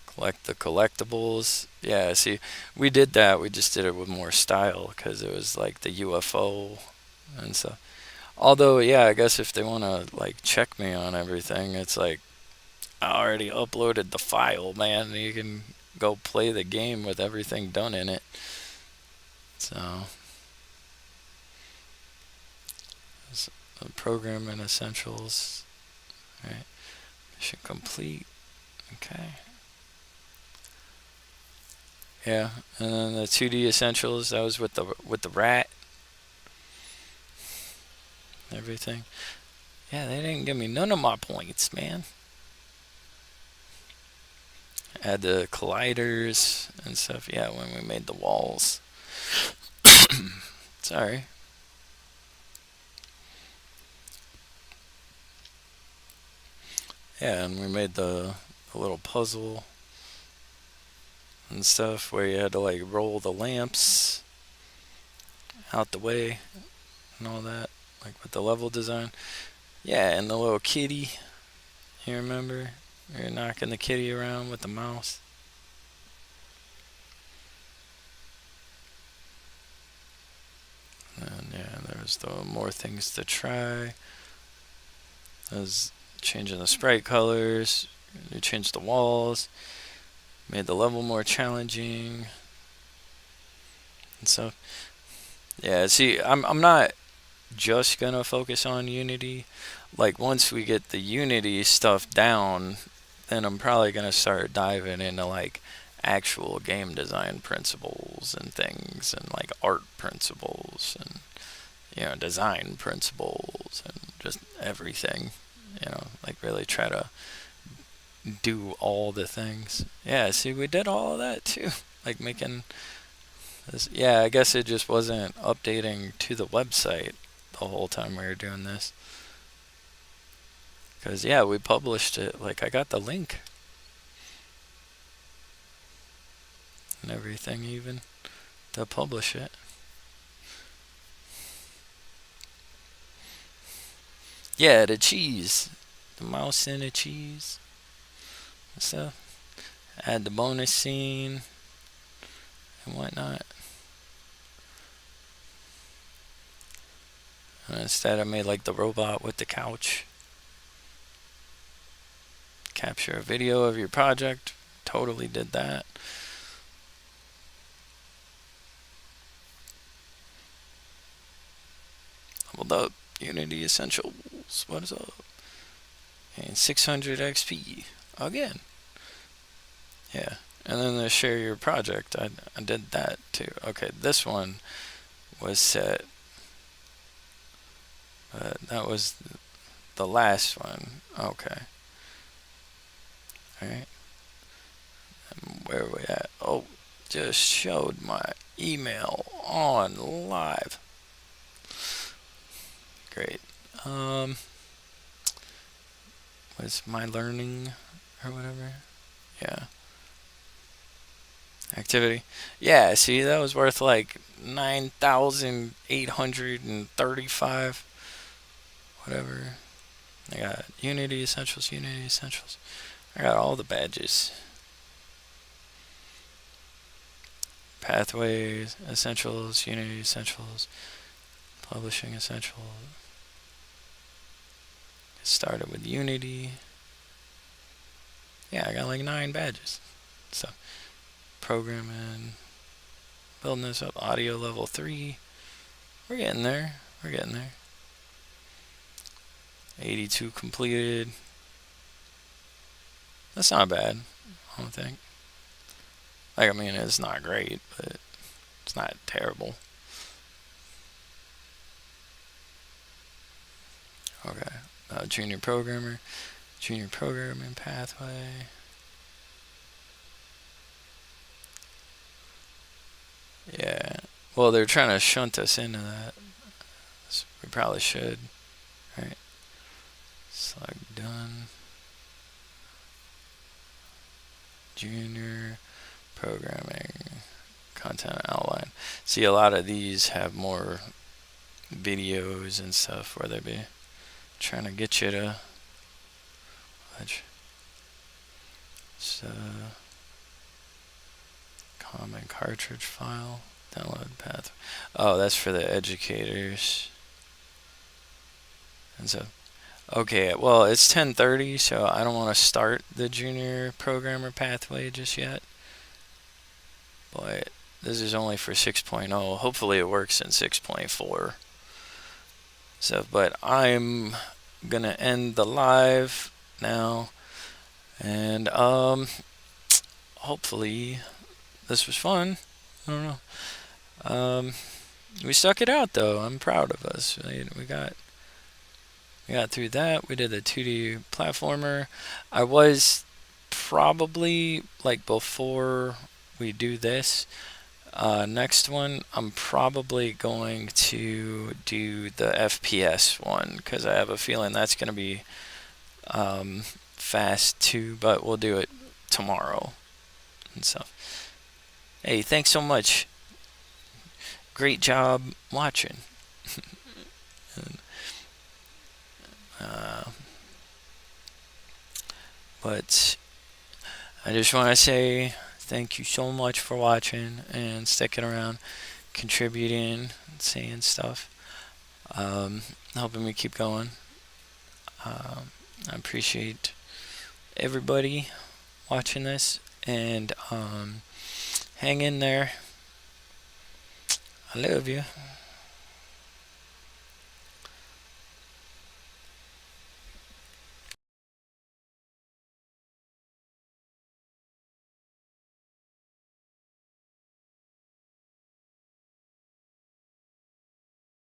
Collect the collectibles. Yeah, see, we did that. We just did it with more style because it was like the UFO and stuff. Although, yeah, I guess if they want to like check me on everything, it's like I already uploaded the file, man. You can go play the game with everything done in it. So, programming essentials. Right. Mission complete. Okay. Yeah, and then the 2D essentials. That was with the rat. Everything. Yeah, they didn't give me none of my points, man. Add the colliders and stuff. Yeah, when we made the walls. Sorry. Yeah, and we made the little puzzle and stuff where you had to like roll the lamps out the way and all that, like with the level design. Yeah, and the little kitty. You remember? You're knocking the kitty around with the mouse. And yeah, there's the more things to try. There's changing the sprite colors. You changed the walls. Made the level more challenging and stuff. Yeah, see, I'm not just gonna focus on Unity. Like once we get the Unity stuff down, then I'm probably gonna start diving into like actual game design principles and things and like art principles and design principles and just everything. Like really try to do all the things. Yeah, see, we did all of that too. Like making this. Yeah, I guess it just wasn't updating to the website the whole time we were doing this. Because, yeah, we published it. Like, I got the link and everything, even to publish it. Yeah, the cheese. The mouse and the cheese and stuff. Add the bonus scene and whatnot. And instead, I made like the robot with the couch. Capture a video of your project. Totally did that. Leveled up. Unity Essentials. What is up? And 600 XP. Again. Yeah. And then the share your project, I did that too. Okay, this one was set. That was the last one. Okay. Alright. Where are we at? Oh, just showed my email on live. Great. Was my learning or whatever? Yeah. Activity. Yeah, see, that was worth like 9,835. Whatever. I got Unity Essentials, Unity Essentials. I got all the badges. Pathways, Essentials, Unity Essentials, Publishing Essentials. Started with Unity. Yeah, I got like 9 badges. So, programming, building this up, audio level 3. We're getting there. We're getting there. 82 completed. That's not bad, I don't think. Like, I mean, it's not great, but it's not terrible. Okay. Junior programmer. Junior programming pathway. Yeah. Well, they're trying to shunt us into that. So we probably should. Right. Select done. Junior programming content outline. See, a lot of these have more videos and stuff where they be trying to get you to watch. So, common cartridge file, download path. Oh, that's for the educators. And so, okay, well, it's 10:30, so I don't want to start the junior programmer pathway just yet. But this is only for 6.0. Hopefully it works in 6.4. So, but I'm gonna end the live now, and hopefully this was fun. I don't know. We stuck it out though. I'm proud of us. We got through that. We did the 2D platformer. I was probably like before we do this. Next one, I'm probably going to do the FPS one because I have a feeling that's going to be fast too, but we'll do it tomorrow and stuff. Hey, thanks so much. Great job watching. But I just want to say thank you so much for watching and sticking around, contributing, saying stuff, helping me keep going. I appreciate everybody watching this, and hang in there. I love you.